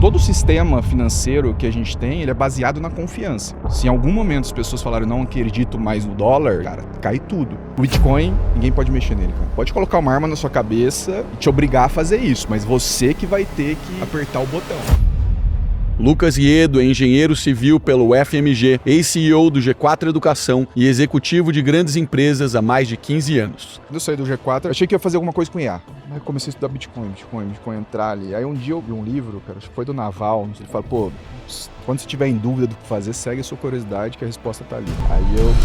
todo o sistema financeiro que a gente tem, ele é baseado na confiança. Se em algum momento as pessoas falaram, não acredito mais no dólar, cara, cai tudo. O Bitcoin, ninguém pode mexer nele, cara. Pode colocar uma arma na sua cabeça e te obrigar a fazer isso, mas você que vai ter que apertar o botão. Lucas Riedo é engenheiro civil pelo FMG, ex-CEO do G4 Educação e executivo de grandes empresas há mais de 15 anos. Quando eu saí do G4, achei que ia fazer alguma coisa com IA. Aí comecei a estudar Bitcoin entrar ali. Aí um dia eu vi um livro, cara, acho que foi do Naval, ele fala, pô, quando você tiver em dúvida do que fazer, segue a sua curiosidade que a resposta tá ali.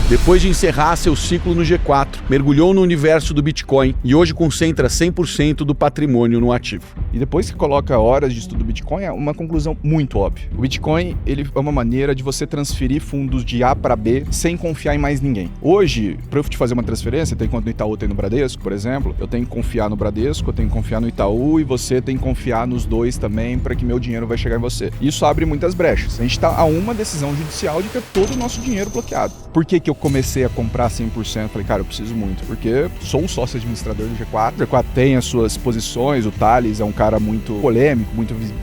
Depois de encerrar seu ciclo no G4, mergulhou no universo do Bitcoin e hoje concentra 100% do patrimônio no ativo. E depois que coloca horas de estudo do Bitcoin, é uma conclusão muito óbvia. O Bitcoin, ele é uma maneira de você transferir fundos de A para B sem confiar em mais ninguém. Hoje, para eu te fazer uma transferência, tem conta no Itaú, tem no Bradesco, por exemplo, eu tenho que confiar no Bradesco, eu tenho que confiar no Itaú e você tem que confiar nos dois também para que meu dinheiro vai chegar em você. Isso abre muitas brechas. A gente está a uma decisão judicial de ter todo o nosso dinheiro bloqueado. Por que eu comecei a comprar 100%? Falei, cara, eu preciso muito, porque sou o sócio administrador do G4. O G4 tem as suas posições, o Thales é um cara muito polêmico,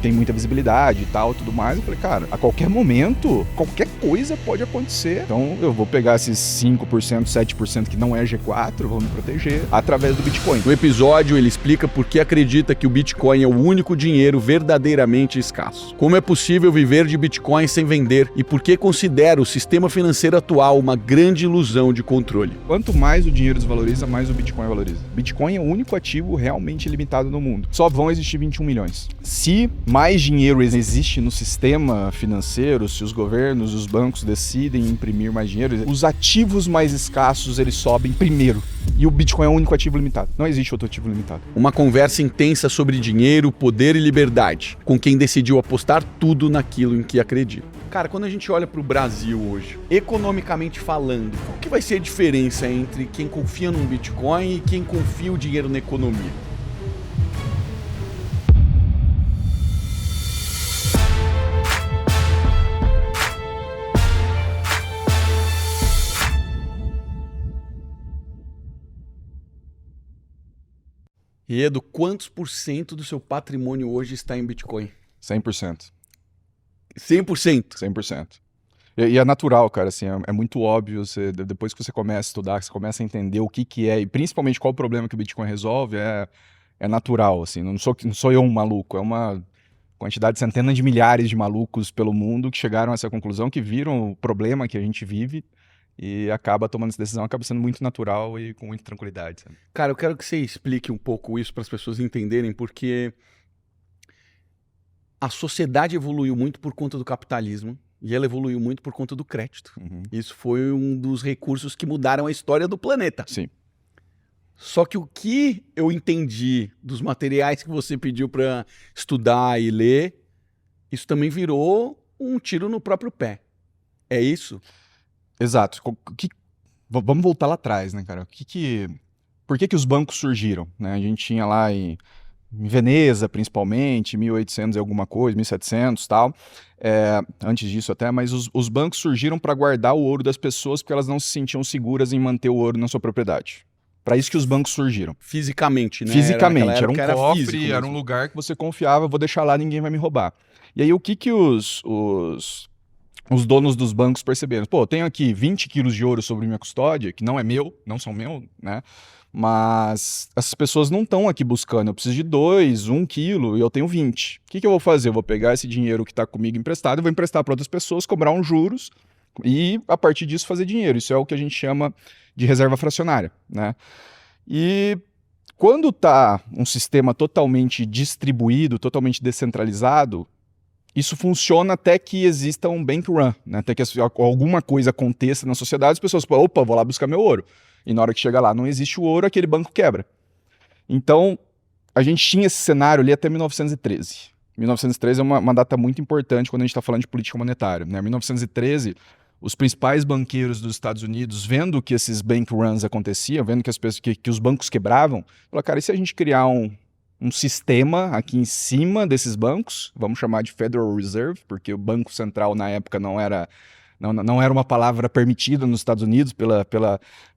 tem muita visibilidade e tal, tudo mais. Eu falei, cara, a qualquer momento, qualquer coisa pode acontecer. Então eu vou pegar esses 5%, 7% que não é G4, vou me proteger através do Bitcoin. No episódio, ele explica por que acredita que o Bitcoin é o único dinheiro verdadeiramente escasso. Como é possível viver de Bitcoin sem vender e por que considera o sistema financeiro atual uma grande ilusão de controle. Quanto mais o dinheiro desvaloriza, mais o Bitcoin valoriza. Bitcoin é o único ativo realmente limitado no mundo. Só vão existir 21 milhões. Se mais dinheiro existe no sistema financeiro, se os governos, os bancos decidem imprimir mais dinheiro, os ativos mais escassos eles sobem primeiro. E o Bitcoin é o único ativo limitado. Não existe outro ativo limitado. Uma conversa intensa sobre dinheiro, poder e liberdade, com quem decidiu apostar tudo naquilo em que acredita. Cara, quando a gente olha para o Brasil hoje, economicamente falando, qual que vai ser a diferença entre quem confia num Bitcoin e quem confia o dinheiro na economia? Riedo, quantos por cento do seu patrimônio hoje está em Bitcoin? 100%. 100%? 100%. E é natural, cara, assim, é muito óbvio, depois que você começa a estudar, que você começa a entender o que é, e principalmente qual o problema que o Bitcoin resolve, é natural, assim, não sou eu um maluco, é uma quantidade de centenas de milhares de malucos pelo mundo que chegaram a essa conclusão, que viram o problema que a gente vive e acaba tomando essa decisão, acaba sendo muito natural e com muita tranquilidade. Sabe? Cara, eu quero que você explique um pouco isso para as pessoas entenderem, porque a sociedade evoluiu muito por conta do capitalismo e ela evoluiu muito por conta do crédito. Uhum. Isso foi um dos recursos que mudaram a história do planeta. Sim. Só que o que eu entendi dos materiais que você pediu para estudar e ler, isso também virou um tiro no próprio pé. É isso? Exato. Vamos voltar lá atrás, né, cara? Por que os bancos surgiram? Né? A gente tinha lá em Veneza, principalmente, 1800 e alguma coisa, 1700 e tal. Antes disso até, mas os bancos surgiram para guardar o ouro das pessoas porque elas não se sentiam seguras em manter o ouro na sua propriedade. Para isso que os bancos surgiram. Fisicamente, né? Fisicamente. Era um cofre, físico era um lugar que você confiava, vou deixar lá, ninguém vai me roubar. E aí o que os donos dos bancos perceberam? Pô, eu tenho aqui 20 quilos de ouro sobre minha custódia, que não é meu, não são meu, né? Mas essas pessoas não estão aqui buscando, eu preciso de 2, 1 quilo e eu tenho 20. O que eu vou fazer? Eu vou pegar esse dinheiro que está comigo emprestado e vou emprestar para outras pessoas, cobrar uns juros e a partir disso fazer dinheiro. Isso é o que a gente chama de reserva fracionária, né? E quando está um sistema totalmente distribuído, totalmente descentralizado, isso funciona até que exista um bank run, né? Até que alguma coisa aconteça na sociedade, as pessoas falam, opa, vou lá buscar meu ouro. E na hora que chega lá não existe o ouro, aquele banco quebra. Então, a gente tinha esse cenário ali até 1913. 1913 é uma data muito importante quando a gente está falando de política monetária. Né? 1913, os principais banqueiros dos Estados Unidos, vendo que esses bank runs aconteciam, vendo que os bancos quebravam, falaram, cara, e se a gente criar um sistema aqui em cima desses bancos, vamos chamar de Federal Reserve, porque o Banco Central na época não era uma palavra permitida nos Estados Unidos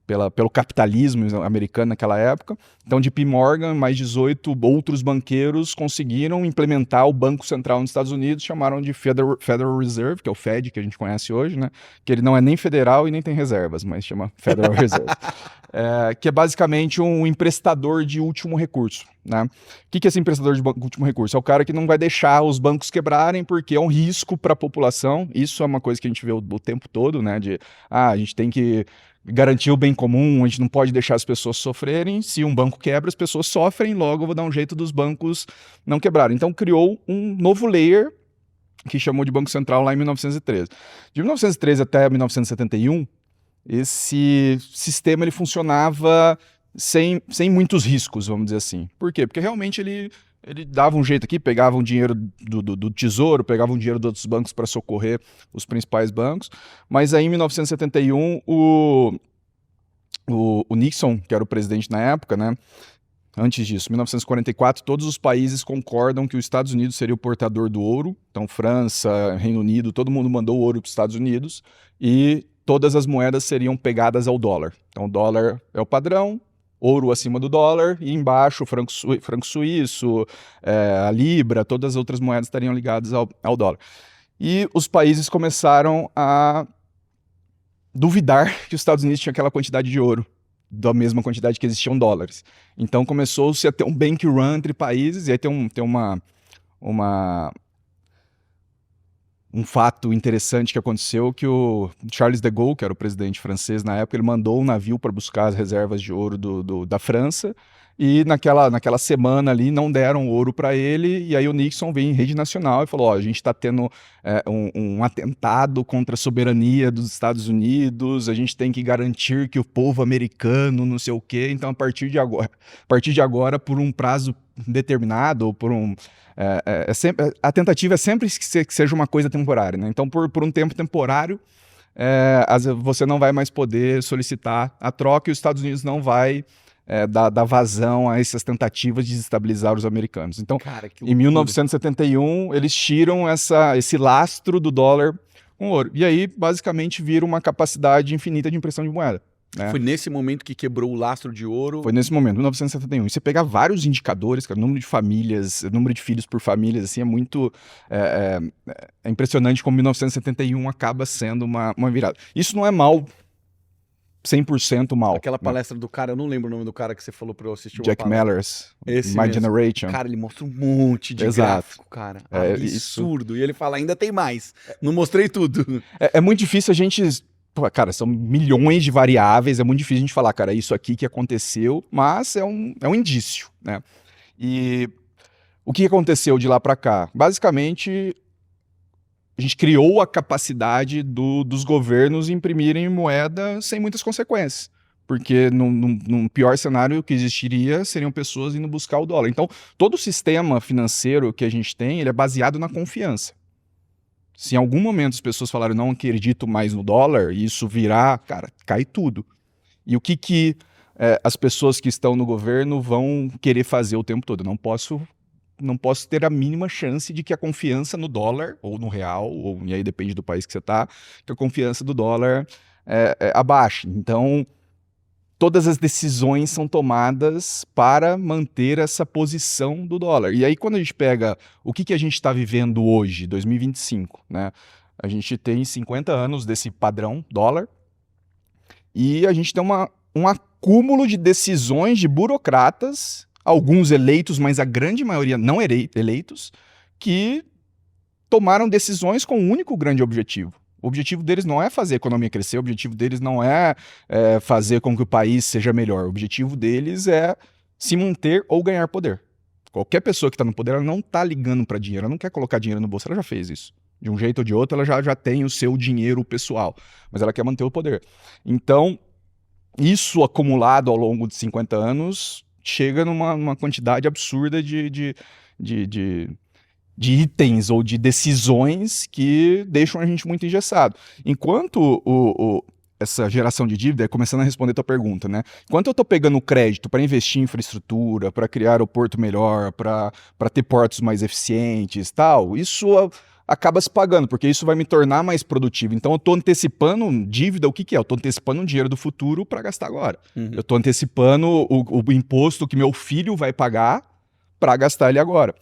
pelo capitalismo americano naquela época. Então, JP Morgan, mais 18 outros banqueiros conseguiram implementar o Banco Central nos Estados Unidos, chamaram de Federal Reserve, que é o Fed, que a gente conhece hoje, né? Que ele não é nem federal e nem tem reservas, mas chama Federal Reserve. Que é basicamente um emprestador de último recurso, né? O que é esse emprestador de último recurso? É o cara que não vai deixar os bancos quebrarem porque é um risco para a população. Isso é uma coisa que a gente vê o tempo todo, né? A gente tem que garantir o bem comum, a gente não pode deixar as pessoas sofrerem. Se um banco quebra, as pessoas sofrem, logo eu vou dar um jeito dos bancos não quebrarem. Então criou um novo layer que chamou de Banco Central lá em 1913. De 1913 até 1971, esse sistema ele funcionava sem muitos riscos, vamos dizer assim. Por quê? Porque realmente ele dava um jeito aqui, pegava um dinheiro do Tesouro, pegava um dinheiro de outros bancos para socorrer os principais bancos. Mas aí em 1971, o Nixon, que era o presidente na época, né? Antes disso, 1944, todos os países concordam que os Estados Unidos seria o portador do ouro. Então, França, Reino Unido, todo mundo mandou ouro para os Estados Unidos e todas as moedas seriam pegadas ao dólar. Então, o dólar é o padrão, ouro acima do dólar e embaixo o franco suíço, a libra, todas as outras moedas estariam ligadas ao dólar. E os países começaram a duvidar que os Estados Unidos tinham aquela quantidade de ouro, da mesma quantidade que existiam dólares. Então começou-se a ter um bank run entre países, e aí tem um fato interessante que aconteceu, que o Charles de Gaulle, que era o presidente francês na época, ele mandou um navio para buscar as reservas de ouro da França, e naquela semana ali não deram ouro para ele, e aí o Nixon veio em rede nacional e falou, a gente está tendo um atentado contra a soberania dos Estados Unidos, a gente tem que garantir que o povo americano não sei o quê, então a partir de agora por um prazo determinado, ou por a tentativa é sempre que seja uma coisa temporária, né? Então por um tempo temporário você não vai mais poder solicitar a troca e os Estados Unidos não vai dar vazão a essas tentativas de desestabilizar os americanos. Então, cara, em 1971, eles tiram esse lastro do dólar com ouro. E aí, basicamente, vira uma capacidade infinita de impressão de moeda. Né? Foi nesse momento que quebrou o lastro de ouro? Foi nesse momento, 1971. E você pegar vários indicadores, cara, número de famílias, número de filhos por famílias, assim, é muito... É impressionante como 1971 acaba sendo uma virada. Isso não é mal... 100% mal. Aquela palestra do cara, eu não lembro o nome do cara que você falou pra eu assistir. Jack Mallers, My mesmo. Generation. Cara, ele mostra um monte de gráfico, cara. Absurdo. E ele fala, ainda tem mais. Não mostrei tudo. É muito difícil a gente... Cara, são milhões de variáveis, é muito difícil a gente falar, cara, isso aqui que aconteceu, mas é um indício, né? E o que aconteceu de lá pra cá? Basicamente... A gente criou a capacidade dos governos imprimirem moeda sem muitas consequências. Porque num pior cenário que existiria, seriam pessoas indo buscar o dólar. Então, todo o sistema financeiro que a gente tem, ele é baseado na confiança. Se em algum momento as pessoas falaram, não acredito mais no dólar, e isso virar, cara, cai tudo. E o que as pessoas que estão no governo vão querer fazer o tempo todo? Não posso ter a mínima chance de que a confiança no dólar, ou no real, e aí depende do país que você está, que a confiança do dólar abaixe. Então, todas as decisões são tomadas para manter essa posição do dólar. E aí, quando a gente pega o que a gente está vivendo hoje, 2025, né? A gente tem 50 anos desse padrão dólar, e a gente tem um acúmulo de decisões de burocratas, alguns eleitos, mas a grande maioria não eleitos, que tomaram decisões com um único grande objetivo. O objetivo deles não é fazer a economia crescer, o objetivo deles não é fazer com que o país seja melhor. O objetivo deles é se manter ou ganhar poder. Qualquer pessoa que está no poder, ela não está ligando para dinheiro, ela não quer colocar dinheiro no bolso, ela já fez isso. De um jeito ou de outro, ela já tem o seu dinheiro pessoal, mas ela quer manter o poder. Então, isso acumulado ao longo de 50 anos... chega numa quantidade absurda de itens ou de decisões que deixam a gente muito engessado. Enquanto essa geração de dívida, começando a responder a tua pergunta, né? Enquanto eu estou pegando crédito para investir em infraestrutura, para criar aeroporto melhor, para ter portos mais eficientes, tal, isso acaba se pagando, porque isso vai me tornar mais produtivo. Então eu estou antecipando dívida, o que que é? Eu estou antecipando um dinheiro do futuro para gastar agora. Eu estou antecipando o imposto que meu filho vai pagar para gastar ele agora.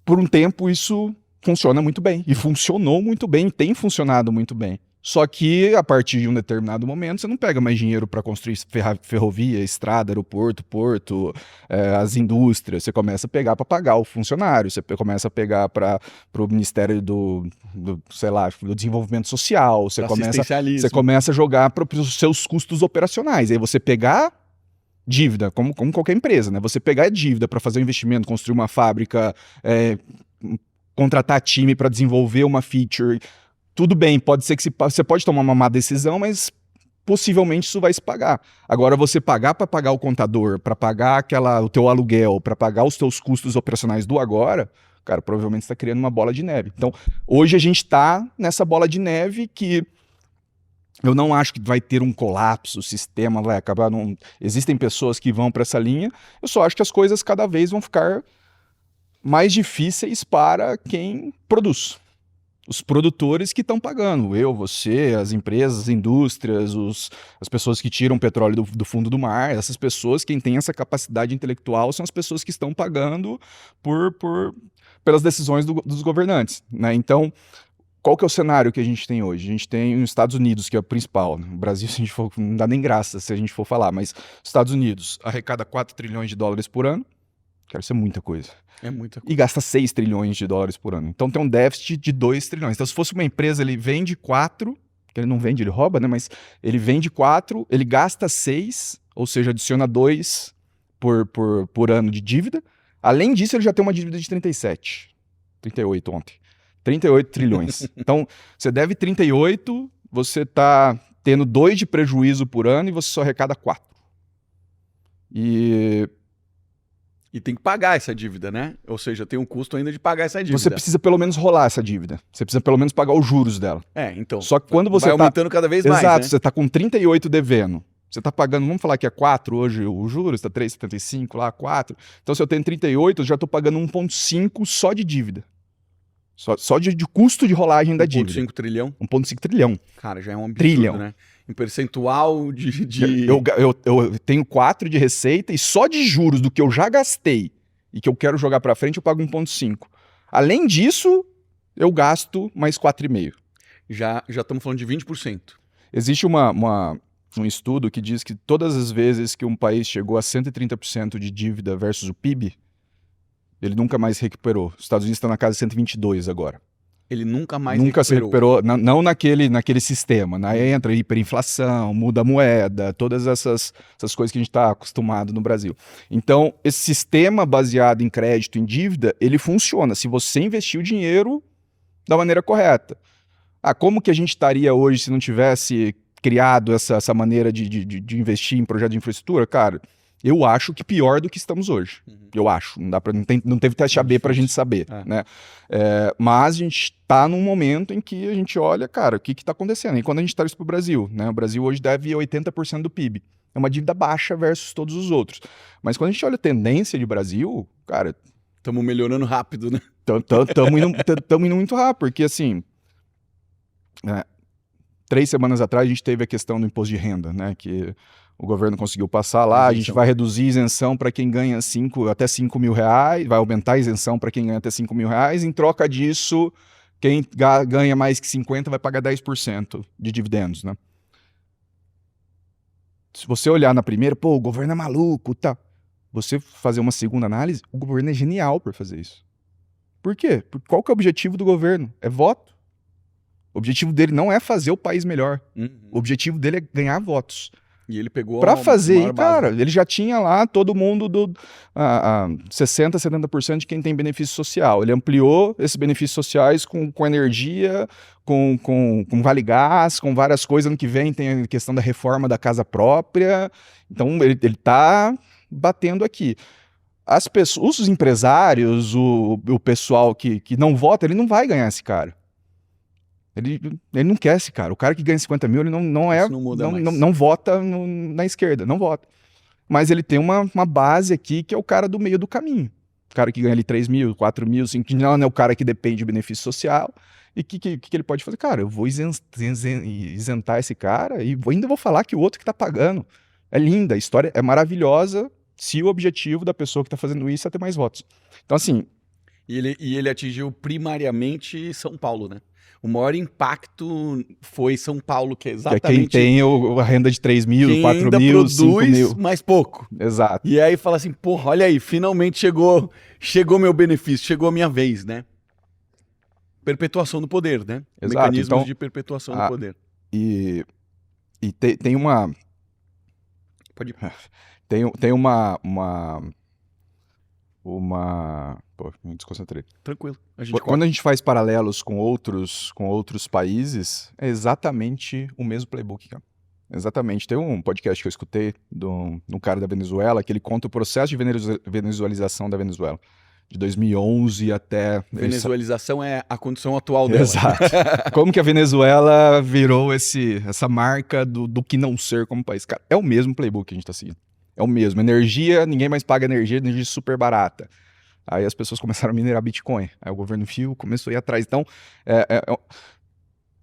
Por um tempo isso funciona muito bem, e funcionou muito bem, tem funcionado muito bem. Só que, a partir de um determinado momento, você não pega mais dinheiro para construir ferrovia, estrada, aeroporto, porto, as indústrias. Você começa a pegar para pagar o funcionário, você começa a pegar para o Ministério sei lá, do Desenvolvimento Social, você começa a jogar para os seus custos operacionais. Aí você pegar dívida, como qualquer empresa, né? Você pegar dívida para fazer um investimento, construir uma fábrica, contratar time para desenvolver uma feature. Tudo bem, pode ser que você pode tomar uma má decisão, mas possivelmente isso vai se pagar. Agora, você pagar para pagar o contador, para pagar o teu aluguel, para pagar os teus custos operacionais do agora, cara, provavelmente você está criando uma bola de neve. Então, hoje a gente está nessa bola de neve que eu não acho que vai ter um colapso, o sistema vai acabar... Existem pessoas que vão para essa linha, eu só acho que as coisas cada vez vão ficar mais difíceis para quem produz. Os produtores que estão pagando, eu, você, as empresas, as indústrias, as pessoas que tiram petróleo do fundo do mar, essas pessoas, quem tem essa capacidade intelectual, são as pessoas que estão pagando pelas decisões dos governantes, né? Então, qual que é o cenário que a gente tem hoje? A gente tem os Estados Unidos, que é o principal. O Brasil, se a gente for, não dá nem graça se a gente for falar, mas os Estados Unidos arrecada 4 trilhões de dólares por ano. Cara, isso é muita coisa. É muita coisa. E gasta 6 trilhões de dólares por ano. Então tem um déficit de 2 trilhões. Então se fosse uma empresa, ele vende 4, que ele não vende, ele rouba, né? Mas ele vende 4, ele gasta 6, ou seja, adiciona 2 por ano de dívida. Além disso, ele já tem uma dívida de 38 ontem. 38 trilhões. Então, você deve 38, você está tendo 2 de prejuízo por ano e você só arrecada 4. E tem que pagar essa dívida, né? Ou seja, tem um custo ainda de pagar essa dívida. Você precisa pelo menos rolar essa dívida. Você precisa pelo menos pagar os juros dela. Então. Só que quando você vai aumentando cada vez mais, Exato, né? você está com 38 devendo. Você está pagando, vamos falar que é 4 hoje o juros, está 3,75 lá, 4. Então se eu tenho 38, eu já estou pagando 1,5 só de dívida. Só de custo de rolagem da dívida. 1,5 trilhão? 1,5 trilhão. Cara, já é um absurdo, trilhão, né? Em percentual Eu tenho 4 de receita e só de juros do que eu já gastei e que eu quero jogar para frente, eu pago 1,5. Além disso, eu gasto mais 4,5. Já estamos falando de 20%. Existe um estudo que diz que todas as vezes que um país chegou a 130% de dívida versus o PIB, ele nunca mais recuperou. Os Estados Unidos estão na casa de 122 agora. Ele nunca mais se recuperou, não naquele sistema, né? Entra hiperinflação, muda a moeda, todas essas coisas que a gente está acostumado no Brasil. Então, esse sistema baseado em crédito, em dívida, ele funciona se você investir o dinheiro da maneira correta. Como que a gente estaria hoje se não tivesse criado essa maneira de investir em projeto de infraestrutura? Cara, eu acho que pior do que estamos hoje. Eu acho. Não teve teste AB para a gente saber. Né? Mas a gente está num momento em que a gente olha, cara, o que está acontecendo? E quando a gente traz para o Brasil, né? O Brasil hoje deve 80% do PIB. É uma dívida baixa versus todos os outros. Mas quando a gente olha a tendência de Brasil, cara... Estamos melhorando rápido, né? Estamos indo muito rápido, porque assim... 3 semanas atrás a gente teve a questão do imposto de renda, né? Que o governo conseguiu passar lá, a gente vai reduzir a isenção para quem ganha até 5 mil reais, vai aumentar a isenção para quem ganha até 5 mil reais, em troca disso, quem ganha mais que 50 vai pagar 10% de dividendos, né? Se você olhar na primeira, o governo é maluco, tá? Você fazer uma segunda análise, o governo é genial por fazer isso. Por quê? Qual que é o objetivo do governo? É voto. O objetivo dele não é fazer o país melhor. O objetivo dele é ganhar votos. E ele pegou para fazer, cara, ele já tinha lá todo mundo 60%, 70% de quem tem benefício social. Ele ampliou esses benefícios sociais com energia, com vale gás, com várias coisas. Ano que vem tem a questão da reforma da casa própria. Então ele tá batendo aqui. As pessoas, os empresários, o pessoal que não vota, ele não vai ganhar esse cara. Ele não quer esse cara. O cara que ganha 50 mil, ele não vota na esquerda, não vota. Mas ele tem uma base aqui que é o cara do meio do caminho. cara que ganha ali 3 mil, 4 mil, 5 mil, não é o cara que depende de benefício social. E o que ele pode fazer? Cara, eu vou isentar esse cara e ainda vou falar que o outro que tá pagando. É linda, a história é maravilhosa se o objetivo da pessoa que tá fazendo isso é ter mais votos. Então, assim... E ele atingiu primariamente São Paulo, né? O maior impacto foi São Paulo, que é Que é exatamente... quem tem a renda de 3 mil, quem 4 ainda mil, 5 produz mil. mais pouco. Exato. E aí fala assim, porra, olha aí, finalmente chegou meu benefício, chegou a minha vez, né? Perpetuação do poder, né? Exato. Mecanismos Então, de perpetuação do poder. E tem uma... Pode ir. Tem uma... Pô, me desconcentrei. Tranquilo. A gente Quando a gente faz paralelos com outros países, é exatamente o mesmo playbook, cara. Exatamente. Tem um podcast que eu escutei de um cara da Venezuela que ele conta o processo de venezuelização da Venezuela. De 2011 até... Venezuelização é a condição atual dela. Exato. Como que a Venezuela virou essa marca do que não ser como país. Cara, é o mesmo playbook que a gente tá seguindo. É o mesmo. Energia, ninguém mais paga energia super barata. Aí as pessoas começaram a minerar Bitcoin. Aí o governo Fio começou a ir atrás. Então,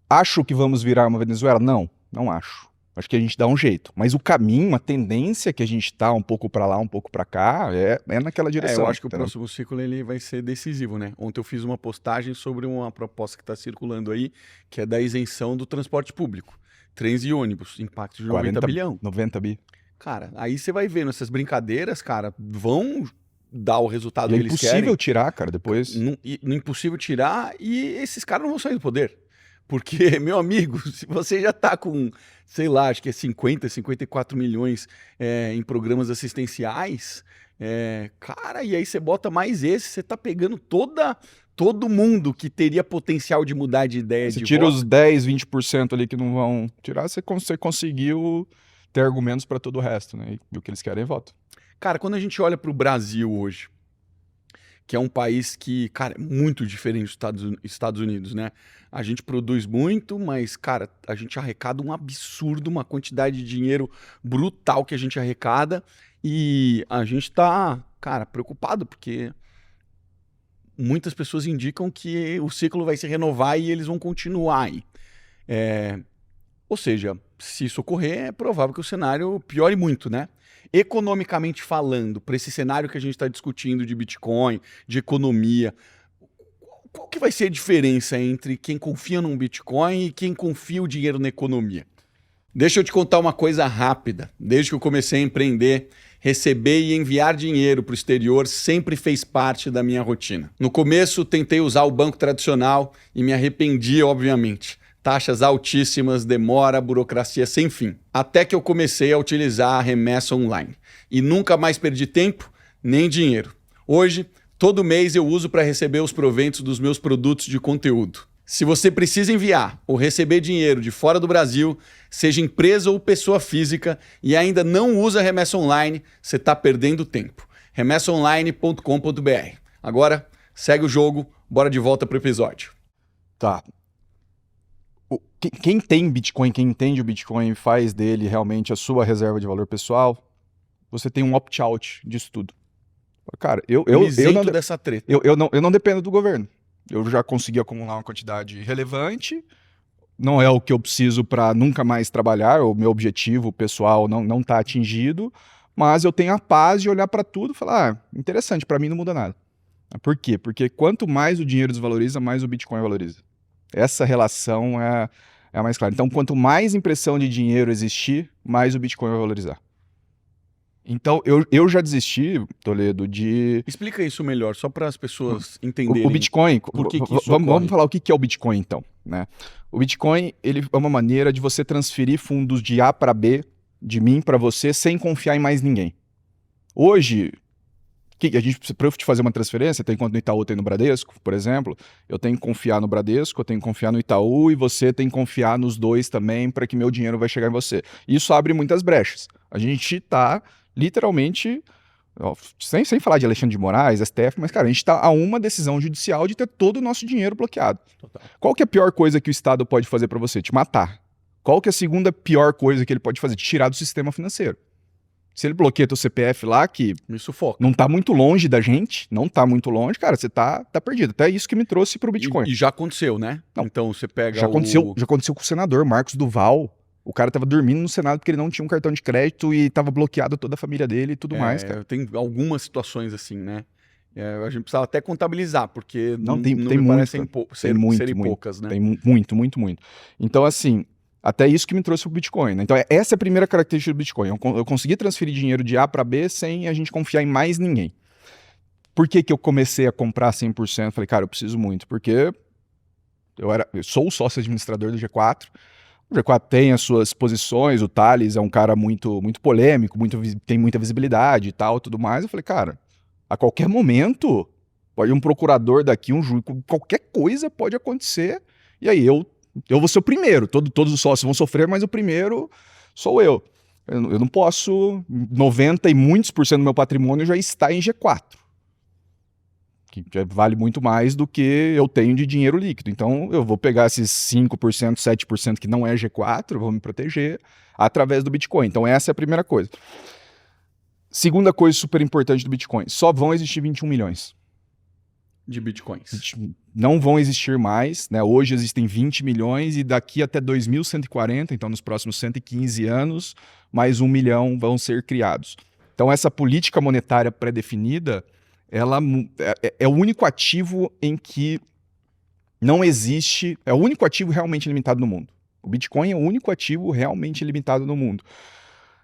acho que vamos virar uma Venezuela? Não acho. Acho que a gente dá um jeito. Mas o caminho, a tendência que a gente tá um pouco para lá, um pouco para cá, é naquela direção. Eu acho que entendeu? o próximo ciclo ele vai ser decisivo, né? Ontem eu fiz uma postagem sobre uma proposta que está circulando aí, que é da isenção do transporte público. Trens e ônibus, impacto de 90 bilhão. 90 bi. Cara, aí você vai vendo essas brincadeiras, cara, vão dar o resultado E que é eles impossível querem. tirar, cara, depois. Não impossível tirar e esses caras não vão sair do poder. Porque, meu amigo, se você já tá com, sei lá, acho que é 50, 54 milhões em programas assistenciais, cara, e aí você bota mais esse, você tá pegando todo mundo que teria potencial de mudar de ideia Você de tira voto. os 10, 20% ali que não vão tirar, você conseguiu ter argumentos para todo o resto, né? E o que eles querem é voto. Cara, quando a gente olha pro Brasil hoje, que é um país que, cara, é muito diferente dos Estados Unidos, né? A gente produz muito, mas, cara, a gente arrecada um absurdo, uma quantidade de dinheiro brutal que a gente arrecada e a gente tá, cara, preocupado porque muitas pessoas indicam que o ciclo vai se renovar e eles vão continuar aí. Ou seja, se isso ocorrer, é provável que o cenário piore muito, né? Economicamente falando, para esse cenário que a gente está discutindo de Bitcoin, de economia, qual que vai ser a diferença entre quem confia num Bitcoin e quem confia o dinheiro na economia? Deixa eu te contar uma coisa rápida. Desde que eu comecei a empreender, receber e enviar dinheiro para o exterior sempre fez parte da minha rotina. No começo, tentei usar o banco tradicional e me arrependi, obviamente. Taxas altíssimas, demora, burocracia sem fim. Até que eu comecei a utilizar a remessa online. E nunca mais perdi tempo, nem dinheiro. Hoje, todo mês eu uso para receber os proventos dos meus produtos de conteúdo. Se você precisa enviar ou receber dinheiro de fora do Brasil, seja empresa ou pessoa física, e ainda não usa a remessa online, você está perdendo tempo. remessaonline.com.br. Agora, segue o jogo, bora de volta para o episódio. Tá. Quem tem Bitcoin, quem entende o Bitcoin e faz dele realmente a sua reserva de valor pessoal, você tem um opt-out disso tudo. Cara, eu não, dessa treta. Eu não dependo do governo. Eu já consegui acumular uma quantidade relevante, não é o que eu preciso para nunca mais trabalhar, o meu objetivo pessoal não está atingido, mas eu tenho a paz de olhar para tudo e falar, interessante, para mim não muda nada. Por quê? Porque quanto mais o dinheiro desvaloriza, mais o Bitcoin valoriza. Essa relação é a mais clara. Então, quanto mais impressão de dinheiro existir, mais o Bitcoin vai valorizar. Então, eu já desisti, Toledo, de... Explica isso melhor, só para as pessoas entenderem. O Bitcoin... Por que isso vamos falar o que é o Bitcoin, então. Né? O Bitcoin ele é uma maneira de você transferir fundos de A para B, de mim para você, sem confiar em mais ninguém. Hoje... Para eu te fazer uma transferência, tem conta no Itaú, tem no Bradesco, por exemplo, eu tenho que confiar no Bradesco, eu tenho que confiar no Itaú e você tem que confiar nos dois também para que meu dinheiro vai chegar em você. Isso abre muitas brechas. A gente está literalmente, sem falar de Alexandre de Moraes, STF, mas cara, a gente está a uma decisão judicial de ter todo o nosso dinheiro bloqueado. Total. Qual que é a pior coisa que o Estado pode fazer para você? Te matar. Qual que é a segunda pior coisa que ele pode fazer? Te tirar do sistema financeiro. Se ele bloqueia teu CPF lá, que Me sufoca. não tá muito longe da gente, não tá muito longe, cara, você tá perdido. Até isso que me trouxe pro Bitcoin. E já aconteceu, né? Não. Então você pega Já aconteceu com o senador Marcos Duval. O cara tava dormindo no Senado porque ele não tinha um cartão de crédito e tava bloqueado toda a família dele e tudo mais, cara. Tem algumas situações assim, né? A gente precisava até contabilizar, porque Não, não tem me muito, parecem serem muito. poucas, né? Tem muito, muito, muito. Então, assim, até isso que me trouxe o Bitcoin, né? Então, essa é a primeira característica do Bitcoin. Eu consegui transferir dinheiro de A para B sem a gente confiar em mais ninguém. Por que que eu comecei a comprar 100%? Falei, cara, eu preciso muito, porque eu sou o sócio administrador do G4. O G4 tem as suas posições, o Thales é um cara muito, muito polêmico, tem muita visibilidade e tal, tudo mais. Eu falei, cara, a qualquer momento, pode um procurador daqui, um juiz, qualquer coisa pode acontecer, e aí eu vou ser o primeiro. Todos os sócios vão sofrer, mas o primeiro sou eu. Eu não posso, 90 e muitos por cento do meu patrimônio já está em G4. Que já vale muito mais do que eu tenho de dinheiro líquido. Então, eu vou pegar esses 5%, 7% que não é G4, eu vou me proteger através do Bitcoin. Então, essa é a primeira coisa. Segunda coisa super importante do Bitcoin, só vão existir 21 milhões. De bitcoins. Não vão existir mais, né? Hoje existem 20 milhões e daqui até 2140, então nos próximos 115 anos, mais 1 milhão vão ser criados. Então, essa política monetária pré-definida, ela é o único ativo em que não existe, é o único ativo realmente limitado no mundo. O Bitcoin é o único ativo realmente limitado no mundo.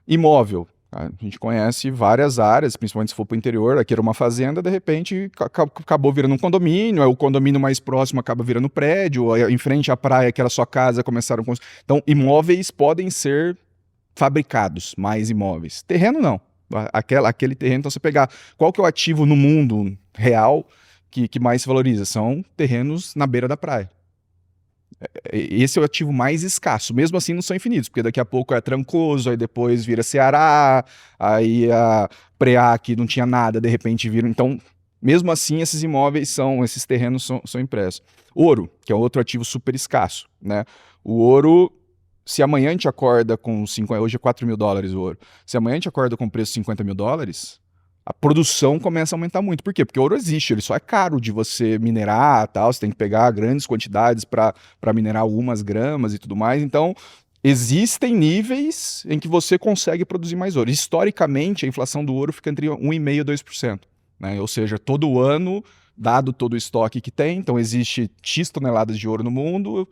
Imóvel. A gente conhece várias áreas, principalmente se for para o interior, aqui era uma fazenda, de repente acabou virando um condomínio, aí o condomínio mais próximo acaba virando prédio, aí em frente à praia, que era sua casa, começaram a construir. Então, imóveis podem ser fabricados, mais imóveis. Terreno não. Aquele terreno, então você pegar qual que é o ativo no mundo real que mais se valoriza? São terrenos na beira da praia. Esse é o ativo mais escasso. Mesmo assim, não são infinitos, porque daqui a pouco é Trancoso, aí depois vira Ceará, aí a Preá, que não tinha nada, de repente vira. Então, mesmo assim, esses imóveis esses terrenos são impressos. Ouro, que é outro ativo super escasso, né? O ouro, se amanhã a gente acorda com hoje é 4 mil dólares o ouro. Se amanhã a gente acorda com preço de 50 mil dólares, a produção começa a aumentar muito. Por quê? Porque o ouro existe, ele só é caro de você minerar, tal, você tem que pegar grandes quantidades para minerar algumas gramas e tudo mais. Então, existem níveis em que você consegue produzir mais ouro. Historicamente, a inflação do ouro fica entre 1,5% e 2%. Né? Ou seja, todo ano, dado todo o estoque que tem, então existe X toneladas de ouro no mundo,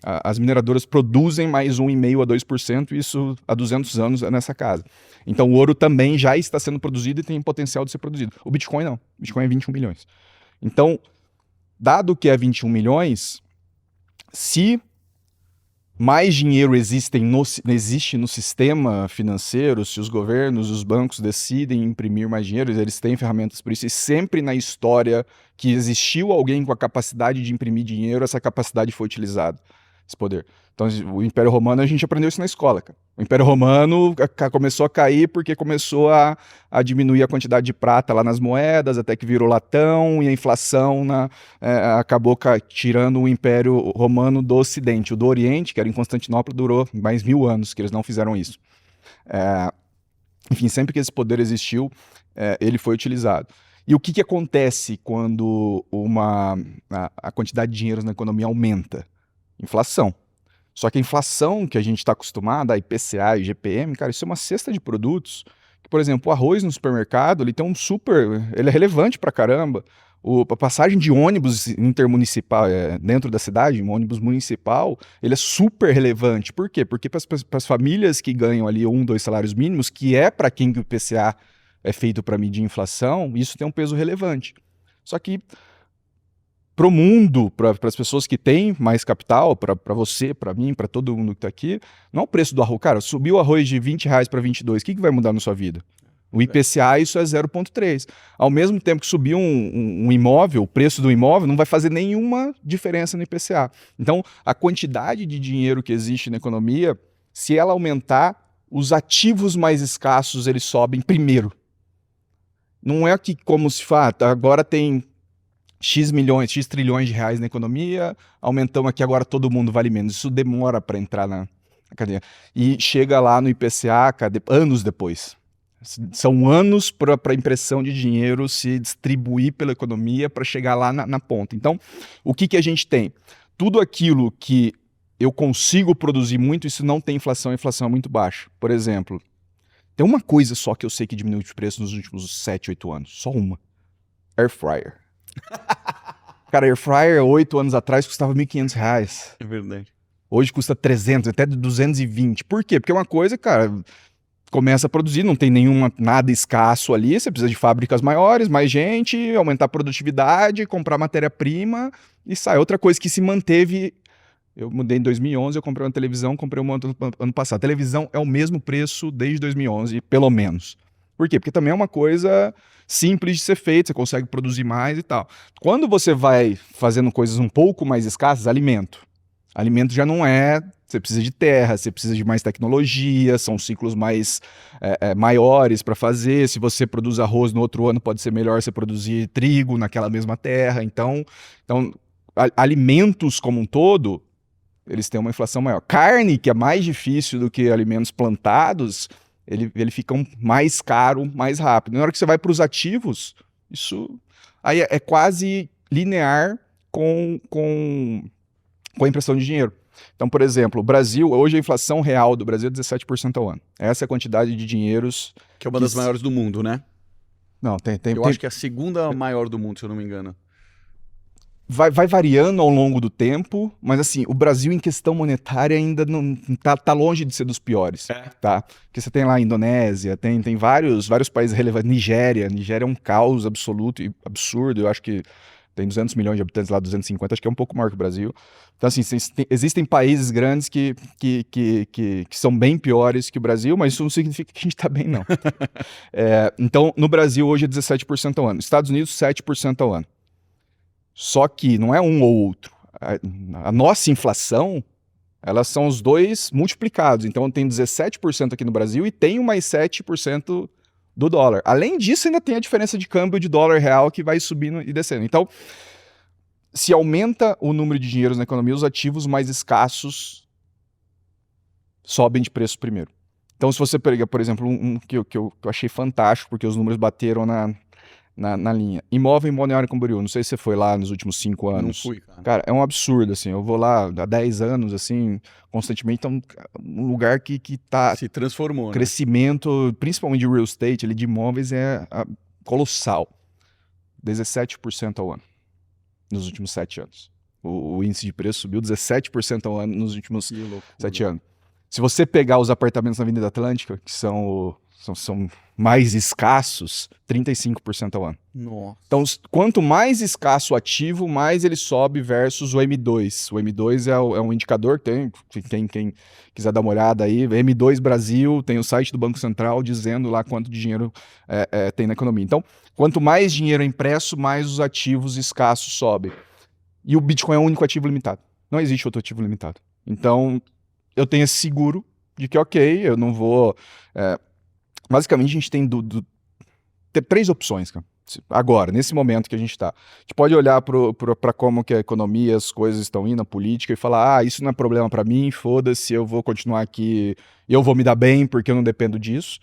as mineradoras produzem mais 1,5% a 2%, isso há 200 anos é nessa casa. Então o ouro também já está sendo produzido e tem potencial de ser produzido. O Bitcoin não. O Bitcoin é 21 milhões. Então, dado que é 21 milhões, se mais dinheiro existe no sistema financeiro, se os governos, os bancos decidem imprimir mais dinheiro, eles têm ferramentas para isso, e sempre na história que existiu alguém com a capacidade de imprimir dinheiro, essa capacidade foi utilizada, esse poder. Então, o Império Romano, a gente aprendeu isso na escola, cara. O Império Romano começou a cair porque começou a diminuir a quantidade de prata lá nas moedas, até que virou latão, e a inflação acabou tirando o Império Romano do Ocidente. O do Oriente, que era em Constantinopla, durou mais 1000 anos, que eles não fizeram isso. Enfim, sempre que esse poder existiu, ele foi utilizado. E o que acontece quando a quantidade de dinheiro na economia aumenta? Inflação. Só que a inflação que a gente está acostumado, a IPCA e GPM, cara, isso é uma cesta de produtos que, por exemplo, o arroz no supermercado, ele tem ele é relevante pra caramba. A passagem de ônibus intermunicipal dentro da cidade, um ônibus municipal, ele é super relevante. Por quê? Porque para as famílias que ganham ali 1, 2 salários mínimos, que é para quem o IPCA é feito para medir inflação, isso tem um peso relevante. Só que para o mundo, para as pessoas que têm mais capital, para você, para mim, para todo mundo que está aqui, não é o preço do arroz. Cara, subiu o arroz de R$20 para 22, o que vai mudar na sua vida? O IPCA, isso é 0,3. Ao mesmo tempo que subir um imóvel, o preço do imóvel não vai fazer nenhuma diferença no IPCA. Então, a quantidade de dinheiro que existe na economia, se ela aumentar, os ativos mais escassos, eles sobem primeiro. Não é que como se fala, agora tem X trilhões de reais na economia, aumentamos aqui, agora todo mundo vale menos. Isso demora para entrar E chega lá no IPCA, cara, anos depois. São anos para a impressão de dinheiro se distribuir pela economia para chegar lá na ponta. Então, o que a gente tem? Tudo aquilo que eu consigo produzir muito, isso não tem inflação, a inflação é muito baixa. Por exemplo, tem uma coisa só que eu sei que diminuiu de preço nos últimos 7, 8 anos. Só uma. Air fryer. Cara, air fryer 8 anos atrás custava R$1.500. É verdade. Hoje custa 300, até 220. Por quê? Porque é uma coisa, cara, começa a produzir, não tem nada escasso ali, você precisa de fábricas maiores, mais gente, aumentar a produtividade, comprar matéria-prima e sai. Outra coisa que se manteve, eu mudei em 2011, eu comprei uma televisão, comprei uma ano passado. A televisão é o mesmo preço desde 2011, pelo menos. Por quê? Porque também é uma coisa simples de ser feita, você consegue produzir mais e tal. Quando você vai fazendo coisas um pouco mais escassas, alimento já não é, você precisa de terra, você precisa de mais tecnologia, são ciclos mais maiores para fazer. Se você produz arroz no outro ano, pode ser melhor você produzir trigo naquela mesma terra. Então alimentos como um todo, eles têm uma inflação maior. Carne, que é mais difícil do que alimentos plantados, ele fica mais caro mais rápido. Na hora que você vai para os ativos, isso aí é quase linear com a impressão de dinheiro. Então, por exemplo, o Brasil, hoje a inflação real do Brasil é 17% ao ano. Essa é a quantidade de dinheiros... Que é uma das maiores do mundo, né? Não, Eu acho que é a segunda maior do mundo, se eu não me engano. Vai variando ao longo do tempo, mas assim, o Brasil em questão monetária ainda não tá longe de ser dos piores, tá? Porque você tem lá a Indonésia, tem vários países relevantes, Nigéria é um caos absoluto e absurdo, eu acho que tem 200 milhões de habitantes lá, 250, acho que é um pouco maior que o Brasil. Então assim, existem países grandes que são bem piores que o Brasil, mas isso não significa que a gente tá bem, não. Então, no Brasil hoje é 17% ao ano, Estados Unidos 7% ao ano. Só que não é um ou outro. A nossa inflação, elas são os dois multiplicados. Então tem 17% aqui no Brasil e tem mais 7% do dólar. Além disso, ainda tem a diferença de câmbio de dólar real que vai subindo e descendo. Então, se aumenta o número de dinheiros na economia, os ativos mais escassos sobem de preço primeiro. Então, se você pegar, por exemplo, um que eu achei fantástico, porque os números bateram na linha. Imóvel em Balneário Camboriú. Não sei se você foi lá nos últimos 5 anos. Não fui, cara. Cara, é um absurdo, assim. Eu vou lá há 10 anos, assim, constantemente. Então, um lugar que tá... Se transformou, né? Crescimento, principalmente de real estate, de imóveis, é colossal. 17% ao ano, nos últimos 7 anos. O índice de preço subiu 17% ao ano nos últimos 7 anos. Se você pegar os apartamentos na Avenida Atlântica, que são mais escassos, 35% ao ano. Nossa. Então, quanto mais escasso o ativo, mais ele sobe versus o M2. O M2 é um indicador que tem, quem quiser dar uma olhada aí, M2 Brasil, tem o site do Banco Central dizendo lá quanto de dinheiro tem na economia. Então, quanto mais dinheiro é impresso, mais os ativos escassos sobem. E o Bitcoin é o único ativo limitado. Não existe outro ativo limitado. Então, eu tenho esse seguro de que, ok, eu não vou... Basicamente, a gente tem ter 3 opções, cara. Agora, nesse momento que a gente está. A gente pode olhar para como que a economia, as coisas estão indo, a política, e falar, isso não é problema para mim, foda-se, eu vou continuar aqui, eu vou me dar bem porque eu não dependo disso.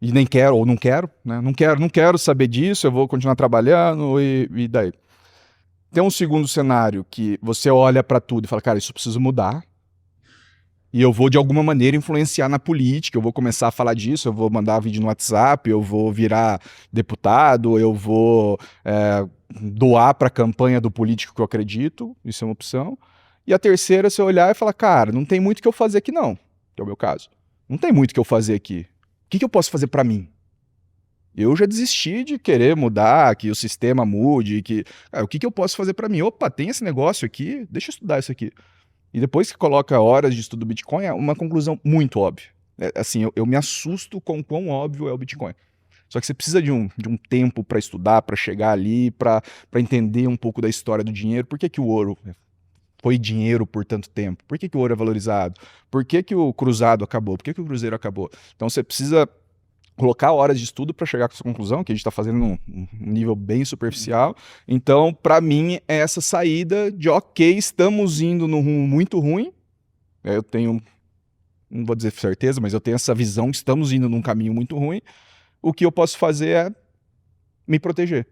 E nem quero, ou não quero, né? Não quero saber disso, eu vou continuar trabalhando e daí. Tem um segundo cenário que você olha para tudo e fala, cara, isso precisa mudar. E eu vou, de alguma maneira, influenciar na política, eu vou começar a falar disso, eu vou mandar vídeo no WhatsApp, eu vou virar deputado, eu vou doar para a campanha do político que eu acredito, isso é uma opção. E a terceira, você olhar e falar, cara, não tem muito o que eu fazer aqui não, que é o meu caso. Não tem muito o que eu fazer aqui. O que eu posso fazer para mim? Eu já desisti de querer mudar, que o sistema mude, o que eu posso fazer para mim? Opa, tem esse negócio aqui, deixa eu estudar isso aqui. E depois que coloca horas de estudo do Bitcoin, é uma conclusão muito óbvia. Assim, eu me assusto com o quão óbvio é o Bitcoin. Só que você precisa de um tempo para estudar, para chegar ali, para entender um pouco da história do dinheiro. Por que o ouro foi dinheiro por tanto tempo? Por que o ouro é valorizado? Por que o cruzado acabou? Por que o cruzeiro acabou? Então você precisa colocar horas de estudo para chegar com essa conclusão, que a gente está fazendo num nível bem superficial. Então, para mim, é essa saída de, ok, estamos indo num rumo muito ruim. Eu tenho não vou dizer certeza, mas eu tenho essa visão que estamos indo num caminho muito ruim, o que eu posso fazer é me proteger.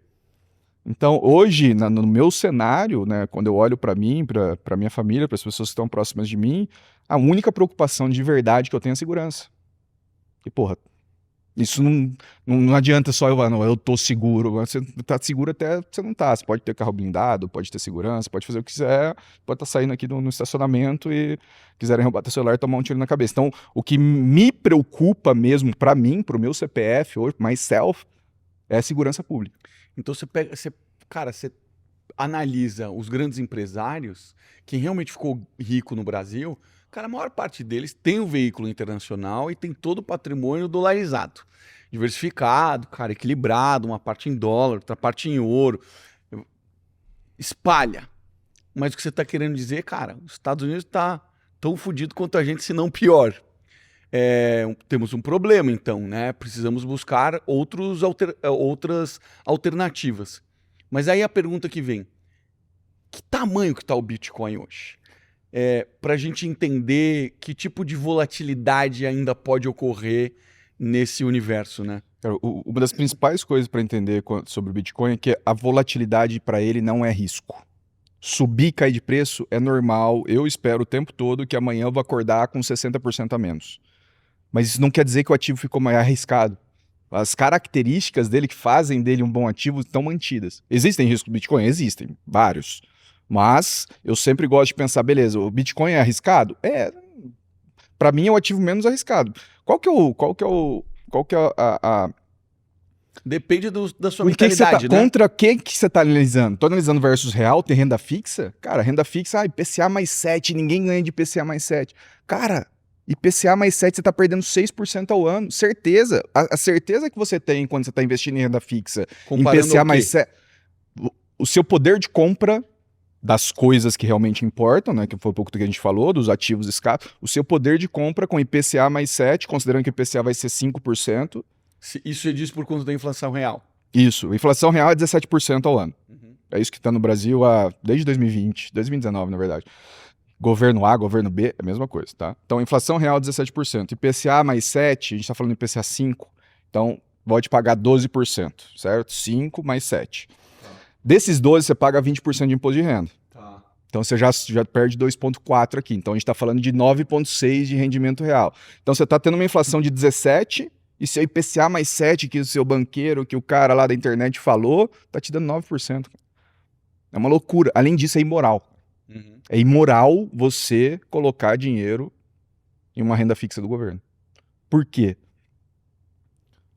Então, hoje, no meu cenário, né, quando eu olho para mim, para minha família, para as pessoas que estão próximas de mim, a única preocupação de verdade que eu tenho é a segurança. E, porra, isso não adianta só eu falar, não, eu tô seguro. Você tá seguro até você não tá. Você pode ter carro blindado, pode ter segurança, pode fazer o que quiser, pode estar saindo aqui no estacionamento e quiserem roubar teu celular e tomar um tiro na cabeça. Então, o que me preocupa mesmo para mim, pro meu CPF, hoje, myself, é a segurança pública. Então você pega, cara, você analisa os grandes empresários, quem realmente ficou rico no Brasil, cara, a maior parte deles tem um veículo internacional e tem todo o patrimônio dolarizado, diversificado, cara, equilibrado, uma parte em dólar, outra parte em ouro, espalha. Mas o que você está querendo dizer, cara, os Estados Unidos está tão fodido quanto a gente, se não pior. Temos um problema, então, né? Precisamos buscar outras alternativas. Mas aí a pergunta que vem, que tamanho que está o Bitcoin hoje? Para a gente entender que tipo de volatilidade ainda pode ocorrer nesse universo, né? Cara, uma das principais coisas para entender sobre o Bitcoin é que a volatilidade para ele não é risco. Subir e cair de preço é normal, eu espero o tempo todo que amanhã eu vou acordar com 60% a menos. Mas isso não quer dizer que o ativo ficou mais arriscado. As características dele que fazem dele um bom ativo estão mantidas. Existem riscos do Bitcoin? Existem, vários. Mas eu sempre gosto de pensar, beleza, o Bitcoin é arriscado? Para mim é o ativo menos arriscado. Qual que é Depende da sua mentalidade, né? Contra quem que você está analisando? Estou analisando versus real, tem renda fixa? Cara, renda fixa, IPCA mais 7, ninguém ganha de IPCA mais 7. Cara, IPCA mais 7, você está perdendo 6% ao ano. Certeza. A certeza que você tem quando você está investindo em renda fixa, comparando IPCA mais 7, o seu poder de compra das coisas que realmente importam, né, que foi um pouco do que a gente falou, dos ativos escassos, o seu poder de compra com IPCA mais 7, considerando que o IPCA vai ser 5%. Isso você diz por conta da inflação real? Isso. A inflação real é 17% ao ano. Uhum. É isso que está no Brasil desde 2019, na verdade. Governo A, governo B, é a mesma coisa, tá? Então, inflação real 17%. IPCA mais 7, a gente está falando de IPCA 5, então pode pagar 12%, certo? 5 mais 7. Desses 12, você paga 20% de imposto de renda. Tá. Então, você já perde 2,4 aqui. Então, a gente está falando de 9,6 de rendimento real. Então, você está tendo uma inflação de 17 e seu IPCA mais 7, que o seu banqueiro, que o cara lá da internet falou, tá te dando 9%. É uma loucura. Além disso, é imoral. Uhum. É imoral você colocar dinheiro em uma renda fixa do governo. Por quê?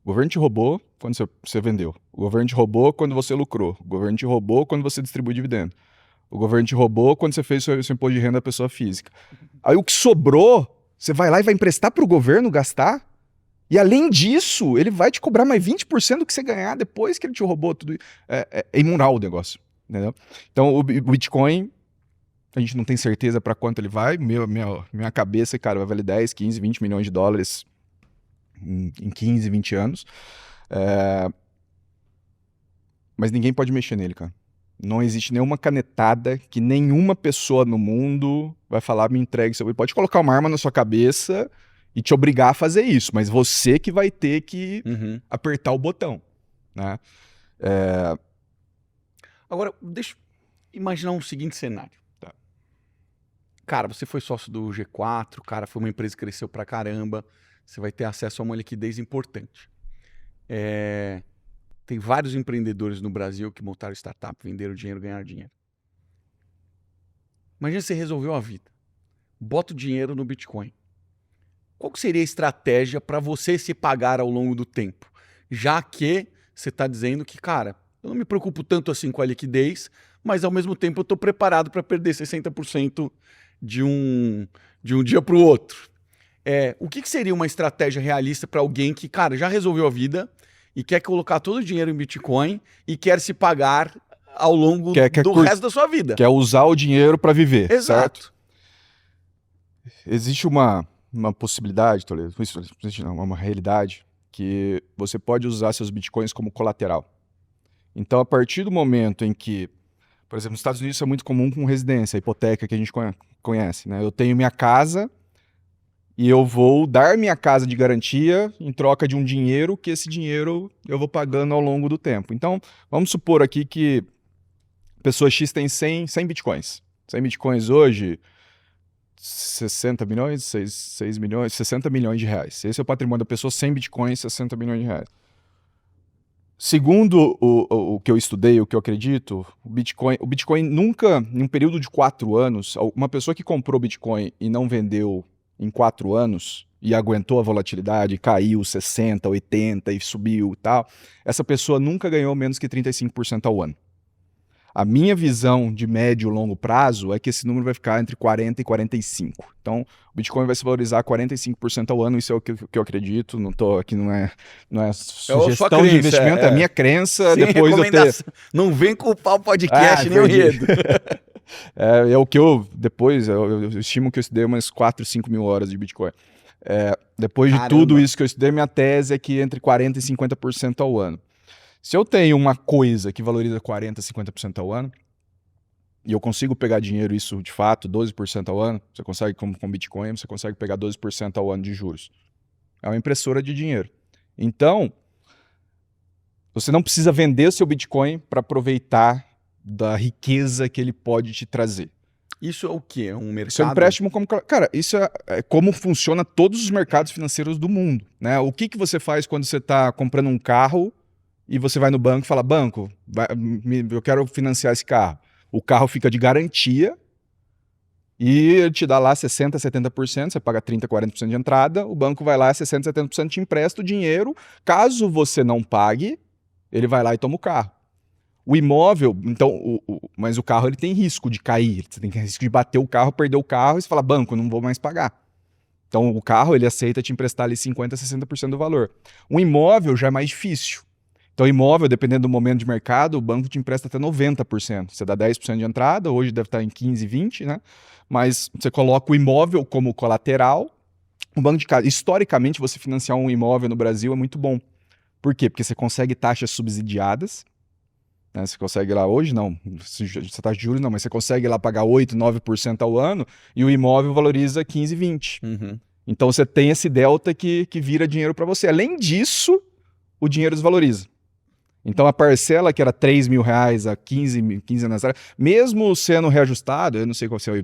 O governo te roubou quando você vendeu. O governo te roubou quando você lucrou. O governo te roubou quando você distribuiu dividendo. O governo te roubou quando você fez seu imposto de renda da pessoa física. Aí o que sobrou, você vai lá e vai emprestar para o governo gastar? E além disso, ele vai te cobrar mais 20% do que você ganhar depois que ele te roubou tudo. É imoral o negócio. Entendeu? Então o Bitcoin, a gente não tem certeza para quanto ele vai. Minha cabeça, cara, vai valer 10, 15, 20 milhões de dólares em 15, 20 anos. Mas ninguém pode mexer nele, cara. Não existe nenhuma canetada que nenhuma pessoa no mundo vai falar, me entregue seu. Ele pode colocar uma arma na sua cabeça e te obrigar a fazer isso, mas você que vai ter que apertar o botão, né? Agora, deixa eu imaginar um seguinte cenário. Tá. Cara, você foi sócio do G4, cara, foi uma empresa que cresceu pra caramba, você vai ter acesso a uma liquidez importante. Tem vários empreendedores no Brasil que montaram startup, venderam dinheiro, ganharam dinheiro. Imagina você resolveu a vida. Bota o dinheiro no Bitcoin. Qual que seria a estratégia para você se pagar ao longo do tempo? Já que você está dizendo que, cara, eu não me preocupo tanto assim com a liquidez, mas ao mesmo tempo eu estou preparado para perder 60% de um dia para o outro. O que seria uma estratégia realista para alguém que, cara, já resolveu a vida e quer colocar todo o dinheiro em Bitcoin e quer se pagar ao longo do resto da sua vida? Quer usar o dinheiro para viver, exato. Certo? Existe uma possibilidade, Toledo, uma realidade, que você pode usar seus Bitcoins como colateral. Então, a partir do momento em que, por exemplo, nos Estados Unidos isso é muito comum com residência, a hipoteca que a gente conhece, né? Eu tenho minha casa, e eu vou dar minha casa de garantia em troca de um dinheiro que esse dinheiro eu vou pagando ao longo do tempo. Então, vamos supor aqui que pessoa X tem 100 bitcoins. 100 bitcoins hoje, 60 milhões, 6 milhões, 60 milhões de reais. Esse é o patrimônio da pessoa, 100 bitcoins, 60 milhões de reais. Segundo o que eu estudei, o que eu acredito, o Bitcoin nunca, em um período de 4 anos, uma pessoa que comprou Bitcoin e não vendeu em 4 anos e aguentou a volatilidade, caiu 60, 80 e subiu e tal, essa pessoa nunca ganhou menos que 35% ao ano. A minha visão de médio e longo prazo é que esse número vai ficar entre 40 e 45. Então, o Bitcoin vai se valorizar 45% ao ano, isso é o que eu acredito. Não tô aqui, não é sugestão crença, de investimento, é a minha crença. Sem depois de eu ter... Não vem culpar o podcast nem o enredo. É o que eu estimo que eu estudei umas 4, 5 mil horas de Bitcoin. Depois de tudo isso que eu estudei, minha tese é que entre 40 e 50% ao ano. Se eu tenho uma coisa que valoriza 40%, 50% ao ano, e eu consigo pegar dinheiro, isso de fato, 12% ao ano, você consegue com Bitcoin, você consegue pegar 12% ao ano de juros. É uma impressora de dinheiro. Então, você não precisa vender o seu Bitcoin para aproveitar da riqueza que ele pode te trazer. Isso é o quê? É um mercado? Isso é um empréstimo como... Cara, isso é como funciona todos os mercados financeiros do mundo, né? O que você faz quando você está comprando um carro e você vai no banco e fala, banco, eu quero financiar esse carro. O carro fica de garantia e ele te dá lá 60%, 70%, você paga 30%, 40% de entrada, o banco vai lá, 60%, 70% te empresta o dinheiro. Caso você não pague, ele vai lá e toma o carro. O imóvel, então, mas o carro ele tem risco de cair, você tem risco de bater o carro, perder o carro e você fala, banco, não vou mais pagar. Então o carro ele aceita te emprestar ali 50%, 60% do valor. Um imóvel já é mais difícil. Então, imóvel, dependendo do momento de mercado, o banco te empresta até 90%. Você dá 10% de entrada, hoje deve estar em 15%, 20%, né? Mas você coloca o imóvel como colateral. O banco de casa, historicamente, você financiar um imóvel no Brasil é muito bom. Por quê? Porque você consegue taxas subsidiadas. Né? Você consegue lá, hoje não, você taxa de juros não, mas você consegue lá pagar 8%, 9% ao ano e o imóvel valoriza 15%, 20%. Uhum. Então, você tem esse delta que vira dinheiro para você. Além disso, o dinheiro desvaloriza. Então a parcela que era 3 mil reais há 15 anos atrás, mesmo sendo reajustado, eu não sei qual é o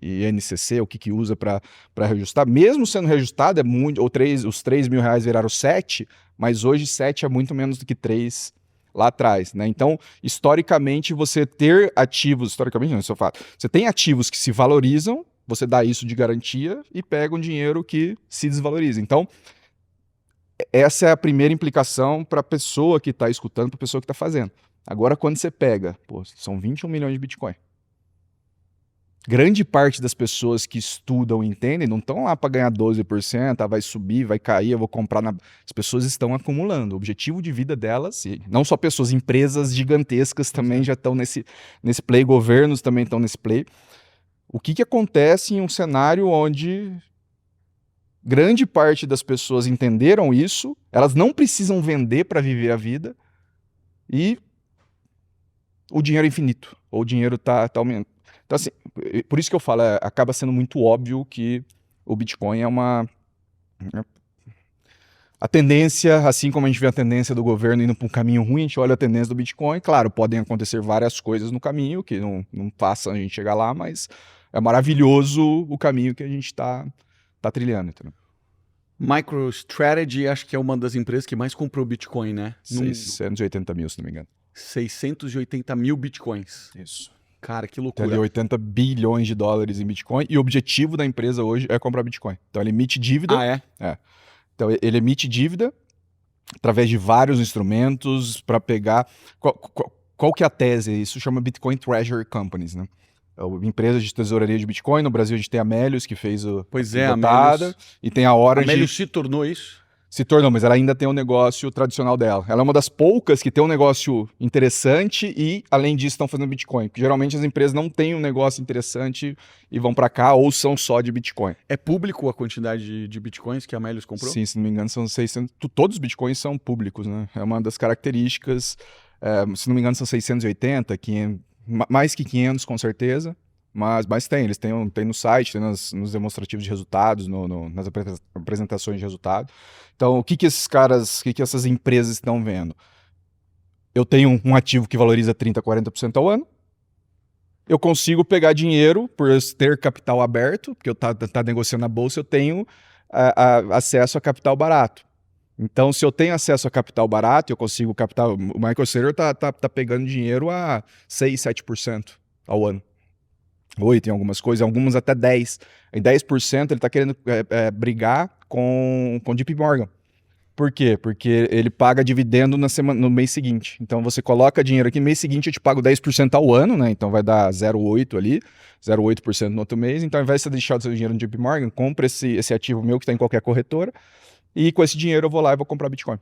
INCC, o que usa para reajustar, mesmo sendo reajustado, é muito, os 3 mil reais viraram 7, mas hoje 7 é muito menos do que 3 lá atrás, né? Então, historicamente, você ter ativos, historicamente não, isso eu falo, você tem ativos que se valorizam, você dá isso de garantia e pega um dinheiro que se desvaloriza. Então, essa é a primeira implicação para a pessoa que está escutando, para a pessoa que está fazendo. Agora, quando você pega, são 21 milhões de Bitcoin. Grande parte das pessoas que estudam e entendem não estão lá para ganhar 12%, vai subir, vai cair, eu vou comprar. As pessoas estão acumulando. O objetivo de vida delas, e não só pessoas, empresas gigantescas também já estão nesse play, governos também estão nesse play. O que acontece em um cenário onde grande parte das pessoas entenderam isso, elas não precisam vender para viver a vida e o dinheiro é infinito, ou o dinheiro está aumentando. Então, assim, por isso que eu falo, acaba sendo muito óbvio que o Bitcoin é a tendência, assim como a gente vê a tendência do governo indo para um caminho ruim, a gente olha a tendência do Bitcoin. Claro, podem acontecer várias coisas no caminho que não façam a gente chegar lá, mas é maravilhoso o caminho que a gente está trilhando, entendeu? MicroStrategy, acho que é uma das empresas que mais comprou Bitcoin, né? 680 mil, se não me engano. 680 mil Bitcoins. Isso. Cara, que Tem loucura. ali 80 bilhões de dólares em Bitcoin e o objetivo da empresa hoje é comprar Bitcoin. Então ele emite dívida. Ah, é? É. Então ele emite dívida através de vários instrumentos para pegar... Qual que é a tese? Isso chama Bitcoin Treasury Companies, né? Empresas de tesouraria de Bitcoin. No Brasil a gente tem a Melius, que fez a botada, e tem a Orange. A Melius se tornou isso? Se tornou, mas ela ainda tem um negócio tradicional dela. Ela é uma das poucas que tem um negócio interessante e, além disso, estão fazendo Bitcoin. Porque, geralmente as empresas não têm um negócio interessante e vão para cá ou são só de Bitcoin. É público a quantidade de Bitcoins que a Melius comprou? Sim, se não me engano, são 600. Todos os Bitcoins são públicos, né? É uma das características. Se não me engano, são 680, 500, mais que 500 com certeza. Mas tem, eles têm no site, tem nos demonstrativos de resultados, nas apresentações de resultado. Então, o que esses caras, o que essas empresas estão vendo? Eu tenho um ativo que valoriza 30%, 40% ao ano. Eu consigo pegar dinheiro por eu ter capital aberto, porque eu tá negociando na bolsa, eu tenho acesso a capital barato. Então, se eu tenho acesso a capital barato, eu consigo capital. O Michael Saylor tá pegando dinheiro a 6%, 7% ao ano. 8% em algumas coisas, algumas até 10%. Em 10% ele está querendo brigar com o JP Morgan. Por quê? Porque ele paga dividendo no mês seguinte. Então você coloca dinheiro aqui, no mês seguinte eu te pago 10% ao ano, né? Então vai dar 0,8 ali, 0,8% no outro mês. Então ao invés de você deixar o seu dinheiro no JP Morgan, compra esse ativo meu que está em qualquer corretora e com esse dinheiro eu vou lá e vou comprar Bitcoin.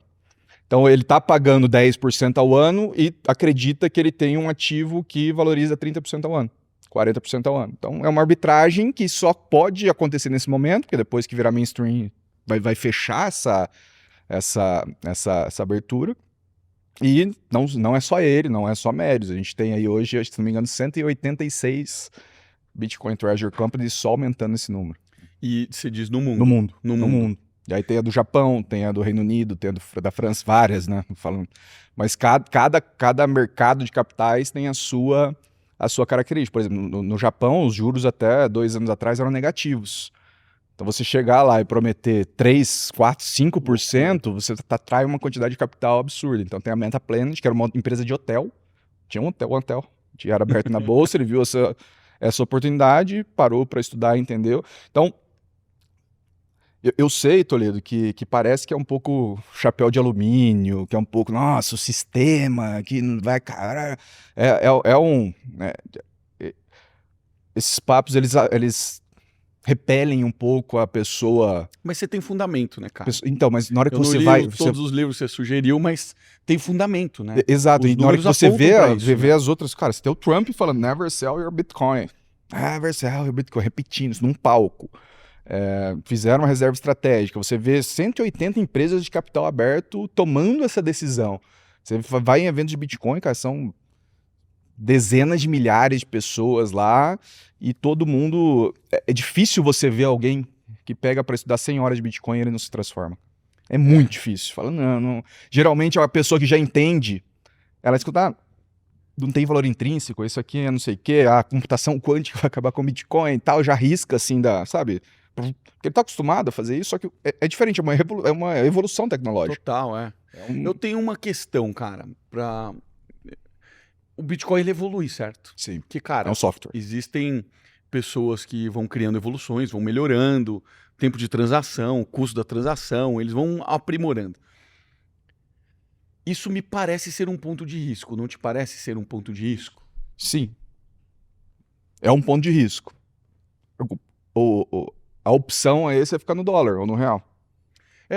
Então ele está pagando 10% ao ano e acredita que ele tem um ativo que valoriza 30% ao ano. 40% ao ano. Então é uma arbitragem que só pode acontecer nesse momento, porque depois que virar mainstream vai fechar essa abertura. E não é só ele, não é só Mérios. A gente tem aí hoje, se não me engano, 186 Bitcoin Treasury Companies só aumentando esse número. E se diz no mundo? No mundo. E aí tem a do Japão, tem a do Reino Unido, tem a da França, várias, né? Falando. Mas cada mercado de capitais tem a sua característica. Por exemplo, no Japão, os juros até 2 anos atrás eram negativos. Então você chegar lá e prometer 3, 4, 5%, você atrai uma quantidade de capital absurda. Então tem a Meta Planet, que era uma empresa de hotel. Tinha um hotel. Era aberto na bolsa, ele viu essa oportunidade, parou para estudar, entendeu? Então, eu sei, Toledo, que parece que é um pouco chapéu de alumínio, que é um pouco, nossa, o sistema, que não vai... Cara, esses papos, eles repelem um pouco a pessoa... Mas você tem fundamento, né, cara? Então, mas na hora que eu você não vai... li todos os livros que você sugeriu, mas tem fundamento, né? Exato, Os e na hora que você vê né? as outras... Cara, você tem o Trump falando, never sell your Bitcoin. Never sell your Bitcoin, repetindo isso num palco. Fizeram uma reserva estratégica. Você vê 180 empresas de capital aberto tomando essa decisão. Você vai em eventos de Bitcoin, cara, são dezenas de milhares de pessoas lá e todo mundo... É difícil você ver alguém que pega para estudar 100 horas de Bitcoin e ele não se transforma. É muito difícil. Fala, não. Geralmente é uma pessoa que já entende, ela escuta, não tem valor intrínseco, isso aqui é não sei o quê, a computação quântica vai acabar com o Bitcoin e tal, já risca assim, sabe? Porque ele tá acostumado a fazer isso, só que é diferente, é uma evolução tecnológica. Total, Eu tenho uma questão, cara, o Bitcoin ele evolui, certo? Sim. Porque, cara, é um software. Existem pessoas que vão criando evoluções, vão melhorando, tempo de transação, custo da transação, eles vão aprimorando. Isso me parece ser um ponto de risco, não te parece ser um ponto de risco? Sim. É um ponto de risco. A opção é você ficar no dólar ou no real.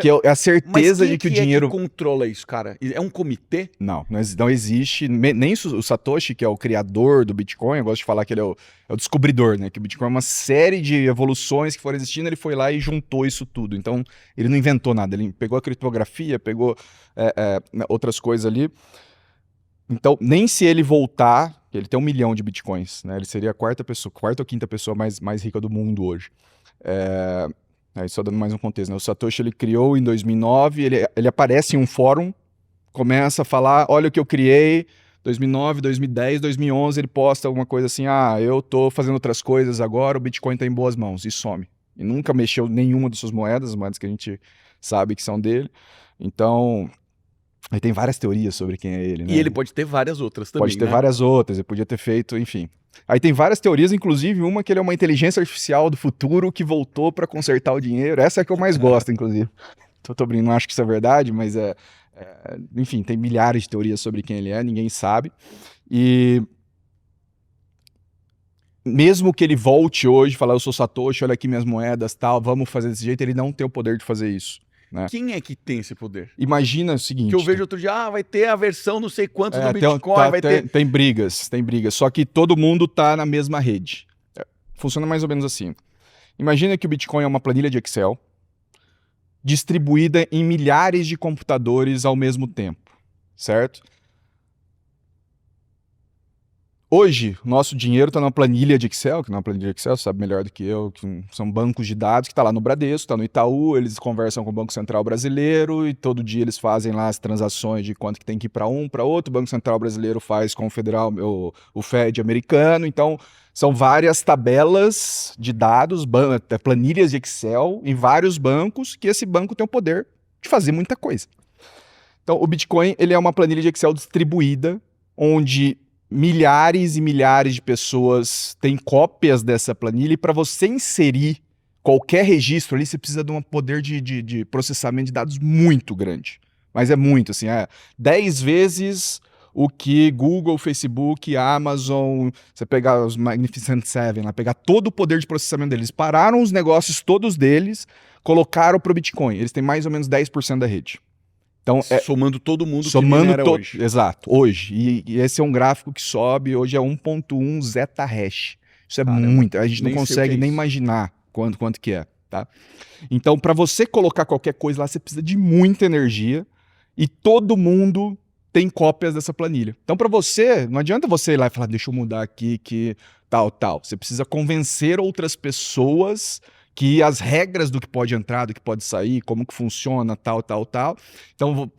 Que é a certeza de que o dinheiro... Mas quem controla isso, cara? É um comitê? Não existe. Nem o Satoshi, que é o criador do Bitcoin, eu gosto de falar que ele é o descobridor, né? Que o Bitcoin é uma série de evoluções que foram existindo, ele foi lá e juntou isso tudo. Então, ele não inventou nada. Ele pegou a criptografia, pegou outras coisas ali. Então, nem se ele voltar, ele tem 1 milhão de Bitcoins, né? Ele seria a quarta ou quinta pessoa mais rica do mundo hoje. Aí só dando mais um contexto, né? O Satoshi ele criou em 2009, ele aparece em um fórum, começa a falar, olha o que eu criei, 2009, 2010, 2011, ele posta alguma coisa assim, eu tô fazendo outras coisas agora, o Bitcoin tá em boas mãos, e some. E nunca mexeu nenhuma das suas moedas, as moedas que a gente sabe que são dele. Então, aí tem várias teorias sobre quem é ele, né? E ele pode ter várias outras também, Pode ter várias outras, ele podia ter feito, enfim... Aí tem várias teorias, inclusive uma que ele é uma inteligência artificial do futuro que voltou para consertar o dinheiro. Essa é a que eu mais gosto, inclusive. Tô brincando, não acho que isso é verdade, mas enfim, tem milhares de teorias sobre quem ele é, ninguém sabe. E mesmo que ele volte hoje e falar, eu sou Satoshi, olha aqui minhas moedas, tal, vamos fazer desse jeito, ele não tem o poder de fazer isso. Né? Quem é que tem esse poder? Imagina o seguinte... Que eu vejo outro dia, vai ter a versão não sei quantos do Bitcoin, vai ter... Tem brigas, só que todo mundo tá na mesma rede. Funciona mais ou menos assim. Imagina que o Bitcoin é uma planilha de Excel distribuída em milhares de computadores ao mesmo tempo, certo? Hoje, nosso dinheiro está numa planilha de Excel, que não é uma planilha de Excel, você sabe melhor do que eu, que são bancos de dados que está lá no Bradesco, está no Itaú, eles conversam com o Banco Central Brasileiro e todo dia eles fazem lá as transações de quanto que tem que ir para um, para outro, o Banco Central Brasileiro faz com o Federal, o Fed americano, então são várias tabelas de dados, planilhas de Excel em vários bancos, que esse banco tem o poder de fazer muita coisa. Então, o Bitcoin ele é uma planilha de Excel distribuída, onde milhares e milhares de pessoas têm cópias dessa planilha, e para você inserir qualquer registro ali, você precisa de um poder de processamento de dados muito grande. Mas é muito, assim, 10 vezes o que Google, Facebook, Amazon, você pegar os Magnificent Seven, lá, pegar todo o poder de processamento deles, pararam os negócios todos deles, colocaram para o Bitcoin. Eles têm mais ou menos 10% da rede. Então, somando todo mundo que minera hoje. Exato, hoje. E esse é um gráfico que sobe, hoje é 1.1 zeta-hash. Isso é muito, a gente não consegue nem imaginar quanto que é, tá? Então, para você colocar qualquer coisa lá, você precisa de muita energia e todo mundo tem cópias dessa planilha. Então, para você, não adianta você ir lá e falar, deixa eu mudar aqui que tal. Você precisa convencer outras pessoas que as regras do que pode entrar, do que pode sair, como que funciona, tal. Então,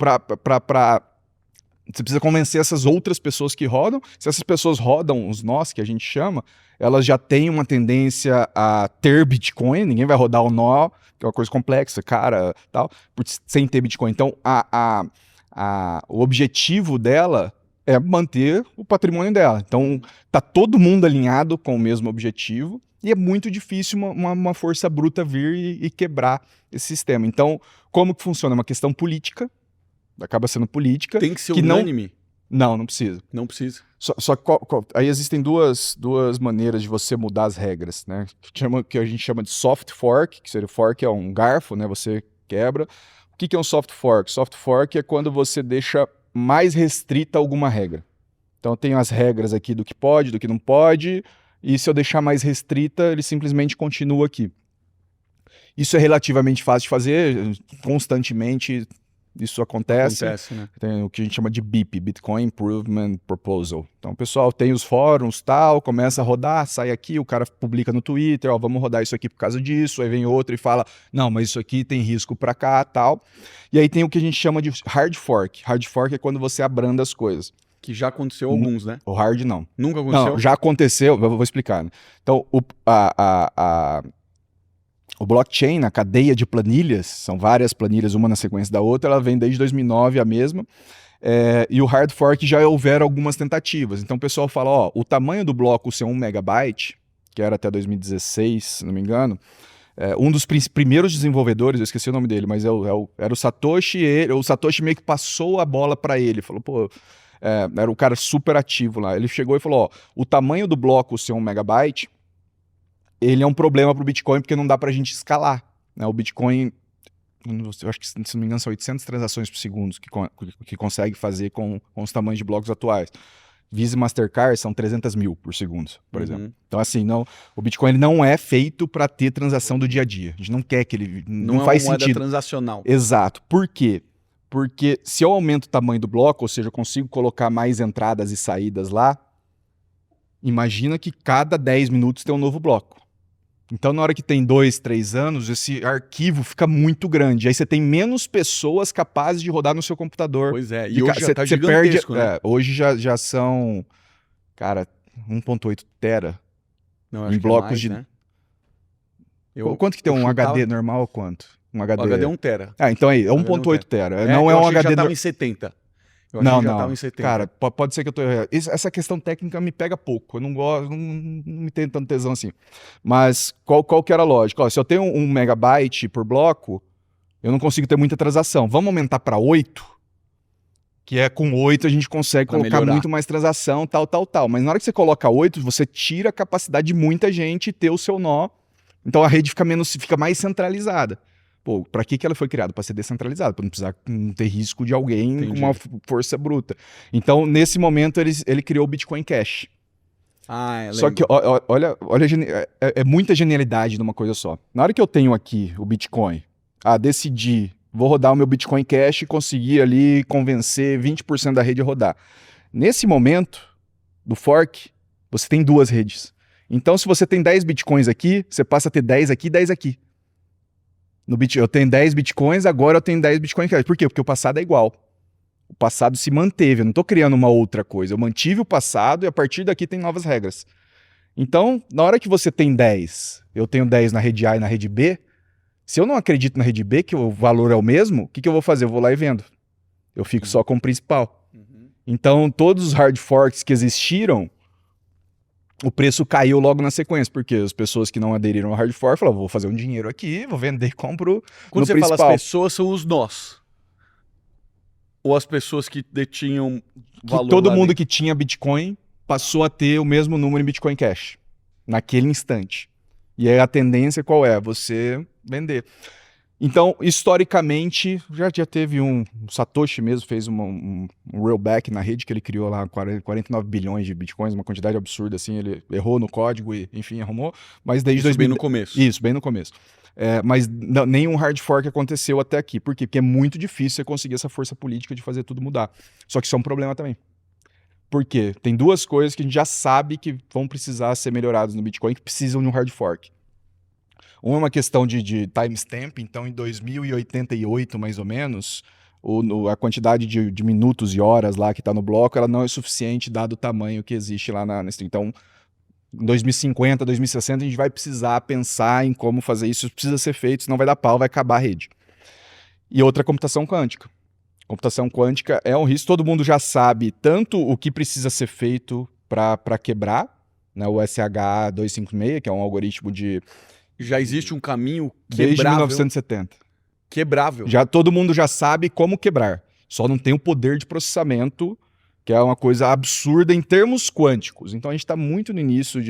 você precisa convencer essas outras pessoas que rodam. Se essas pessoas rodam os nós, que a gente chama, elas já têm uma tendência a ter Bitcoin, ninguém vai rodar o nó, que é uma coisa complexa, cara, tal, sem ter Bitcoin. Então, o objetivo dela é manter o patrimônio dela. Então, tá todo mundo alinhado com o mesmo objetivo, e é muito difícil uma força bruta vir e quebrar esse sistema. Então, como que funciona? É uma questão política, acaba sendo política. Tem que ser unânime? Não precisa. Não precisa. Só que aí existem duas maneiras de você mudar as regras, né? Que a gente chama de soft fork, que seria o fork é um garfo, né? Você quebra. O que é um soft fork? Soft fork é quando você deixa mais restrita alguma regra. Então, eu tenho as regras aqui do que pode, do que não pode, e se eu deixar mais restrita, ele simplesmente continua aqui. Isso é relativamente fácil de fazer, constantemente isso acontece. Né? Tem o que a gente chama de BIP, Bitcoin Improvement Proposal. Então o pessoal tem os fóruns, tal, começa a rodar, sai aqui, o cara publica no Twitter, ó, vamos rodar isso aqui por causa disso, aí vem outro e fala, não, mas isso aqui tem risco para cá, tal. E aí tem o que a gente chama de hard fork. Hard fork é quando você abranda as coisas. Que já aconteceu alguns, né? O hard não. Nunca aconteceu? Não, já aconteceu, eu vou explicar. Né? Então, o blockchain, a cadeia de planilhas, são várias planilhas, uma na sequência da outra, ela vem desde 2009 a mesma, e o hard fork já houveram algumas tentativas. Então o pessoal fala, ó, o tamanho do bloco ser 1 megabyte, que era até 2016, se não me engano, um dos primeiros desenvolvedores, eu esqueci o nome dele, mas era o Satoshi, o Satoshi meio que passou a bola para ele, falou, pô, era um cara super ativo lá, ele chegou e falou, ó, o tamanho do bloco ser 1 megabyte, ele é um problema para o Bitcoin porque não dá para a gente escalar. Né? O Bitcoin, eu acho que, se não me engano, são 800 transações por segundo que consegue fazer com os tamanhos de blocos atuais. Visa e Mastercard são 300 mil por segundo, por exemplo. Então, assim, o Bitcoin ele não é feito para ter transação do dia a dia. A gente não quer que ele... Não faz é uma moeda sentido. Transacional. Exato. Por quê? Porque se eu aumento o tamanho do bloco, ou seja, eu consigo colocar mais entradas e saídas lá, imagina que cada 10 minutos tem um novo bloco. Então, na hora que tem 2, 3 anos, esse arquivo fica muito grande. Aí você tem menos pessoas capazes de rodar no seu computador. Pois é, e hoje já tá gigantesco, né? Hoje já são, cara, 1.8 tera. Não, acho em blocos mais, de... Né? Quanto que tem um HD normal ou quanto? Um HD... O HD é 1 tera. Então aí, é 1.8 tera. Não é um HD... já tava em 70. Não. Cara, pode ser que eu tô errado. Essa questão técnica me pega pouco. Eu não gosto, não me tenho tanto tesão assim. Mas qual que era a lógica? Ó, se eu tenho 1 megabyte por bloco, eu não consigo ter muita transação. Vamos aumentar para 8? Que é com 8 a gente consegue colocar muito mais transação, tal. Mas na hora que você coloca 8, você tira a capacidade de muita gente ter o seu nó. Então a rede fica mais centralizada. Pô, para que ela foi criada? Para ser descentralizada, para não precisar ter risco de alguém com uma força bruta. Então, nesse momento, ele criou o Bitcoin Cash. Só que, olha é muita genialidade numa coisa só. Na hora que eu tenho aqui o Bitcoin, decidi, vou rodar o meu Bitcoin Cash e conseguir ali convencer 20% da rede a rodar. Nesse momento do fork, Você tem duas redes. Então, se você tem 10 bitcoins aqui, você passa a ter 10 aqui e 10 aqui. Eu tenho 10 bitcoins, agora eu tenho 10 bitcoins. Por quê? Porque o passado é igual. O passado se manteve, eu não estou criando uma outra coisa. Eu mantive o passado e a partir daqui tem novas regras. Então, na hora que você tem 10, eu tenho 10 na rede A e na rede B, se eu não acredito na rede B, que o valor é o mesmo, o que eu vou fazer? Eu vou lá e vendo. Eu fico só com o principal. Então, todos os hard forks que existiram, o preço caiu logo na sequência, porque as pessoas que não aderiram ao hard fork falaram, vou fazer um dinheiro aqui, vou vender e compro Quando no você principal. fala as pessoas, são os nós. Ou as pessoas que detinham valor. Que todo lá mundo dentro. que tinha Bitcoin passou a ter o mesmo número em Bitcoin Cash, naquele instante. E aí a tendência qual é? Você vender. Então, historicamente, já teve o Satoshi mesmo fez um rollback na rede que ele criou lá 49 bilhões de bitcoins, uma quantidade absurda assim, ele errou no código e, enfim, arrumou, mas desde Isso bem no começo. Isso, bem no começo. Mas nenhum hard fork aconteceu até aqui. Por quê? Porque é muito difícil você conseguir essa força política de fazer tudo mudar. Só que isso é um problema também. Por quê? Tem duas coisas que a gente já sabe que vão precisar ser melhoradas no Bitcoin, que precisam de um hard fork. Uma é uma questão de timestamp, então em 2088, mais ou menos, a quantidade de minutos e horas lá que está no bloco, ela não é suficiente dado o tamanho que existe lá na string. Então, em 2050, 2060, a gente vai precisar pensar em como fazer isso, precisa ser feito, senão vai dar pau, vai acabar a rede. E outra, computação quântica. Computação quântica é um risco, todo mundo já sabe tanto o que precisa ser feito para quebrar, né, o SH256, que é um algoritmo de... Já existe um caminho Desde quebrável. 1970. Quebrável. Todo mundo já sabe como quebrar, só não tem o poder de processamento, que é uma coisa absurda em termos quânticos. Então a gente está muito no início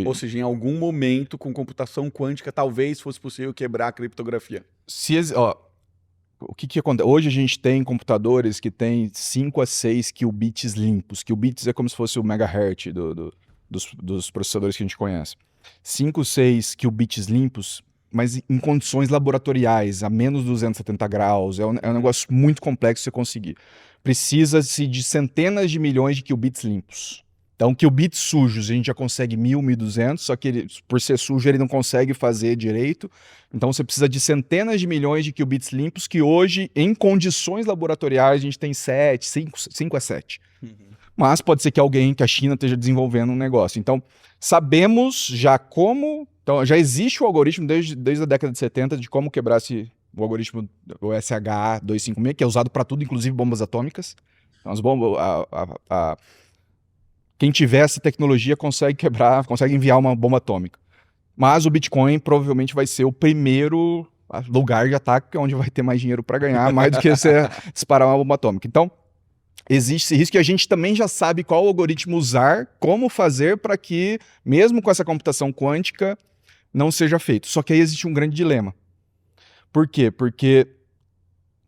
Ou seja, em algum momento, com computação quântica, talvez fosse possível quebrar a criptografia. O que acontece? Hoje a gente tem computadores que têm 5 a 6 qubits limpos. Qubits é como se fosse o megahertz dos processadores que a gente conhece. 5, 6 qubits limpos, mas em condições laboratoriais, a menos 270 graus. É um negócio muito complexo de você conseguir. Precisa-se de centenas de milhões de qubits limpos. Então, qubits sujos, a gente já consegue 1.000, 1.200, só que ele, por ser sujo ele não consegue fazer direito. Então, você precisa de centenas de milhões de qubits limpos, que hoje, em condições laboratoriais, a gente tem 5 a 7. Mas pode ser que a China esteja desenvolvendo um negócio. Então, sabemos já como... Então, já existe o algoritmo desde a década de 70 de como quebrar o algoritmo, o SH256, que é usado para tudo, inclusive bombas atômicas. Então, as bombas... Quem tiver essa tecnologia consegue quebrar, consegue enviar uma bomba atômica. Mas o Bitcoin provavelmente vai ser o primeiro lugar de ataque onde vai ter mais dinheiro para ganhar, mais do que você disparar uma bomba atômica. Então, existe esse risco e a gente também já sabe qual algoritmo usar, como fazer para que, mesmo com essa computação quântica, não seja feito. Só que aí existe um grande dilema. Por quê? Porque,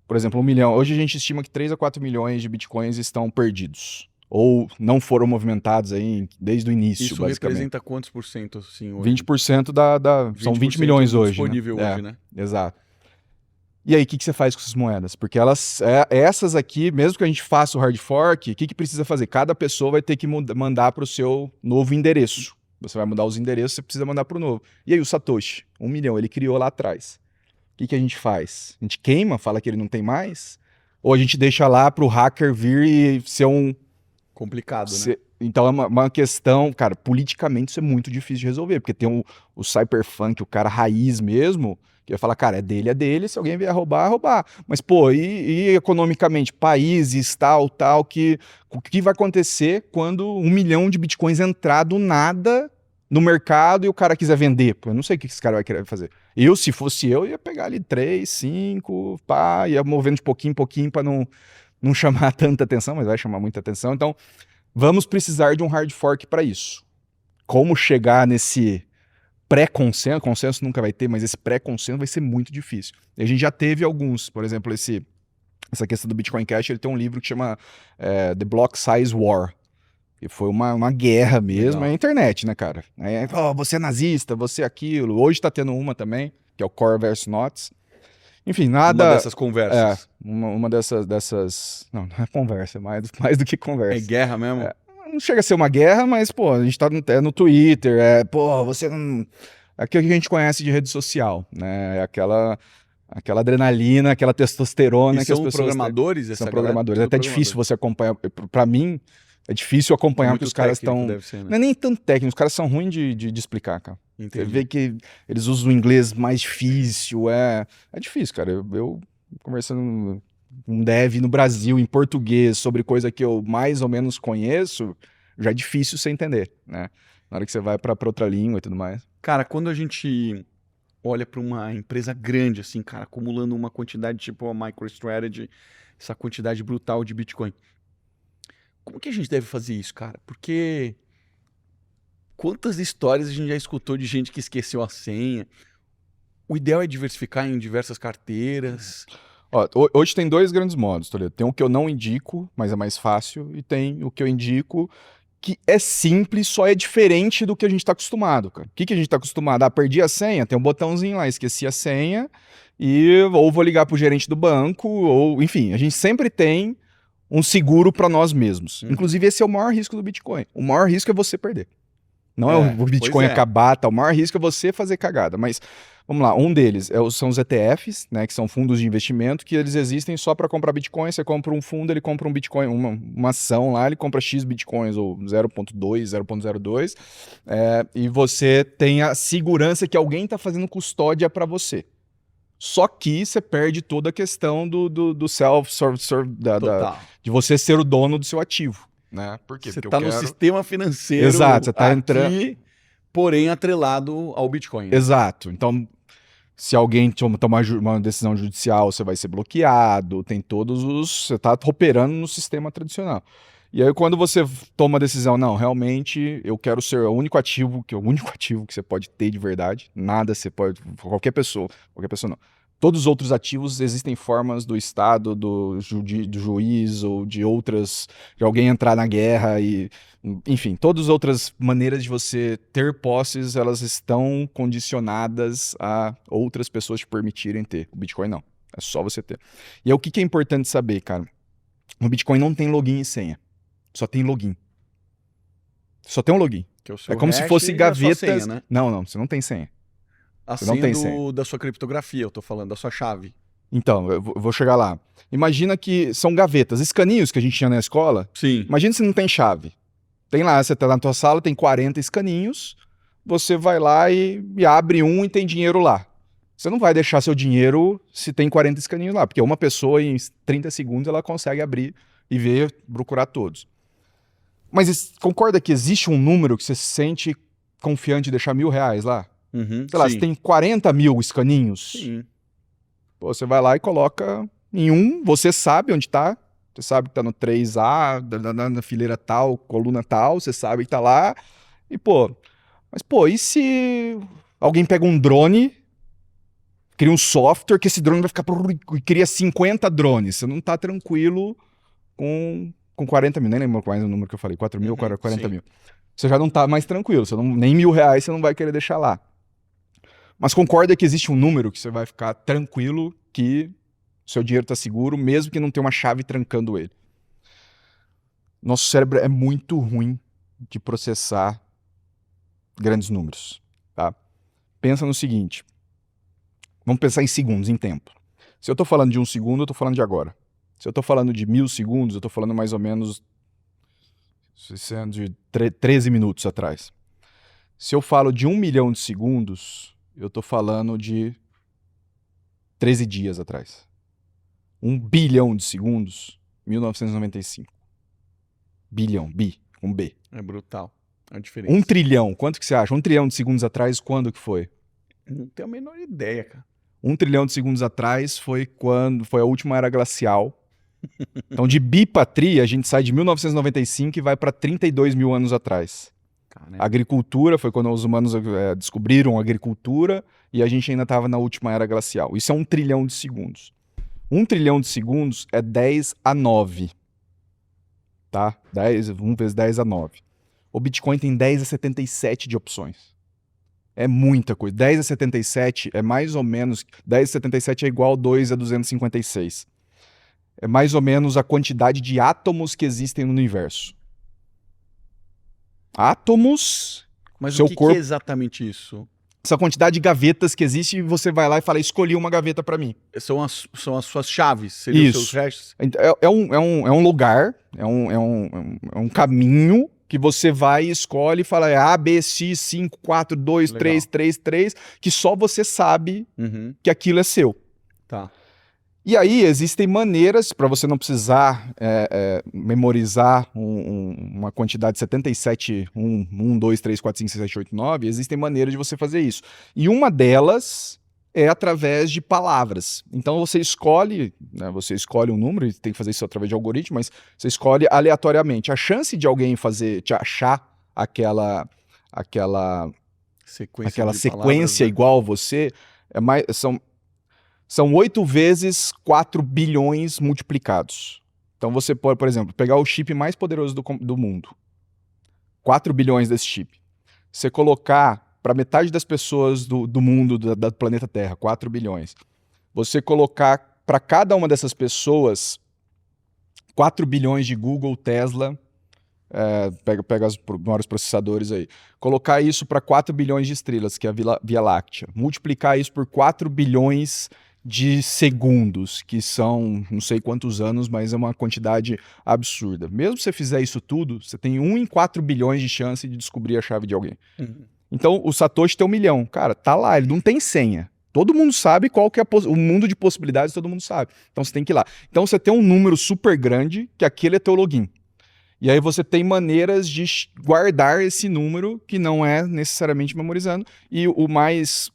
por exemplo, 1 milhão. Hoje a gente estima que 3 a 4 milhões de Bitcoins estão perdidos. Ou não foram movimentados aí desde o início, Isso basicamente. representa quantos por cento, assim, hoje? 20% são 20 milhões hoje. Disponível né? hoje, né? Exato. E aí, o que você faz com essas moedas? Porque essas aqui, mesmo que a gente faça o hard fork, o que precisa fazer? Cada pessoa vai ter que mandar para o seu novo endereço. Você vai mudar os endereços, você precisa mandar para o novo. E aí, o Satoshi, 1 milhão, ele criou lá atrás. O que a gente faz? A gente queima, fala que ele não tem mais? Ou a gente deixa lá para o hacker vir e ser um... Complicado, né? Então é uma questão, cara, politicamente isso é muito difícil de resolver, porque tem o cyberpunk, o cara raiz mesmo, que vai falar, cara, é dele, se alguém vier roubar, roubar. Mas, pô, e economicamente, países, tal, o que vai acontecer quando 1 milhão de bitcoins entrar do nada no mercado e o cara quiser vender? Pô, eu não sei o que esse cara vai querer fazer. Se fosse eu, ia pegar ali 3, 5, pá, ia movendo de pouquinho em pouquinho para não chamar tanta atenção, mas vai chamar muita atenção. Então, vamos precisar de um hard fork para isso. Como chegar nesse pré-consenso? Consenso nunca vai ter, mas esse pré-consenso vai ser muito difícil. E a gente já teve alguns, por exemplo, essa questão do Bitcoin Cash, ele tem um livro que chama The Block Size War, que foi uma guerra mesmo, Legal. é a internet, né, cara? Você é nazista, você é aquilo. Hoje tá tendo uma também, que é o Core versus Knots. Enfim, nada... Uma dessas conversas. Uma dessas... Não é conversa, mais do que conversa. É guerra mesmo? não chega a ser uma guerra, mas, pô, a gente tá no Twitter, pô, você não... É aquilo que a gente conhece de rede social, né? É aquela adrenalina, aquela testosterona E que as são pessoas programadores têm. essa São programadores. É galera? até Tudo difícil programador. você acompanhar. Pra mim, é difícil acompanhar o que Muito os caras técnico estão... deve ser, né? Não é nem tanto técnico, os caras são ruins de explicar, cara. Você Entendi. vê que eles usam o inglês mais difícil, é difícil, cara. Eu conversando com um dev no Brasil, em português, sobre coisa que eu mais ou menos conheço, já é difícil você entender, né? Na hora que você vai pra outra língua e tudo mais. Cara, quando a gente olha para uma empresa grande, assim, cara, acumulando uma quantidade tipo a MicroStrategy, essa quantidade brutal de Bitcoin, como que a gente deve fazer isso, cara? Porque quantas histórias a gente já escutou de gente que esqueceu a senha? O ideal é diversificar em diversas carteiras. Ó, hoje tem dois grandes modos, Toledo. Tem o que eu não indico, mas é mais fácil, e tem o que eu indico, que é simples, só é diferente do que a gente está acostumado, cara. O que a gente está acostumado? Ah, perdi a senha, tem um botãozinho lá, esqueci a senha, ou vou ligar pro gerente do banco, ou enfim, a gente sempre tem um seguro para nós mesmos. Inclusive, esse é o maior risco do Bitcoin. O maior risco é você perder. Não é o Bitcoin acabar, tá? O maior risco é você fazer cagada. Mas, vamos lá, um deles são os ETFs, né? Que são fundos de investimento, que eles existem só para comprar Bitcoin. Você compra um fundo, ele compra um Bitcoin, uma ação lá, ele compra X Bitcoins, ou 0.2, 0.02, e você tem a segurança que alguém está fazendo custódia para você. Só que você perde toda a questão do self-serve, de você ser o dono do seu ativo. Né? Por quê? Você Porque está no sistema financeiro. Exato, você tá aqui, entrando... porém atrelado ao Bitcoin. Né? Exato. Então, se alguém tomar uma decisão judicial, você vai ser bloqueado, tem todos os... Você está operando no sistema tradicional. E aí, quando você toma a decisão, não, realmente, eu quero ser o único ativo que você pode ter de verdade, nada você pode... Qualquer pessoa não. Todos os outros ativos, existem formas do Estado, do juiz ou de outras, de alguém entrar na guerra e, enfim, todas as outras maneiras de você ter posses, elas estão condicionadas a outras pessoas te permitirem ter. O Bitcoin não, é só você ter. E é o que é importante saber, cara. O Bitcoin não tem login e senha, só tem login. Só tem um login. É como se fosse gavetas. Senha, né? Não, você não tem senha. A Você senha não tem senha. da sua criptografia, eu tô falando, da sua chave. Então, eu vou chegar lá. Imagina que são gavetas, escaninhos que a gente tinha na escola. Sim. Imagina se não tem chave. Tem lá, você tá na tua sala, tem 40 escaninhos, você vai lá e abre um e tem dinheiro lá. Você não vai deixar seu dinheiro se tem 40 escaninhos lá, porque uma pessoa em 30 segundos ela consegue abrir e ver, procurar todos. Mas concorda que existe um número que você se sente confiante de deixar R$1.000 lá? Sei lá, você tem 40 mil escaninhos. Sim. Pô, você vai lá e coloca em um, você sabe onde tá. Você sabe que tá no 3A, na fileira tal, coluna tal, você sabe que tá lá. E, e se alguém pega um drone, cria um software, que esse drone vai ficar... e cria 50 drones. Você não tá tranquilo com 40 mil. Nem lembro mais o número que eu falei. 4 mil, 40 mil. Você já não tá mais tranquilo. Nem R$1.000 você não vai querer deixar lá. Mas concorda que existe um número que você vai ficar tranquilo que seu dinheiro está seguro, mesmo que não tenha uma chave trancando ele. Nosso cérebro é muito ruim de processar grandes números. Tá? Pensa no seguinte. Vamos pensar em segundos, em tempo. Se eu estou falando de 1 segundo, eu estou falando de agora. Se eu estou falando de 1.000 segundos, eu estou falando mais ou menos de 13 minutos atrás. Se eu falo de 1 milhão de segundos, eu tô falando de 13 dias atrás. 1 bilhão de segundos, 1995. Bilhão, com B. É brutal. É a diferença. 1 trilhão, quanto que você acha? 1 trilhão de segundos atrás, quando que foi? Não tenho a menor ideia, cara. 1 trilhão de segundos atrás foi quando foi a última era glacial. Então, de bi para tri, a gente sai de 1995 e vai para 32 mil anos atrás. A agricultura foi quando os humanos descobriram a agricultura e a gente ainda estava na última era glacial. Isso é 1 trilhão de segundos. 1 trilhão de segundos é 10 a 9. Tá? 1 vezes 10 a 9. O Bitcoin tem 10 a 77 de opções. É muita coisa. 10 a 77 é mais ou menos... 10 a 77 é igual a 2 a 256. É mais ou menos a quantidade de átomos que existem no universo. Átomos, Mas seu o que corpo, é exatamente isso? essa quantidade de gavetas que existe, e você vai lá e fala, escolhi uma gaveta para mim. São as suas chaves, seriam os seus Isso. restos? É um lugar, é um caminho que você vai e escolhe e fala A, B, X, 5, 4, 2, Legal. 3, 3, 3, que só você sabe Uhum. que aquilo é seu. Tá. E aí existem maneiras para você não precisar memorizar uma quantidade de 77, 1, 2, 3, 4, 5, 6, 7, 8, 9. Existem maneiras de você fazer isso. E uma delas é através de palavras. Então você escolhe, né, um número, e tem que fazer isso através de algoritmo, mas você escolhe aleatoriamente. A chance de alguém te achar aquela Sequência de sequência palavras, né? igual você, são 8 vezes 4 bilhões multiplicados. Então você pode, por exemplo, pegar o chip mais poderoso do mundo. 4 bilhões desse chip. Você colocar para metade das pessoas do mundo, do planeta Terra, 4 bilhões. Você colocar para cada uma dessas pessoas 4 bilhões de Google, Tesla, pega os maiores processadores aí. Colocar isso para 4 bilhões de estrelas, que é a Via Láctea. Multiplicar isso por 4 bilhões de segundos, que são não sei quantos anos, mas é uma quantidade absurda. Mesmo se você fizer isso tudo, você tem 1 em 4 bilhões de chance de descobrir a chave de alguém. Uhum. Então, o Satoshi tem 1 milhão. Cara, tá lá, ele não tem senha. Todo mundo sabe qual que é o mundo de possibilidades, todo mundo sabe. Então, você tem que ir lá. Então, você tem um número super grande, que aquele é teu login. E aí você tem maneiras de guardar esse número, que não é necessariamente memorizando. E o mais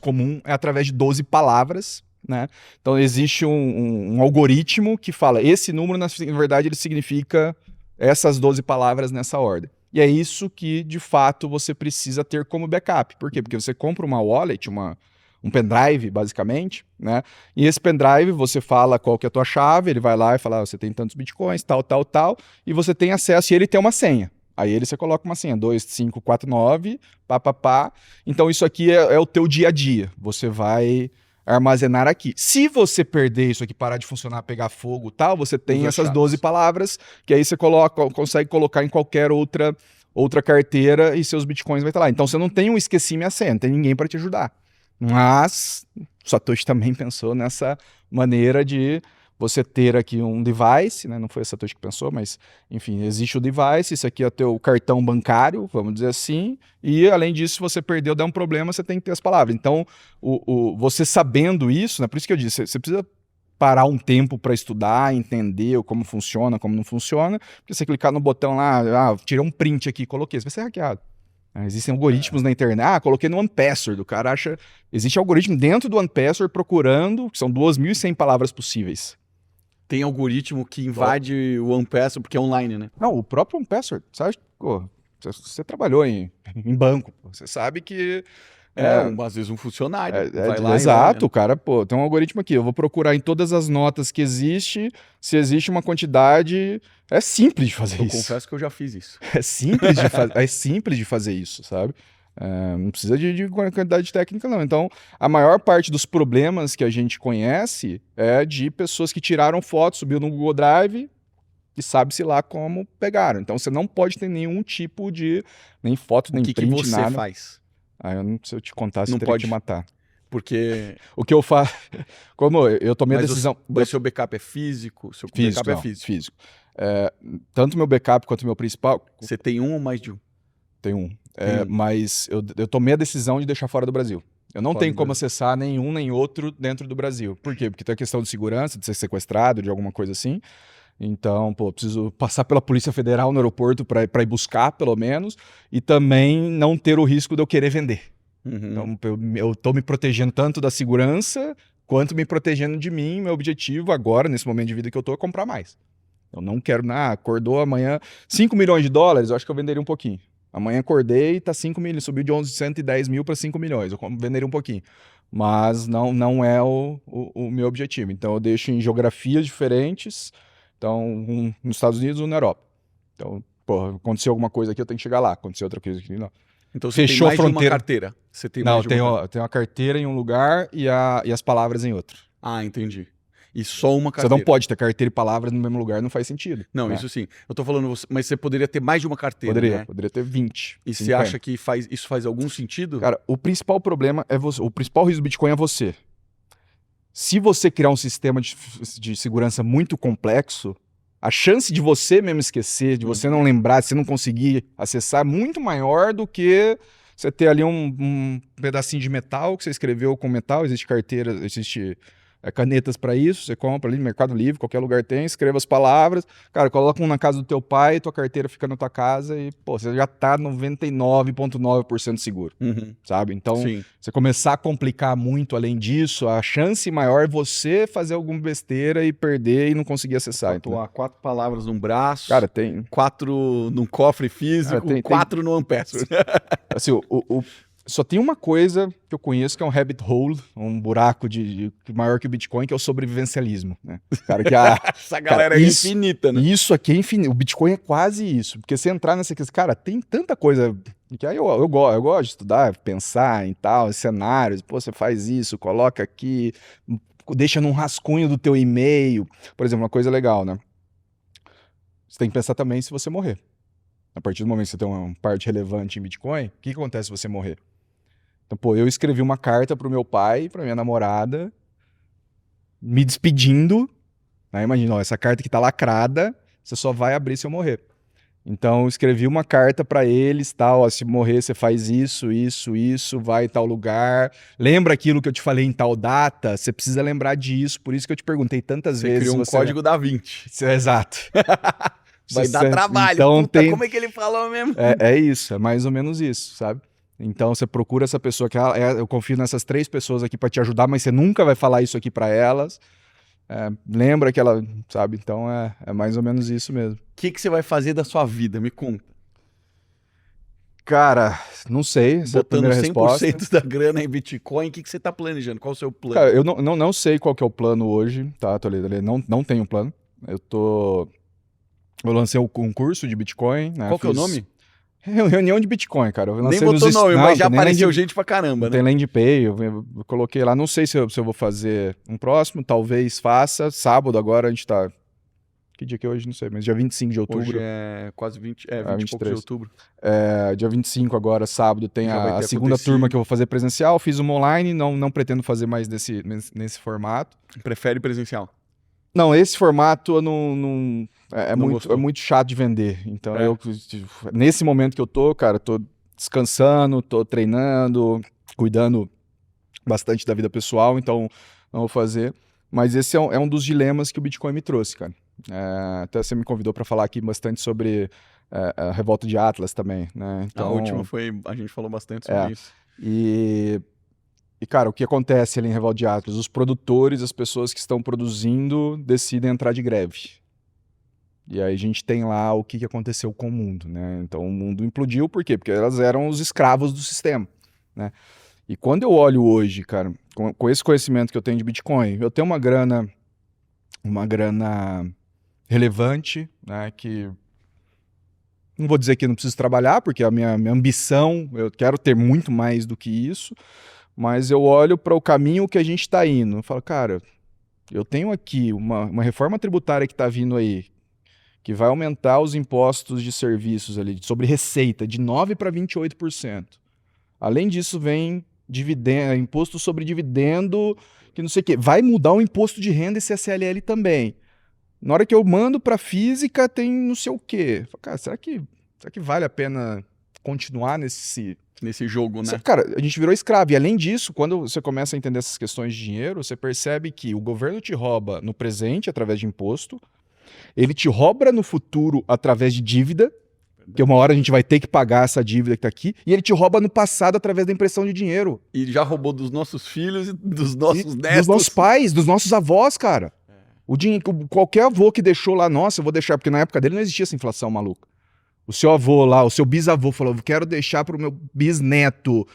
comum é através de 12 palavras, né? Então existe um algoritmo que fala, esse número, na verdade, ele significa essas 12 palavras nessa ordem. E é isso que, de fato, você precisa ter como backup. Por quê? Porque você compra uma wallet, um pendrive, basicamente, né? E esse pendrive, você fala qual que é a tua chave, ele vai lá e fala, você tem tantos bitcoins, tal, e você tem acesso, e ele tem uma senha. Aí você coloca uma senha, 2549, pá. Então isso aqui é o teu dia a dia. Você vai armazenar aqui. Se você perder isso aqui, parar de funcionar, pegar fogo e tal, você tem essas 12 palavras, que aí você consegue colocar em qualquer outra carteira e seus bitcoins vai estar lá. Então você não tem um esqueci minha senha, não tem ninguém para te ajudar. Mas o Satoshi também pensou nessa maneira de você ter aqui um device, né? Não foi o Satoshi que pensou, mas enfim, existe o device, isso aqui é o teu cartão bancário, vamos dizer assim, e além disso, se você perdeu, der um problema, você tem que ter as palavras. Então, você sabendo isso, né? Por isso que eu disse, você precisa parar um tempo para estudar, entender como funciona, como não funciona, porque você clicar no botão lá, tirei um print aqui, coloquei, você vai ser hackeado. Existem algoritmos na internet. Coloquei no OnePassword. O cara acha. Existe algoritmo dentro do OnePassword procurando, que são 2.100 palavras possíveis. Tem algoritmo que invade o OnePassword porque é online, né? Não, o próprio OnePassword. Sabe, você trabalhou em banco. Você sabe que. Às vezes um funcionário vai lá. lá Exato, e olha. O cara, tem um algoritmo aqui. Eu vou procurar em todas as notas que existe, se existe uma quantidade. É simples de fazer isso. Eu confesso que eu já fiz isso. É simples de fazer isso, sabe? Não precisa de quantidade técnica, não. Então, a maior parte dos problemas que a gente conhece é de pessoas que tiraram foto, subiu no Google Drive e sabe-se lá como pegaram. Então, você não pode ter nenhum tipo de nem foto, nem print, O que você nada. faz? Eu não, se eu te contasse, não eu teria pode que te matar. Porque o que eu faço, como eu tomei a decisão... Mas seu backup é físico? Seu físico, backup é físico. Tanto meu backup quanto meu principal... Você tem um ou mais de um? Tem um. Mas eu tomei a decisão de deixar fora do Brasil. Eu não tenho como acessar nenhum nem outro dentro do Brasil. Por quê? Porque tem a questão de segurança, de ser sequestrado, de alguma coisa assim. Então, preciso passar pela Polícia Federal no aeroporto para ir buscar, pelo menos, e também não ter o risco de eu querer vender. Uhum. Então, eu estou me protegendo tanto da segurança, quanto me protegendo de mim. Meu objetivo agora, nesse momento de vida que eu estou, é comprar mais. Eu não quero, acordou amanhã, 5 milhões de dólares, eu acho que eu venderia um pouquinho. Amanhã acordei, tá 5 milhões, subiu de 110 mil para 5 milhões, eu venderia um pouquinho. Mas não é o meu objetivo. Então, eu deixo em geografias diferentes, então, um nos Estados Unidos, um na Europa. Então, aconteceu alguma coisa aqui, eu tenho que chegar lá. Aconteceu outra coisa aqui, não. Então, você Fechou tem mais a fronteira. De uma carteira? Você tem não, eu tenho uma carteira em um lugar e as palavras em outro. Entendi. E só uma Você carteira. não pode ter carteira e palavras no mesmo lugar, não faz sentido. Não, né? isso sim. Eu tô falando, mas você poderia ter mais de uma carteira, Poderia, né? poderia ter 20. E você 50. acha que isso faz algum sentido? Cara, o principal problema é você. O principal risco do Bitcoin é você. Se você criar um sistema de segurança muito complexo, a chance de você mesmo esquecer, de você não lembrar, de você não conseguir acessar, é muito maior do que você ter ali um pedacinho de metal que você escreveu com metal. Existe carteira, existe canetas para isso, você compra ali no Mercado Livre, qualquer lugar tem, escreva as palavras, cara, coloca um na casa do teu pai, tua carteira fica na tua casa e, pô, você já tá 99,9% seguro, sabe? Então, Sim. você começar a complicar muito além disso, a chance maior é você fazer alguma besteira e perder e não conseguir acessar. Tatuar 4 palavras num braço, Cara, tem... 4 num cofre físico, Cara, 4 no One-Password. Assim, só tem uma coisa que eu conheço que é um rabbit hole, um buraco maior que o Bitcoin, que é o sobrevivencialismo, né? Cara, que Essa galera cara, é isso, infinita, né? Isso aqui é infinito. O Bitcoin é quase isso. Porque você entrar nessa questão, cara, tem tanta coisa que aí eu gosto de estudar, pensar em tal, cenários. Pô, você faz isso, coloca aqui, deixa num rascunho do teu e-mail. Por exemplo, uma coisa legal, né? Você tem que pensar também se você morrer. A partir do momento que você tem uma parte relevante em Bitcoin, o que acontece se você morrer? Então, pô, eu escrevi uma carta pro meu pai, pra minha namorada, me despedindo, né? Imagina, ó, essa carta que tá lacrada, você só vai abrir se eu morrer. Então, eu escrevi uma carta pra eles, tal, ó, se morrer você faz isso, vai em tal lugar, lembra aquilo que eu te falei em tal data, você precisa lembrar disso, por isso que eu te perguntei tantas Você vezes. criou um código da Vinci. Exato. Vai dar trabalho. Então, Puta, como é que ele falou mesmo? É isso, é mais ou menos isso, sabe? Então você procura essa pessoa que eu confio nessas 3 pessoas aqui pra te ajudar, mas você nunca vai falar isso aqui pra elas. Lembra que ela, sabe? Então é mais ou menos isso mesmo. O que você vai fazer da sua vida? Me conta. Cara, não sei. Essa Botando é a primeira 100% resposta. da grana em Bitcoin, o que você tá planejando? Qual o seu plano? Cara, eu não sei qual que é o plano hoje, tá, Toledo? Não tenho plano. Eu lancei um curso de Bitcoin, né? Qual que é o nome? Reunião de Bitcoin, cara. Eu Nem lancei botou nome, mas já tem nem apareceu gente pra caramba, Não né? tem landing pay, eu coloquei lá, não sei se eu vou fazer um próximo, talvez faça, sábado agora a gente tá, que dia que é hoje, não sei, mas dia 25 de outubro. Hoje é quase 20 e poucos de 23. outubro. Dia 25 agora, sábado, tem Já vai a ter segunda acontecido. turma que eu vou fazer presencial, fiz uma online, não pretendo fazer mais nesse formato. Prefere presencial? Não, esse formato eu não Não gostou. é muito chato de vender. Então, nesse momento que eu tô, cara, tô descansando, tô treinando, cuidando bastante da vida pessoal, então não vou fazer. Mas esse é um dos dilemas que o Bitcoin me trouxe, cara. Até você me convidou para falar aqui bastante sobre a revolta de Atlas também, né? Então, A última a gente falou bastante sobre isso. E, cara, o que acontece ali em Revolta de Atlas? Os produtores, as pessoas que estão produzindo, decidem entrar de greve. E aí a gente tem lá o que aconteceu com o mundo, né? Então o mundo implodiu, por quê? Porque elas eram os escravos do sistema, né? E quando eu olho hoje, cara, com esse conhecimento que eu tenho de Bitcoin, eu tenho uma grana relevante, né? Que não vou dizer que eu não preciso trabalhar, porque a minha ambição, eu quero ter muito mais do que isso, mas eu olho para o caminho que a gente está indo. Eu falo, cara, eu tenho aqui uma reforma tributária que está vindo aí, que vai aumentar os impostos de serviços ali, sobre receita, de 9% para 28%. Além disso, vem imposto sobre dividendo, que não sei o quê. Vai mudar o imposto de renda e CSLL também. Na hora que eu mando para física, tem não sei o quê. Cara, será que vale a pena continuar nesse jogo, né? Cara, a gente virou escravo. E além disso, quando você começa a entender essas questões de dinheiro, você percebe que o governo te rouba no presente através de imposto, ele te rouba no futuro através de dívida, que uma hora a gente vai ter que pagar essa dívida que tá aqui, e ele te rouba no passado através da impressão de dinheiro. E já roubou dos nossos filhos e dos nossos netos. Dos nossos pais, dos nossos avós, cara. O dinheiro, qualquer avô que deixou lá, nossa, eu vou deixar, porque na época dele não existia essa inflação maluca. O seu avô lá, o seu bisavô falou, quero deixar pro meu bisneto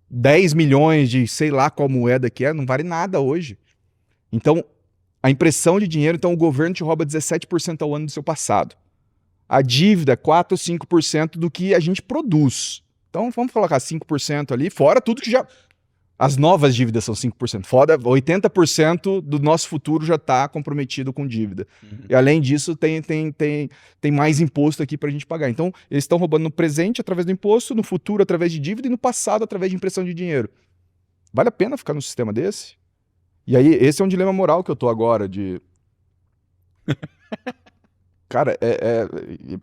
10 milhões de sei lá qual moeda que é, não vale nada hoje. Então, a impressão de dinheiro, então o governo te rouba 17% ao ano do seu passado. A dívida, 4 ou 5% do que a gente produz. Então, vamos colocar 5% ali, fora tudo que já... As novas dívidas são 5%. Foda, 80% do nosso futuro já está comprometido com dívida. E além disso, tem mais imposto aqui para a gente pagar. Então, eles estão roubando no presente através do imposto, no futuro através de dívida e no passado através de impressão de dinheiro. Vale a pena ficar num sistema desse? E aí, esse é um dilema moral que eu tô agora de... Cara,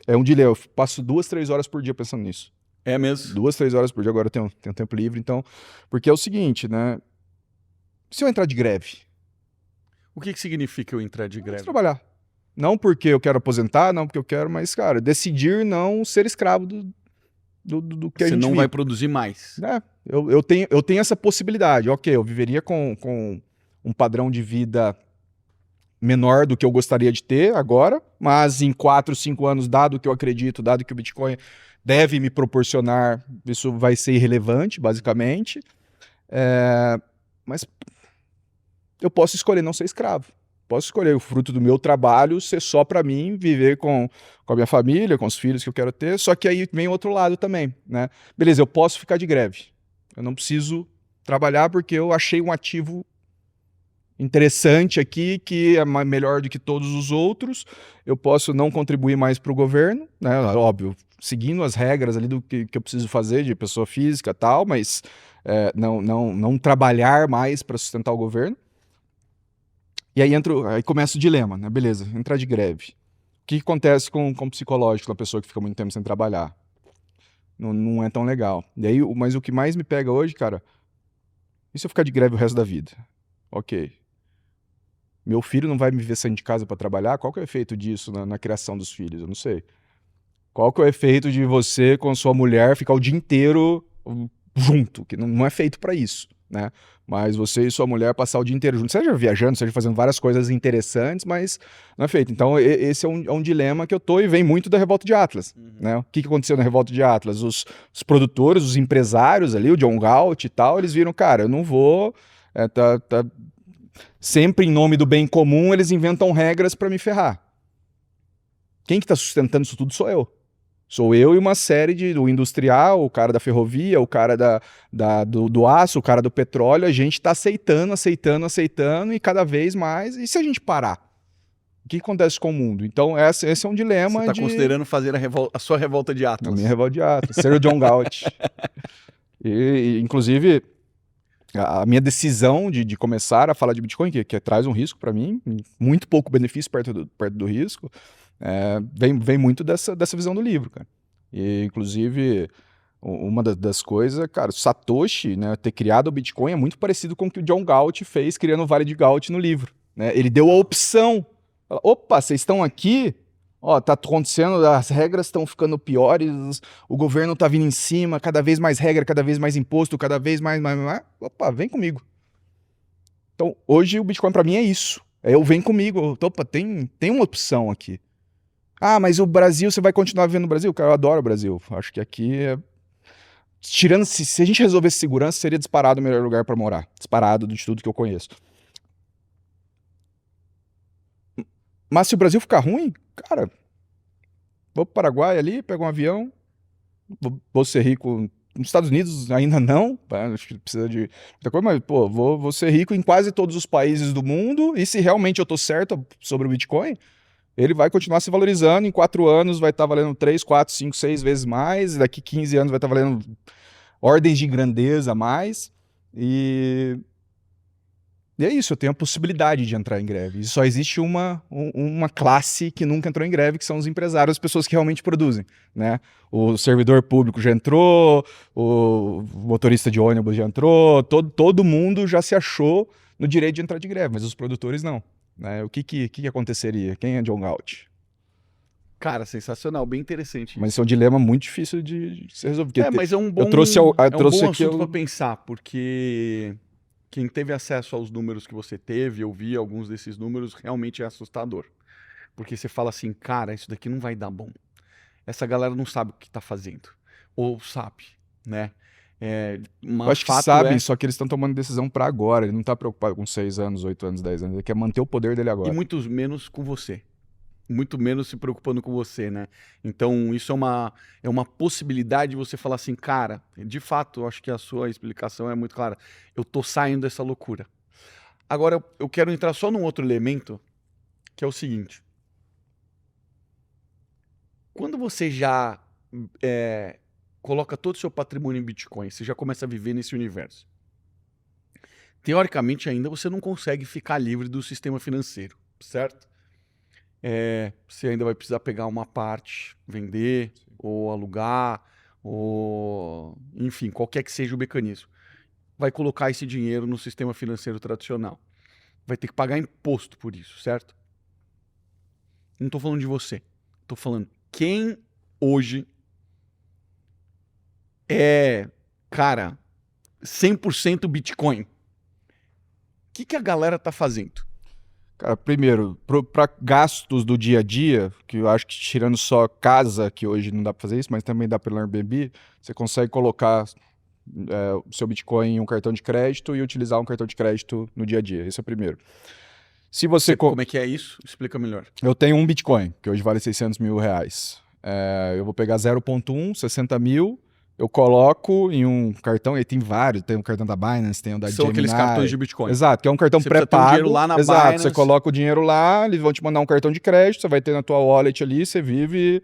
é um dilema. Eu passo 2, 3 horas por dia pensando nisso. É mesmo? 2, 3 horas por dia, agora eu tenho tempo livre, então... Porque é o seguinte, né? Se eu entrar de greve... O que significa eu entrar de Eu vou greve? trabalhar. Não porque eu quero aposentar, não porque eu quero, mas, cara, decidir não ser escravo do que a Você gente não vive. vai produzir mais. Eu tenho essa possibilidade. Ok, eu viveria com um padrão de vida menor do que eu gostaria de ter agora, mas em 4, 5 anos, dado que eu acredito, dado que o Bitcoin deve me proporcionar, isso vai ser irrelevante, basicamente. Mas eu posso escolher não ser escravo. Posso escolher o fruto do meu trabalho ser só para mim, viver com a minha família, com os filhos que eu quero ter, só que aí vem o outro lado também, né? Beleza, eu posso ficar de greve. Eu não preciso trabalhar porque eu achei um ativo interessante aqui, que é melhor do que todos os outros. Eu posso não contribuir mais para o governo, né? Óbvio, seguindo as regras ali do que eu preciso fazer de pessoa física e tal, mas não trabalhar mais para sustentar o governo. E aí começa o dilema, né? Beleza, entrar de greve. O que acontece com o psicológico da pessoa que fica muito tempo sem trabalhar? Não é tão legal. E aí, mas o que mais me pega hoje, cara, e se eu ficar de greve o resto da vida? Ok. Meu filho não vai me ver saindo de casa para trabalhar? Qual que é o efeito disso na criação dos filhos? Eu não sei. Qual que é o efeito de você com sua mulher ficar o dia inteiro junto? Que não é feito para isso, né? Mas você e sua mulher passar o dia inteiro junto, seja viajando, seja fazendo várias coisas interessantes, mas não é feito. Então esse é um dilema que eu tô e vem muito da Revolta de Atlas, né? O que aconteceu na Revolta de Atlas? Os produtores, os empresários ali, o John Galt e tal, eles viram, cara, eu não vou... Sempre em nome do bem comum, eles inventam regras para me ferrar. Quem que tá sustentando isso tudo sou eu. Sou eu e uma série do industrial, o cara da ferrovia, o cara do aço, o cara do petróleo. A gente tá aceitando e cada vez mais. E se a gente parar? O que acontece com o mundo? Então esse é um dilema. Você tá considerando fazer a sua Revolta de Atlas? A minha Revolta de Atlas. Ser o John Galt. Inclusive... A minha decisão de começar a falar de Bitcoin, que traz um risco para mim, muito pouco benefício perto do risco, vem muito dessa visão do livro, cara. E, inclusive, uma das coisas, cara, o Satoshi, né, ter criado o Bitcoin é muito parecido com o que o John Galt fez criando o Vale de Galt no livro, né? Ele deu a opção. Opa, vocês estão aqui... Ó, tá acontecendo, as regras estão ficando piores, o governo tá vindo em cima, cada vez mais regra, cada vez mais imposto, cada vez mais. Opa, vem comigo. Então, hoje o Bitcoin para mim é isso. Eu venho comigo. Opa, tem uma opção aqui. Ah, mas o Brasil, você vai continuar vivendo no Brasil? Cara, eu adoro o Brasil. Acho que aqui tirando, se a gente resolvesse segurança, seria disparado o melhor lugar para morar. Disparado de tudo que eu conheço. Mas se o Brasil ficar ruim, cara, vou pro Paraguai ali, pego um avião, vou ser rico nos Estados Unidos, ainda não, acho que precisa de muita coisa, mas, pô, vou ser rico em quase todos os países do mundo, e se realmente eu tô certo sobre o Bitcoin, ele vai continuar se valorizando, em 4 anos vai estar valendo 3, 4, 5, 6 vezes mais, daqui 15 anos vai estar valendo ordens de grandeza a mais, e é isso, eu tenho a possibilidade de entrar em greve. E só existe uma classe que nunca entrou em greve, que são os empresários, as pessoas que realmente produzem, né? O servidor público já entrou, o motorista de ônibus já entrou, todo mundo já se achou no direito de entrar de greve, mas os produtores não, né? O que aconteceria? Quem é John Galt? Cara, sensacional, bem interessante. Mas isso é um dilema muito difícil de se resolver. Mas é um bom, assunto para pensar, porque... Quem teve acesso aos números que você teve, eu vi alguns desses números, realmente é assustador. Porque você fala assim, cara, isso daqui não vai dar bom. Essa galera não sabe o que está fazendo. Ou sabe, né? Eu acho que sabem, só que eles estão tomando decisão para agora. Ele não está preocupado com 6 anos, 8 anos, 10 anos. Ele quer manter o poder dele agora. E muitos menos com você. muito menos se preocupando com você, né? Então, isso é uma possibilidade de você falar assim, cara, de fato, eu acho que a sua explicação é muito clara. Eu tô saindo dessa loucura. Agora, eu quero entrar só num outro elemento, que é o seguinte. Quando você já coloca todo o seu patrimônio em Bitcoin, você já começa a viver nesse universo. Teoricamente, ainda você não consegue ficar livre do sistema financeiro, certo? Você ainda vai precisar pegar uma parte, vender, ou alugar, ou enfim, qualquer que seja o mecanismo. Vai colocar esse dinheiro no sistema financeiro tradicional. Vai ter que pagar imposto por isso, certo? Não estou falando de você. Estou falando quem hoje cara, 100% Bitcoin. O que a galera tá fazendo? Cara, primeiro, para gastos do dia a dia, que eu acho que tirando só casa, que hoje não dá para fazer isso, mas também dá pelo Airbnb, você consegue colocar o seu Bitcoin em um cartão de crédito e utilizar um cartão de crédito no dia a dia. Esse é o primeiro. Se você Como é que é isso? Explica melhor. Eu tenho um Bitcoin, que hoje vale 600 mil reais. Eu vou pegar 0,1, 60 mil, eu coloco em um cartão, e tem vários, tem o cartão da Binance, tem o da Gemini. São aqueles cartões de Bitcoin. Exato, que é um cartão pré-pago. Dinheiro lá na Exato, Binance. você coloca o dinheiro lá, eles vão te mandar um cartão de crédito, você vai ter na tua wallet ali, você vive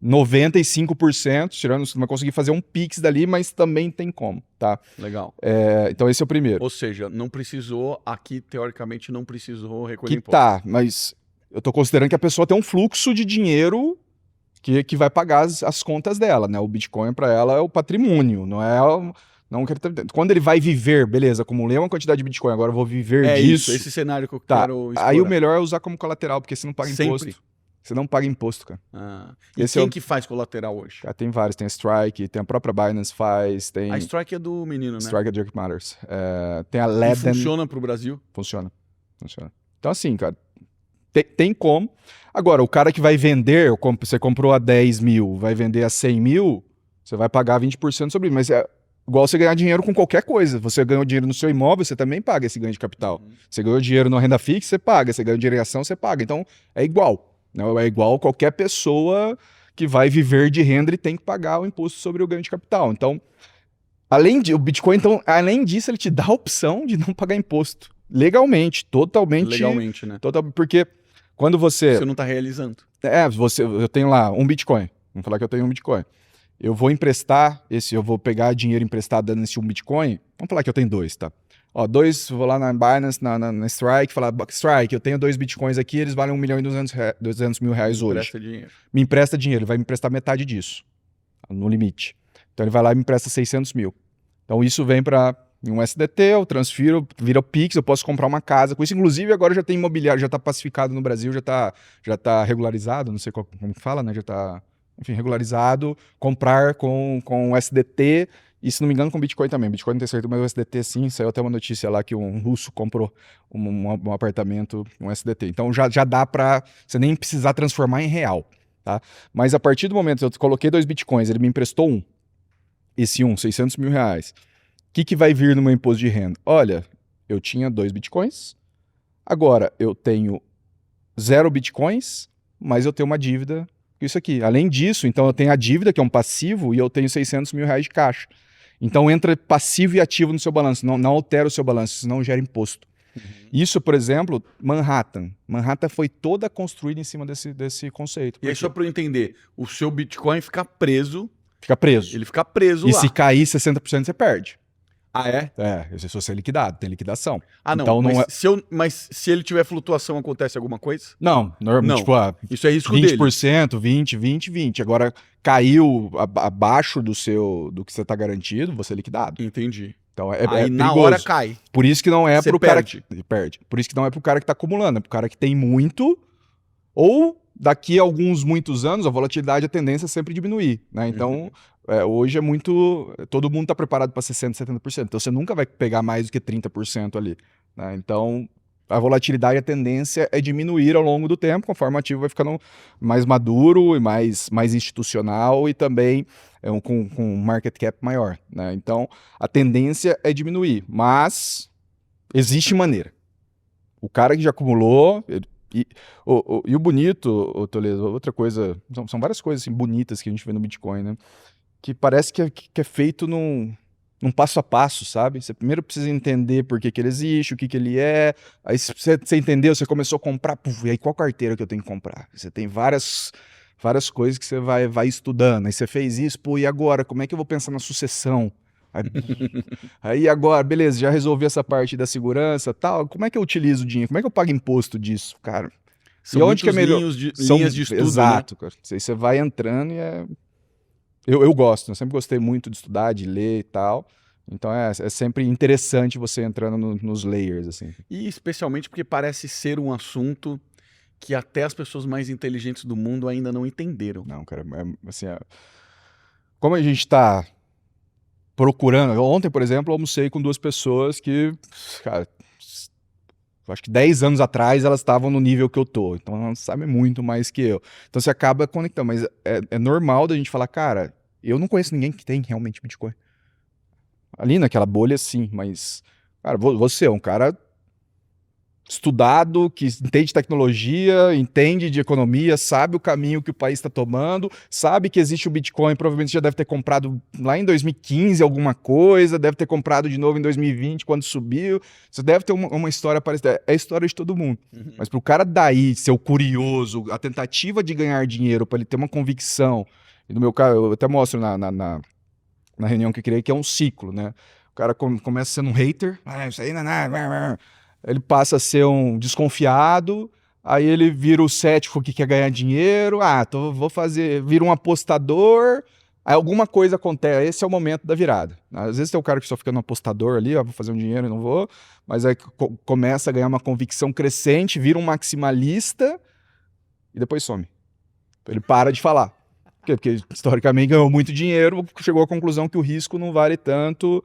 95%, tirando, você não vai conseguir fazer um Pix dali, mas também tem como, tá? Legal. Então esse é o primeiro. Ou seja, não precisou, aqui teoricamente não precisou recolher imposto. Tá, mas eu tô considerando que a pessoa tem um fluxo de dinheiro que vai pagar as contas dela, né? O Bitcoin para ela é o patrimônio, não é... Não quer ter... Quando ele vai viver, beleza, acumulei uma quantidade de Bitcoin, agora eu vou viver disso. Isso, esse cenário que eu tá. quero explorar. Aí o melhor é usar como colateral, porque você não paga Sempre. imposto. Você não paga imposto, cara. E quem que faz colateral hoje? Tem vários, tem a Strike, tem a própria Binance faz, tem... A Strike é do menino, né? Strike é Dirk Matters. Tem a Ledden... E funciona pro Brasil? Funciona. Então assim, cara, tem como. Agora, o cara que vai vender, você comprou a 10 mil, vai vender a 100 mil, você vai pagar 20% sobre isso. Mas é igual você ganhar dinheiro com qualquer coisa. Você ganhou dinheiro no seu imóvel, você também paga esse ganho de capital. Você ganhou dinheiro na renda fixa, você paga. Você ganhou dinheiro em ação, você paga. Então, é igual. Não é igual qualquer pessoa que vai viver de renda e tem que pagar o imposto sobre o ganho de capital. Então, o Bitcoin, então, além disso, ele te dá a opção de não pagar imposto. Legalmente, totalmente. Legalmente, né? Porque quando você não está realizando. Eu tenho lá um Bitcoin. Vamos falar que eu tenho um Bitcoin. Eu vou emprestar eu vou pegar dinheiro emprestado nesse um Bitcoin. Vamos falar que eu tenho 2, tá? Vou lá na Binance, na Strike, falar, Strike, eu tenho 2 Bitcoins aqui, eles valem 1.200.000 hoje. Empresta dinheiro. Me empresta dinheiro, ele vai me emprestar metade disso, no limite. Então ele vai lá e me empresta 600 mil. Então isso vem para um SDT, eu transfiro, vira o Pix, eu posso comprar uma casa com isso. Inclusive agora já tem imobiliário, já está pacificado no Brasil, já tá regularizado, não sei como fala, né? Já está, enfim, regularizado, comprar com SDT, e se não me engano com Bitcoin também. Bitcoin não tem certeza, mas o SDT sim, saiu até uma notícia lá que um russo comprou um apartamento, um SDT. Então já dá para você nem precisar transformar em real, tá? Mas a partir do momento que eu coloquei 2 Bitcoins, ele me emprestou esse 600 mil reais. O que vai vir no meu imposto de renda? Olha, eu tinha 2 Bitcoins, agora eu tenho 0 Bitcoins, mas eu tenho uma dívida com isso aqui. Além disso, então eu tenho a dívida, que é um passivo, e eu tenho 600 mil reais de caixa. Então entra passivo e ativo no seu balanço, não altera o seu balanço, senão gera imposto. Isso, por exemplo, Manhattan. Manhattan foi toda construída em cima desse conceito. E aí, só para eu entender, o seu Bitcoin fica preso. Fica preso. Ele fica preso lá. E se cair 60%, você perde. Ah, é? Se você é liquidado, tem liquidação. Ah, não. Então, mas se ele tiver flutuação, acontece alguma coisa? Não, não. Tipo, isso é risco 20%, 20%. Agora, caiu abaixo do que você está garantido, você é liquidado. Entendi. Então, aí na hora cai. Por isso que não é para o cara que perde. Por isso que não é para o cara que está acumulando, é para o cara que tem muito, ou daqui a muitos anos, a volatilidade, a tendência é sempre diminuir, né? Então, hoje é muito... Todo mundo está preparado para 60%, 70%. Então, você nunca vai pegar mais do que 30% ali, né? Então, a volatilidade, a tendência é diminuir ao longo do tempo, conforme o ativo vai ficando mais maduro e mais institucional e também com um market cap maior, né? Então, a tendência é diminuir, mas existe maneira. O cara que já acumulou, E o bonito, ô Toledo, outra coisa, são várias coisas assim, bonitas que a gente vê no Bitcoin, né? Que parece que é feito num passo a passo, sabe? Você primeiro precisa entender por que ele existe, o que ele é. Aí você entendeu, você começou a comprar, puf, e aí qual carteira que eu tenho que comprar? Você tem várias coisas que você vai estudando. Aí você fez isso, pô, e agora? Como é que eu vou pensar na sucessão? Aí agora, beleza, já resolvi essa parte da segurança, tal. Como é que eu utilizo o dinheiro? Como é que eu pago imposto disso, cara? São E onde que é melhor? linhas de estudo, Exato, né? cara. Aí você vai entrando e eu gosto, eu sempre gostei muito de estudar, de ler e tal. Então é sempre interessante você entrando nos layers, assim. E especialmente porque parece ser um assunto que até as pessoas mais inteligentes do mundo ainda não entenderam. Não, cara, assim, como a gente tá procurando. Ontem, por exemplo, eu almocei com duas pessoas que, cara, acho que 10 anos atrás elas estavam no nível que eu tô. Então elas sabem muito mais que eu. Então você acaba conectando. Mas é normal da gente falar, cara, eu não conheço ninguém que tem realmente Bitcoin. Ali naquela bolha, sim, mas, cara, você é um cara estudado, que entende tecnologia, entende de economia, sabe o caminho que o país está tomando, sabe que existe o Bitcoin, provavelmente já deve ter comprado lá em 2015 alguma coisa, deve ter comprado de novo em 2020 quando subiu. Você deve ter uma história parecida. É a história de todo mundo. Mas para o cara daí ser o curioso, a tentativa de ganhar dinheiro, para ele ter uma convicção, e no meu caso, eu até mostro na reunião que eu criei, que é um ciclo, né? O cara começa sendo um hater, isso aí não é nada. Ele passa a ser um desconfiado, aí ele vira o cético que quer ganhar dinheiro, vou fazer, vira um apostador, aí alguma coisa acontece, esse é o momento da virada. Às vezes tem o cara que só fica no apostador ali, vou fazer um dinheiro e não vou, mas aí começa a ganhar uma convicção crescente, vira um maximalista e depois some. Ele para de falar. Porque historicamente ganhou muito dinheiro, chegou à conclusão que o risco não vale tanto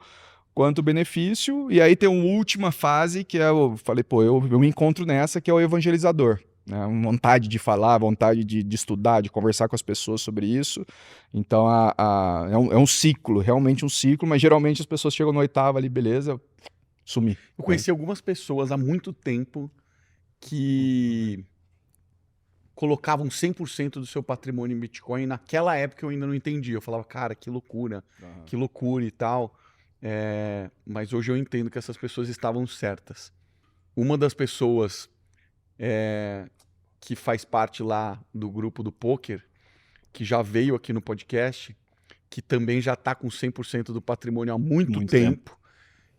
quanto o benefício, e aí tem uma última fase que eu falei, pô, eu me encontro nessa, que é o evangelizador, né? Vontade de falar, vontade de estudar, de conversar com as pessoas sobre isso. Então é um ciclo, realmente um ciclo, mas geralmente as pessoas chegam no oitavo ali, beleza, sumi. Eu conheci algumas pessoas há muito tempo que colocavam 100% do seu patrimônio em Bitcoin, e naquela época eu ainda não entendia. Eu falava, cara, que loucura e tal. Mas hoje eu entendo que essas pessoas estavam certas. Uma das pessoas que faz parte lá do grupo do poker, que já veio aqui no podcast, que também já está com 100% do patrimônio há muito tempo,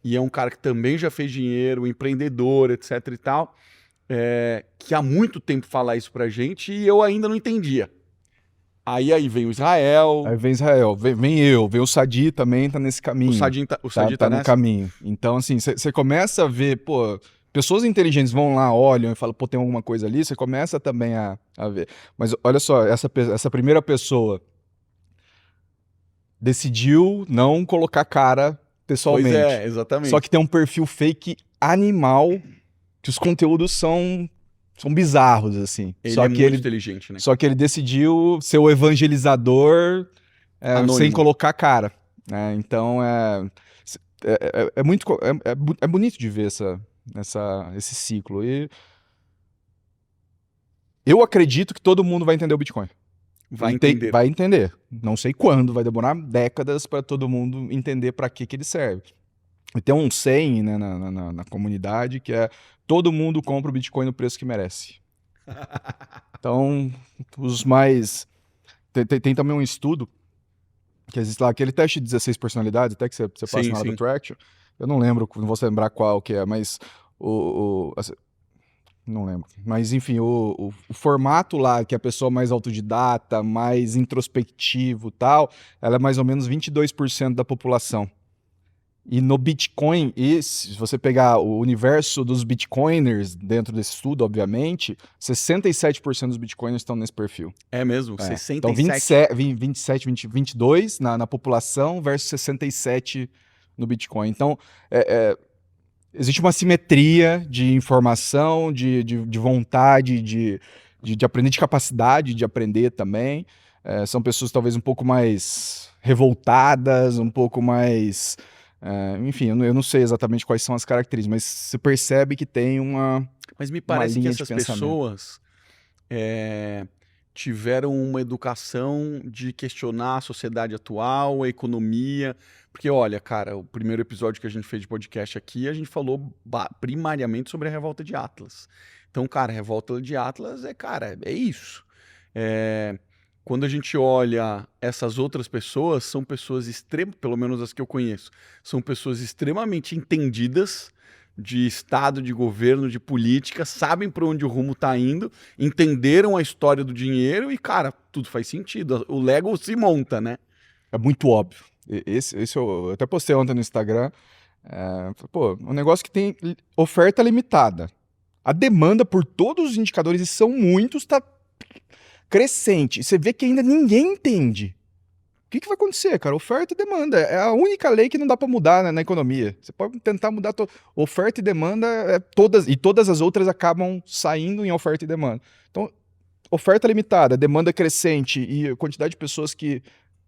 e é um cara que também já fez dinheiro, empreendedor, etc e tal, que há muito tempo fala isso pra gente e eu ainda não entendia. Aí vem o Israel. Aí vem Israel, vem o Sadi também, tá nesse caminho. O Sadi tá no caminho. Então, assim, você começa a ver, pô, pessoas inteligentes vão lá, olham e falam, pô, tem alguma coisa ali, você começa também a ver. Mas olha só, essa primeira pessoa decidiu não colocar cara pessoalmente. Pois é, exatamente. Só que tem um perfil fake animal, que os conteúdos são bizarros, assim. Ele é muito inteligente, né? Só que ele decidiu ser o evangelizador sem colocar cara. Né? Então, é muito... É bonito de ver esse ciclo. E eu acredito que todo mundo vai entender o Bitcoin. Vai entender. Não sei quando, vai demorar décadas para todo mundo entender para que ele serve. E tem um saying, né, na comunidade que é: todo mundo compra o Bitcoin no preço que merece. Então, os mais... Tem também um estudo que existe lá, aquele teste de 16 personalidades, até que você passa na hora do Traction. Eu não lembro, não vou lembrar qual que é, mas não lembro. Mas, enfim, o formato lá, que é a pessoa mais autodidata, mais introspectivo e tal, ela é mais ou menos 22% da população. E no Bitcoin, se você pegar o universo dos Bitcoiners dentro desse estudo, obviamente, 67% dos Bitcoiners estão nesse perfil. É mesmo? 67? Então 22 na população versus 67 no Bitcoin. Então, existe uma simetria de informação, de vontade, de aprender, de capacidade de aprender também. São pessoas talvez um pouco mais revoltadas, um pouco mais... enfim, eu não sei exatamente quais são as características, mas você percebe que tem uma Mas me parece que linha de essas pensamento. pessoas tiveram uma educação de questionar a sociedade atual, a economia. Porque, olha, cara, o primeiro episódio que a gente fez de podcast aqui, a gente falou primariamente sobre a revolta de Atlas. Então, cara, a revolta de Atlas é isso. Quando a gente olha essas outras pessoas, são pessoas pelo menos as que eu conheço, são pessoas extremamente entendidas de Estado, de governo, de política, sabem para onde o rumo está indo, entenderam a história do dinheiro e, cara, tudo faz sentido. O Lego se monta, né? É muito óbvio. Esse eu até postei ontem no Instagram. Pô, um negócio que tem oferta limitada. A demanda por todos os indicadores, e são muitos, está crescente. Você vê que ainda ninguém entende. O que vai acontecer, cara? Oferta e demanda. É a única lei que não dá para mudar, né, na economia. Você pode tentar mudar oferta e demanda, todas as outras acabam saindo em oferta e demanda. Então, oferta limitada, demanda crescente e a quantidade de pessoas que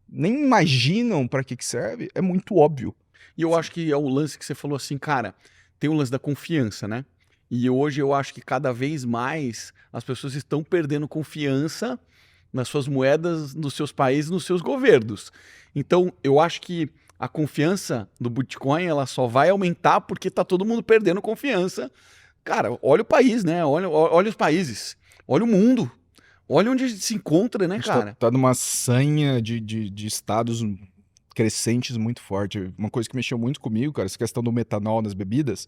nem imaginam para que serve é muito óbvio. E eu acho que é o lance que você falou assim, cara, tem o lance da confiança, né? E hoje eu acho que cada vez mais as pessoas estão perdendo confiança nas suas moedas, nos seus países, nos seus governos. Então, eu acho que a confiança do Bitcoin ela só vai aumentar porque tá todo mundo perdendo confiança. Cara, olha o país, né? Olha os países, olha o mundo, olha onde a gente se encontra, né, cara? Tá numa sanha de estados crescentes muito forte. Uma coisa que mexeu muito comigo, cara, essa questão do metanol nas bebidas.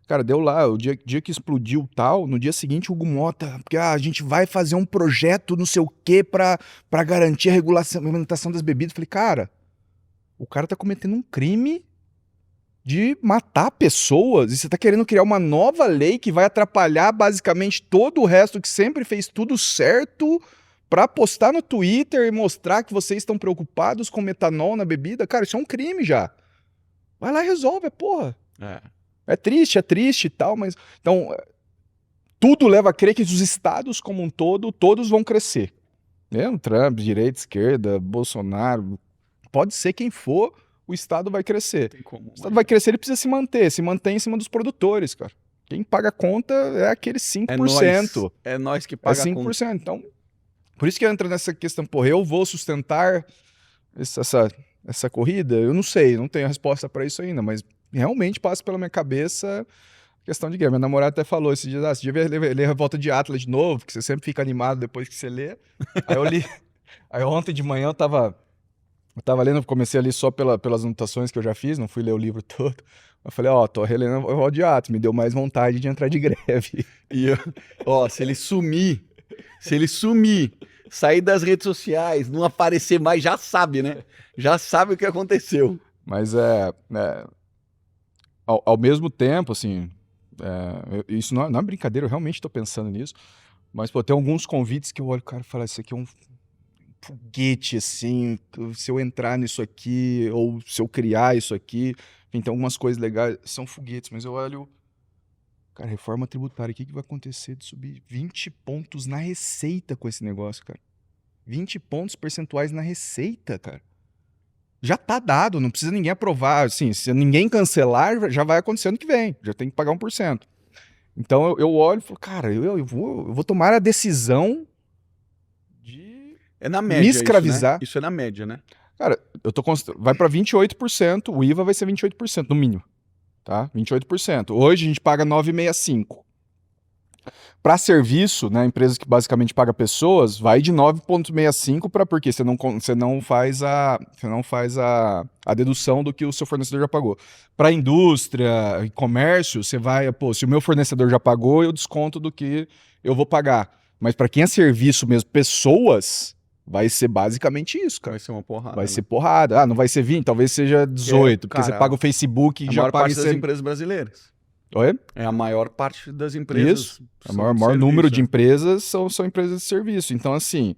Cara, deu lá, o dia que explodiu tal, no dia seguinte o Hugo Mota, porque a gente vai fazer um projeto não sei o quê pra garantir a regulamentação das bebidas. Falei, cara, o cara tá cometendo um crime de matar pessoas e você tá querendo criar uma nova lei que vai atrapalhar basicamente todo o resto que sempre fez tudo certo pra postar no Twitter e mostrar que vocês estão preocupados com metanol na bebida. Cara, isso é um crime já. Vai lá e resolve, porra. É triste e tal, mas... Então, tudo leva a crer que os estados como um todo, todos vão crescer. Trump, direita, esquerda, Bolsonaro, pode ser quem for, o estado vai crescer. O estado vai crescer, ele precisa se mantém em cima dos produtores, cara. Quem paga a conta é aquele 5%. É nós que paga a conta. 5%. Então, por isso que entra nessa questão, porra, eu vou sustentar essa corrida? Eu não sei, não tenho a resposta para isso ainda, mas realmente passa pela minha cabeça a questão de guerra. Minha namorada até falou esses dias, você devia ler Revolta de Atlas de novo, que você sempre fica animado depois que você lê. Aí eu li. Aí ontem de manhã eu tava lendo, comecei a ler só pelas anotações que eu já fiz, não fui ler o livro todo. Eu falei, tô relendo Revolta de Atlas, me deu mais vontade de entrar de greve. E se ele sumir, sair das redes sociais, não aparecer mais, já sabe, né? Já sabe o que aconteceu. Mas ao mesmo tempo, assim, isso não é brincadeira, eu realmente tô pensando nisso, mas, pô, tem alguns convites que eu olho, cara, e falo, isso aqui é um foguete, assim, se eu entrar nisso aqui, ou se eu criar isso aqui, enfim, tem algumas coisas legais, são foguetes, mas eu olho, cara, reforma tributária, o que vai acontecer de subir 20 pontos na receita com esse negócio, cara? 20 pontos percentuais na receita, cara. Já tá dado, não precisa ninguém aprovar. Assim, se ninguém cancelar, já vai acontecer ano que vem. Já tem que pagar 1%. Então eu olho e falo, cara, eu vou tomar a decisão de na média, me escravizar. Isso é na média, né? Cara, vai para 28%, o IVA vai ser 28% no mínimo. Tá? 28%. Hoje a gente paga 9,65%. Para serviço, né, empresas que basicamente paga pessoas, vai de 9,65 para porque você não faz a dedução do que o seu fornecedor já pagou. Para indústria e comércio, você vai, se o meu fornecedor já pagou, eu desconto do que eu vou pagar. Mas para quem é serviço mesmo, pessoas, vai ser basicamente isso, cara. Vai ser uma porrada. Vai ser porrada. Não vai ser 20, talvez seja 18, porque você paga o Facebook e já paga... A maior parte das empresas brasileiras. Oi? É a maior parte das empresas. Isso. O maior número de empresas são empresas de serviço. Então, assim...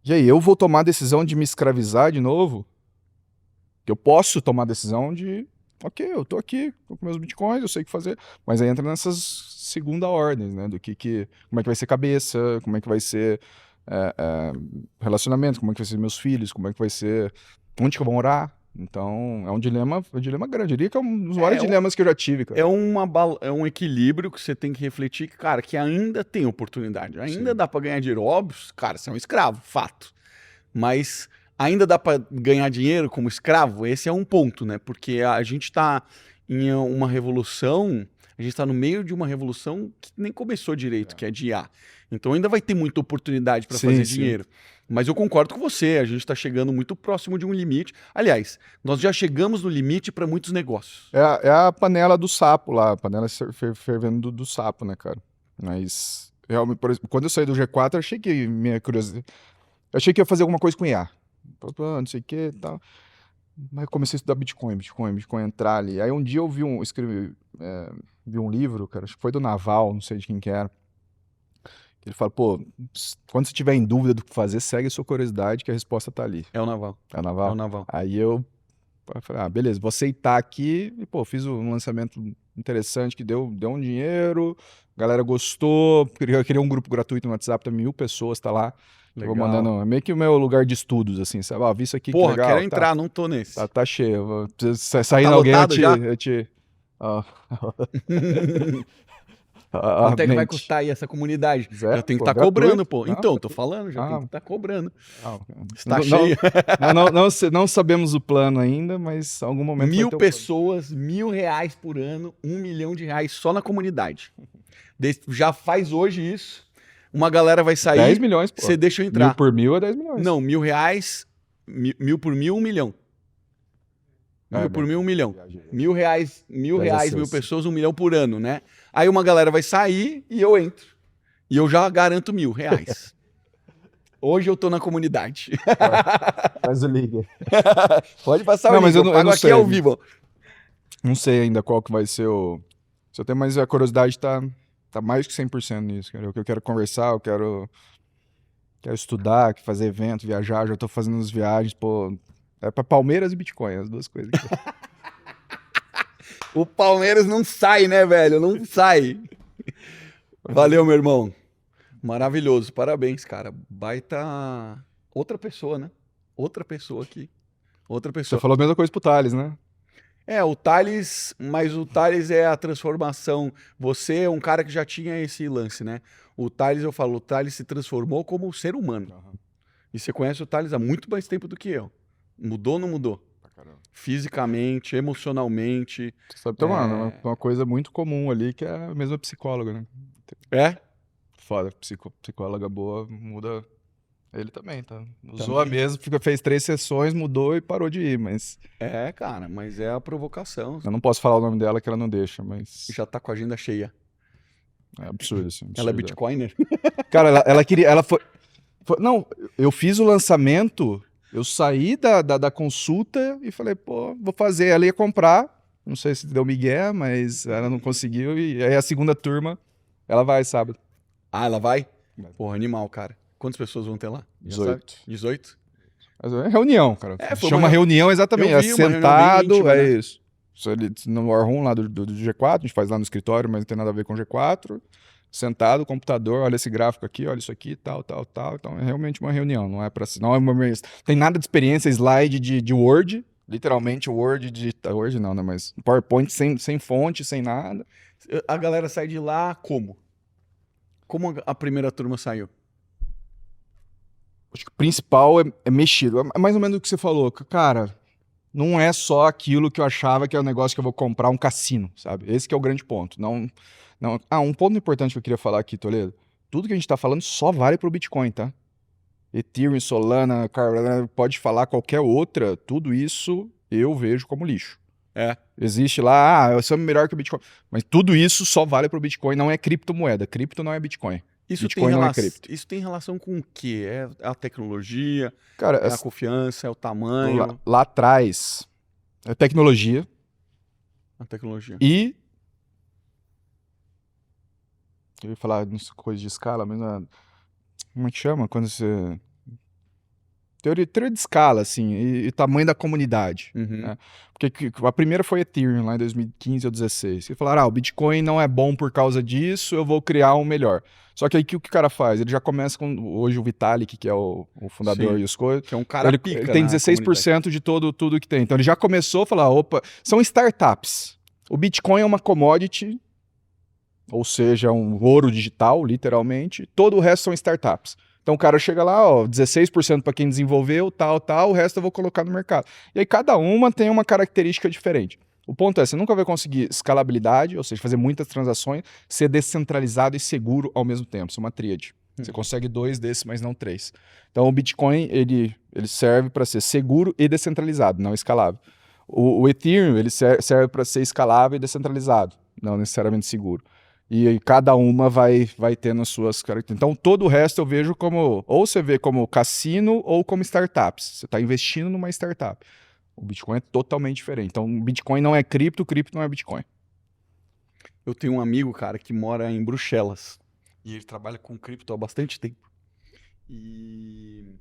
E aí, eu vou tomar a decisão de me escravizar de novo? Que eu posso tomar a decisão de... Ok, eu tô aqui, tô com meus bitcoins, eu sei o que fazer. Mas aí entra nessas segunda ordens, né? Como é que vai ser cabeça, como é que vai ser relacionamento, como é que vai ser meus filhos, como é que vai ser... Onde que eu vou morar? Então, é um dilema grande. Eu diria que é um dos maiores É um- dilemas que eu já tive, cara. É um equilíbrio que você tem que refletir que, cara, que ainda tem oportunidade. Ainda Sim. dá pra ganhar dinheiro. Óbvio, cara, você é um escravo, fato. Mas ainda dá pra ganhar dinheiro como escravo? Esse é um ponto, né? Porque a gente tá em uma revolução, a gente tá no meio de uma revolução que nem começou direito, que é de IA. Então ainda vai ter muita oportunidade pra Sim, fazer sim. dinheiro. Mas eu concordo com você, a gente tá chegando muito próximo de um limite. Aliás, nós já chegamos no limite pra muitos negócios. É a panela do sapo lá, a panela fervendo do sapo, né, cara? Mas, realmente, por exemplo, quando eu saí do G4, eu achei que minha curiosidade. Eu achei que ia fazer alguma coisa com IA. Não sei o que e tal. Mas eu comecei a estudar Bitcoin entrar ali. Aí um dia eu vi um livro, cara, acho que foi do Naval, não sei de quem que era. Que ele fala, pô, quando você tiver em dúvida do que fazer, segue a sua curiosidade, que a resposta tá ali. É o naval. É o É Naval? o naval. Aí eu falei, beleza, vou aceitar aqui. E, pô, fiz um lançamento interessante que deu um dinheiro, a galera gostou. Queria um grupo gratuito no WhatsApp, tem 1.000 pessoas, tá lá. Eu vou Legal. mandando, é meio que o meu lugar de estudos, assim, sabe? Vi isso aqui, que Porra, legal. quero Tá, entrar, não tô nesse. tá cheio. Saindo Tá alguém, lotado já? eu te ó, Quanto é que vai mente. custar aí essa comunidade? Zero, Já tem que pô, estar cobrando, gratuito. pô. Não, Então, tô falando, já tem ah, que estar cobrando. não, Está não, cheio. não sabemos o plano ainda, mas em algum momento vai 1.000 ter o plano. pessoas, R$ 1.000 por ano, R$ 1 milhão só na comunidade. Já faz hoje isso. Uma galera vai 10 sair, milhões, pô. você deixa eu 1.000 entrar. por 1.000 é 10 milhões. Não, R$ 1.000, 1.000 por 1.000, 1 milhão. 1.000 por 1.000, 1 milhão. Viajei. R$ 1.000, Viajei. 1.000 pessoas, 1 milhão por ano, né? Aí uma galera vai sair e eu entro. E eu já garanto R$ 1.000. Hoje eu tô na comunidade. Faz o liga. Pode passar Não, o link, mas eu não pago aqui sei. ao vivo. Não sei ainda qual que vai ser o... Se eu tenho, mas a curiosidade tá mais que 100% nisso, cara. Eu quero conversar, eu quero estudar, fazer evento, viajar. Já tô fazendo as viagens, pô. É pra Palmeiras e Bitcoin, as duas coisas. O Palmeiras não sai, né, velho? Não sai. Valeu, meu irmão. Maravilhoso. Parabéns, cara. Baita. Outra pessoa, né? Outra pessoa aqui. Outra Você pessoa. falou a mesma coisa pro Thales, né? É, o Thales, mas o Thales é a transformação. Você é um cara que já tinha esse lance, né? O Thales, eu falo, o Thales se transformou como ser humano. E você conhece o Thales há muito mais tempo do que eu. Mudou ou não mudou? Fisicamente, emocionalmente. Você sabe, tem uma coisa muito comum ali, que é a mesma psicóloga, né? É? Foda, psicóloga boa muda. Ele também, tá? Usou a mesma, fez 3 sessões, mudou e parou de ir, mas É, cara, mas é a provocação. eu não posso falar o nome dela que ela não deixa, mas Já tá com a agenda cheia. é absurdo, assim. Ela é Absurdo. bitcoiner? Cara, ela queria, ela não, eu fiz o lançamento, eu saí da consulta e falei, pô, vou fazer. Ela ia comprar, não sei se deu migué, mas ela não conseguiu, e aí a segunda turma, ela vai sábado. Ah, ela vai? Vai. Porra, animal, cara. Quantas pessoas vão ter lá? Já 18. sabe? 18? Mas é reunião, cara. Foi Chama uma reunião exatamente. Eu vi É uma reunião bem sentado, íntima, é né? isso. Isso ali no War Room lá do G4, a gente faz lá no escritório, mas não tem nada a ver com o G4. Sentado, computador, olha esse gráfico aqui, olha isso aqui, tal. Então é realmente uma reunião, não é para não é uma tem nada de experiência, slide de Word, literalmente Word não, né, mas PowerPoint sem fonte, sem nada. A galera sai de lá como? Como a primeira turma saiu? Acho que o principal é mexido. É mais ou menos o que você falou, cara. Não é só aquilo que eu achava que é o negócio que eu vou comprar um cassino, sabe? Esse que é o grande ponto. Não. Um ponto importante que eu queria falar aqui, Toledo. Tudo que a gente tá falando só vale pro Bitcoin, tá? Ethereum, Solana, Cardano, pode falar qualquer outra, tudo isso eu vejo como lixo. É. Existe lá, eu sou melhor que o Bitcoin. Mas tudo isso só vale pro Bitcoin, não é criptomoeda. Cripto não é Bitcoin. Bitcoin não é cripto. Isso tem relação com o quê? É a tecnologia, Cara, é a confiança, é o tamanho, lá atrás, é tecnologia a tecnologia. e... Eu ia falar coisa de escala, mas não é... Como é que chama? Quando você... teoria de escala, assim, e tamanho da comunidade. Uhum. Né? Porque a primeira foi Ethereum, lá em 2015 ou 2016. E falaram, o Bitcoin não é bom por causa disso, eu vou criar um melhor. Só que aí o que o cara faz? Ele já começa com, hoje o Vitalik, que é o fundador Sim. e as coisas, Que é um cara ele pica tem na 16% de tudo que tem. Então ele já começou a falar, opa, são startups. O Bitcoin é uma commodity, ou seja, um ouro digital, literalmente. Todo o resto são startups. Então o cara chega lá, 16% para quem desenvolveu, tal, o resto eu vou colocar no mercado. E aí cada uma tem uma característica diferente. O ponto é, você nunca vai conseguir escalabilidade, ou seja, fazer muitas transações, ser descentralizado e seguro ao mesmo tempo. Isso é uma tríade. Você consegue 2 desses, mas não 3. Então o Bitcoin, ele serve para ser seguro e descentralizado, não escalável. O Ethereum, ele serve para ser escalável e descentralizado, não necessariamente seguro. E cada uma vai tendo as suas características. Então, todo o resto eu vejo como, ou você vê como cassino ou como startups. Você está investindo numa startup. O Bitcoin é totalmente diferente. Então, Bitcoin não é cripto não é Bitcoin. Eu tenho um amigo, cara, que mora em Bruxelas. E ele trabalha com cripto há bastante tempo. E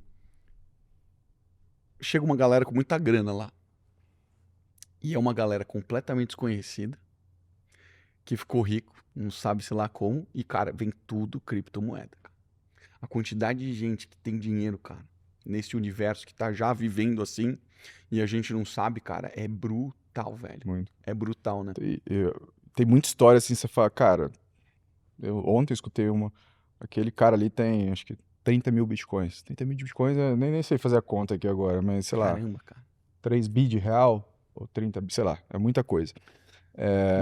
chega uma galera com muita grana lá. E é uma galera completamente desconhecida, que ficou rico, não sabe se lá como, e, cara, vem tudo criptomoeda. Cara. A quantidade de gente que tem dinheiro, cara, nesse universo que tá já vivendo assim, e a gente não sabe, cara, é brutal, velho. Muito. É brutal, né? Tem muita história assim, você fala, cara, ontem eu escutei aquele cara ali tem, acho que 30 mil bitcoins. 30 mil bitcoins, eu nem sei fazer a conta aqui agora, mas sei lá, Caramba, cara. 3 bi de real, ou 30, sei lá, é muita coisa.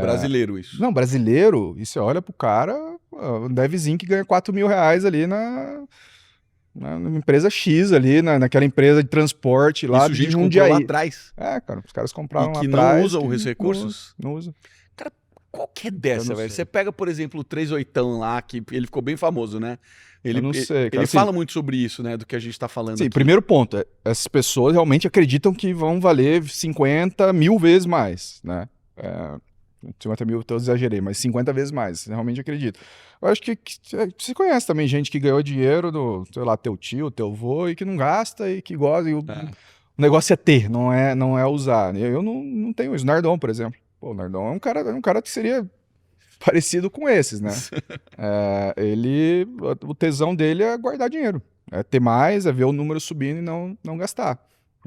Brasileiro isso. Não, brasileiro, e você olha pro cara, um devzinho que ganha 4 mil reais ali na empresa X ali, naquela empresa de transporte lá isso de gente Jundiaí. comprou lá atrás. Cara, os caras E compraram lá que atrás. não usa os recursos? Não usa. Cara, qual que é Eu dessa, não velho? sei. Você pega, por exemplo, o 38 lá, que ele ficou bem famoso, né? Eu não sei, cara. Ele Assim, fala muito sobre isso, né? Do que a gente tá falando sim, aqui. primeiro ponto, essas pessoas realmente acreditam que vão valer 50 mil vezes mais, né? 50 mil eu exagerei, mas 50 vezes mais, realmente acredito. Eu acho que você conhece também gente que ganhou dinheiro do, sei lá, teu tio, teu avô, e que não gasta e que gosta. O negócio é ter, não é usar. Eu não tenho isso. Nardon, por exemplo. Pô, o Nardon é um cara que seria parecido com esses, né? O tesão dele é guardar dinheiro. É ter mais, é ver o número subindo e não gastar.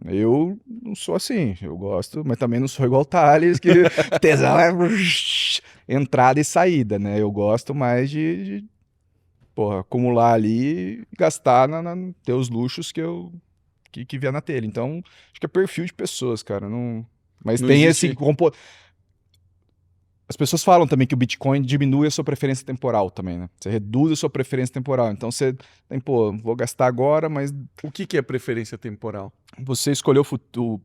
Eu não sou assim, eu gosto, mas também não sou igual o Thales, que tesão é entrada e saída, né? Eu gosto mais de acumular ali e gastar ter os luxos que vier na telha. Então, acho que é perfil de pessoas, cara. Mas Não tem existe- esse. As pessoas falam também que o Bitcoin diminui a sua preferência temporal também, né? Você reduz a sua preferência temporal. Então você tem, vou gastar agora, mas O que é preferência temporal? você escolheu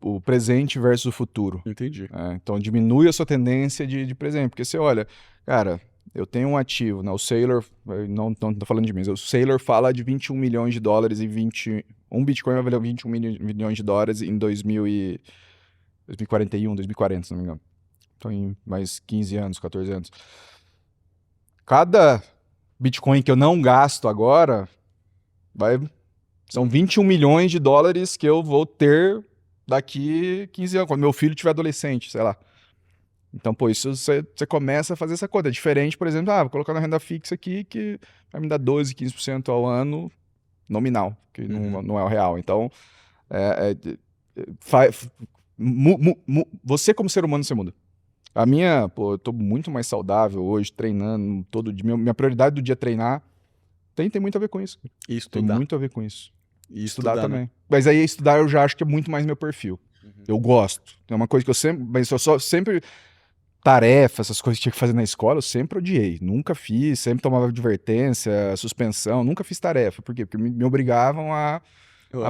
o presente versus o futuro. Entendi. Então diminui a sua tendência de presente. Porque você olha, cara, eu tenho um ativo, né? O Saylor, não tô falando de mim, o Saylor fala de 21 milhões de dólares e um Bitcoin vai valer 21 milhões de dólares em 2041, 2040, se não me engano. Então, em mais 15 anos, 14 anos. Cada Bitcoin que eu não gasto agora, são 21 milhões de dólares que eu vou ter daqui 15 anos, quando meu filho tiver adolescente, sei lá. Então, isso você começa a fazer essa conta. É diferente, por exemplo, vou colocar na renda fixa aqui que vai me dar 12, 15% ao ano nominal, que não é o real. Então, você como ser humano, você muda. Eu tô muito mais saudável hoje, treinando todo dia. Minha prioridade do dia é treinar. Tem muito a ver com isso. E Tem estudar. muito a ver com isso. E Estudar também. né? Mas aí estudar eu já acho que é muito mais meu perfil. Eu gosto. É uma coisa que eu sempre... Mas eu sempre... Tarefa, essas coisas que tinha que fazer na escola, eu sempre odiei. Nunca fiz, sempre tomava advertência, suspensão. Nunca fiz tarefa. Por quê? Porque me obrigavam a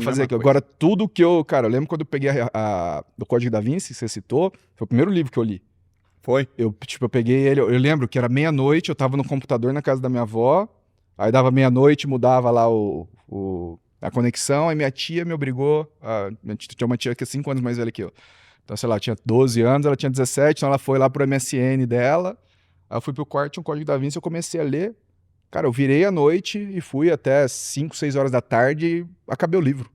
fazer aquilo. Agora, tudo que eu... Cara, eu lembro quando eu peguei o Código da Vinci, que você citou, foi o primeiro livro que eu li. Foi? Eu peguei ele, eu lembro que era meia-noite, eu tava no computador na casa da minha avó, aí dava meia-noite, mudava lá a conexão, aí minha tia me obrigou, tinha uma tia que é 5 anos mais velha que eu. Então, sei lá, eu tinha 12 anos, ela tinha 17, então ela foi lá pro MSN dela, aí eu fui pro quarto, tinha um Código da Vinci, eu comecei a ler, cara, eu virei à noite e fui até 5, 6 horas da tarde e acabei o livro.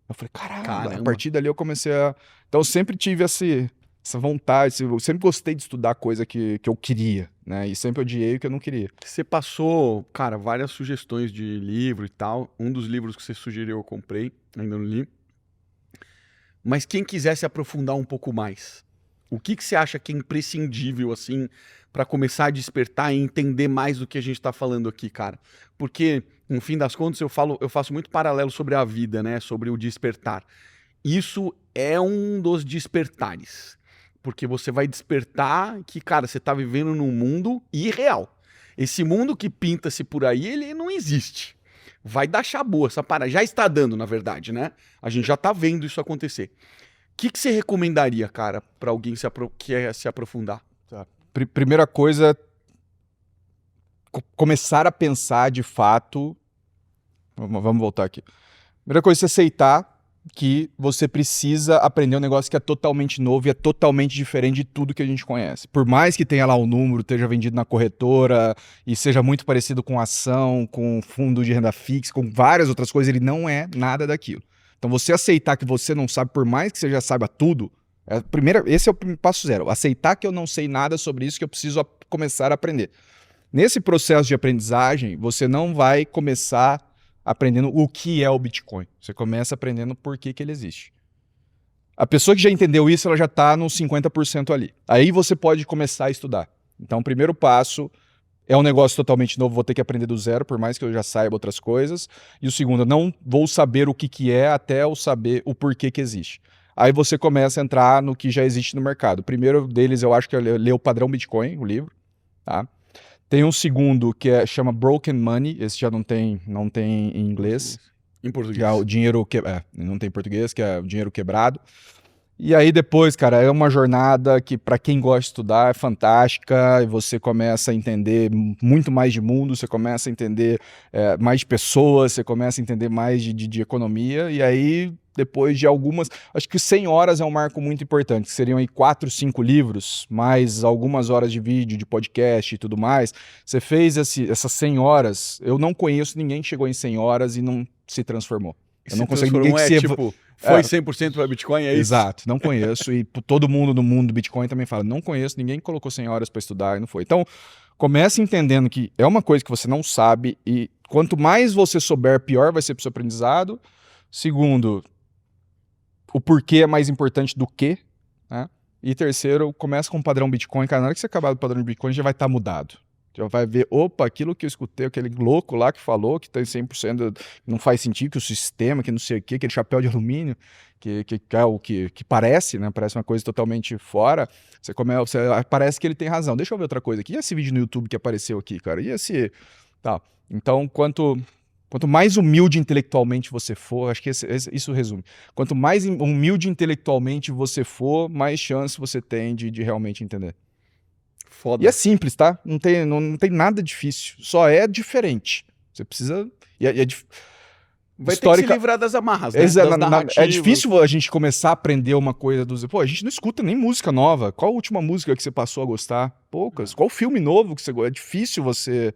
Eu falei, caramba, Caramba. a partir dali eu comecei a... Então eu sempre tive essa vontade, eu sempre gostei de estudar coisa que eu queria, né? E sempre odiei o que eu não queria. Você passou, cara, várias sugestões de livro e tal. Um dos livros que você sugeriu eu comprei, ainda não li. Mas quem quisesse aprofundar um pouco mais, o que você acha que é imprescindível, assim, para começar a despertar e entender mais do que a gente tá falando aqui, cara? Porque, no fim das contas, eu faço muito paralelo sobre a vida, né? Sobre o despertar. Isso é um dos despertares. Porque você vai despertar que, cara, você tá vivendo num mundo irreal. Esse mundo que pinta-se por aí, ele não existe. Vai dar chabu essa parada. Já está dando, na verdade, né? A gente já tá vendo isso acontecer. O que você recomendaria, cara, pra alguém quer se aprofundar? Primeira coisa, começar a pensar de fato... Vamos voltar aqui. Primeira coisa é você aceitar que você precisa aprender um negócio que é totalmente novo e é totalmente diferente de tudo que a gente conhece. Por mais que tenha lá o número, esteja vendido na corretora e seja muito parecido com ação, com fundo de renda fixa, com várias outras coisas, ele não é nada daquilo. Então você aceitar que você não sabe, por mais que você já saiba tudo, esse é o passo zero. Aceitar que eu não sei nada sobre isso, que eu preciso começar a aprender. Nesse processo de aprendizagem, você não vai começar aprendendo o que é o Bitcoin. Você começa aprendendo por que ele existe. A pessoa que já entendeu isso, ela já está nos 50% ali. Aí você pode começar a estudar. Então, o primeiro passo é um negócio totalmente novo, vou ter que aprender do zero, por mais que eu já saiba outras coisas. E o segundo, eu não vou saber o que é até eu saber o porquê que existe. Aí você começa a entrar no que já existe no mercado. O primeiro deles, eu acho que é ler o Padrão Bitcoin, o livro, tá? Tem um segundo que chama Broken Money, esse já não tem em inglês. Em português. Que é o dinheiro não tem em português, que é o dinheiro quebrado. E aí depois, cara, é uma jornada que para quem gosta de estudar é fantástica, e você começa a entender muito mais de mundo, você começa a entender mais de pessoas, você começa a entender mais de economia, e aí depois de algumas, acho que 100 horas é um marco muito importante, que seriam aí 4, 5 livros, mais algumas horas de vídeo, de podcast e tudo mais. Você fez essas 100 horas, eu não conheço ninguém que chegou em 100 horas e não se transformou. Eu não consigo ninguém que se... tipo, foi 100% para Bitcoin, é isso? Exato, não conheço. E todo mundo no mundo do Bitcoin também fala, não conheço ninguém que colocou 100 horas para estudar e não foi. Então, comece entendendo que é uma coisa que você não sabe e quanto mais você souber, pior vai ser para o seu aprendizado. Segundo, o porquê é mais importante do que, né? E terceiro, começa com o padrão Bitcoin. Cara, na hora que você acabar do padrão Bitcoin, já vai estar mudado. Já vai ver, opa, aquilo que eu escutei, aquele louco lá que falou que tem 100%, não faz sentido, que o sistema, que não sei o quê, aquele chapéu de alumínio, que é o que parece, né? Parece uma coisa totalmente fora. Parece que ele tem razão. Deixa eu ver outra coisa aqui. E esse vídeo no YouTube que apareceu aqui, cara? E esse... Tá. Então, quanto mais humilde intelectualmente você for, acho que isso resume. Quanto mais humilde intelectualmente você for, mais chance você tem de realmente entender. Foda. E é simples, tá? Não tem nada difícil. Só é diferente. Você precisa... Vai ter que se livrar das amarras, né? É difícil a gente começar a aprender uma coisa dos... Pô, a gente não escuta nem música nova. Qual a última música que você passou a gostar? Poucas. Qual filme novo que você gosta? É difícil você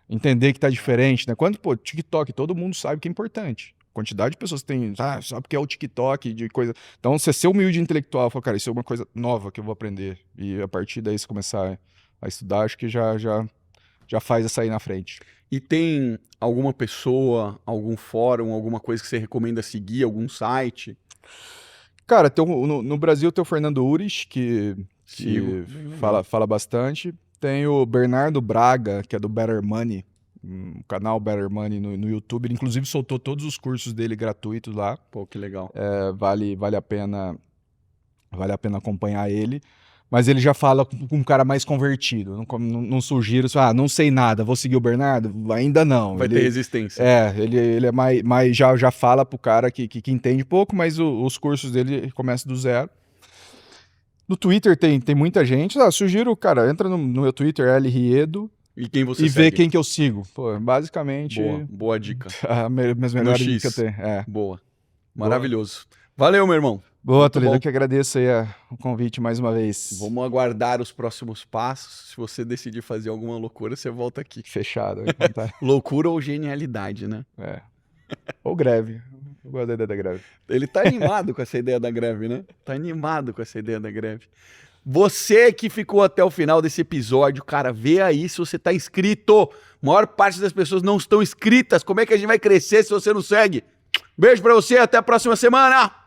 entender que tá diferente, né? Quando, pô, TikTok, todo mundo sabe que é importante. Quantidade de pessoas que tem, sabe que é o TikTok, de coisa... Então, você ser humilde intelectual, falar, cara, isso é uma coisa nova que eu vou aprender. E a partir daí você começar a estudar, acho que já faz essa aí na frente. E tem alguma pessoa, algum fórum, alguma coisa que você recomenda seguir, algum site? Cara, no Brasil tem o Fernando Urich, que fala bastante. Tem o Bernardo Braga, que é do Better Money, o canal Better Money no YouTube. Ele, inclusive, soltou todos os cursos dele gratuitos lá. Pô, que legal. Vale a pena acompanhar ele. Mas ele já fala com um cara mais convertido. Não sugiro, não sei nada, vou seguir o Bernardo? Ainda não. Vai ter resistência. Ele é mais já fala pro cara que entende pouco, mas os cursos dele começam do zero. No Twitter tem muita gente. Sugiro, cara, entra no meu Twitter, LRiedo. E quem você segue? Vê quem que eu sigo. Pô, basicamente... Boa dica. Minhas melhores dicas que eu tenho. Boa. Maravilhoso. Valeu, meu irmão. Boa, Toledo, eu que agradeço aí o convite mais uma vez. Vamos aguardar os próximos passos. Se você decidir fazer alguma loucura, você volta aqui. Fechado. Loucura ou genialidade, né? Ou greve. Eu gosto da ideia da greve. Ele tá animado com essa ideia da greve, né? Tá animado com essa ideia da greve. Você que ficou até o final desse episódio, cara, vê aí se você tá inscrito. A maior parte das pessoas não estão inscritas. Como é que a gente vai crescer se você não segue? Beijo pra você, até a próxima semana!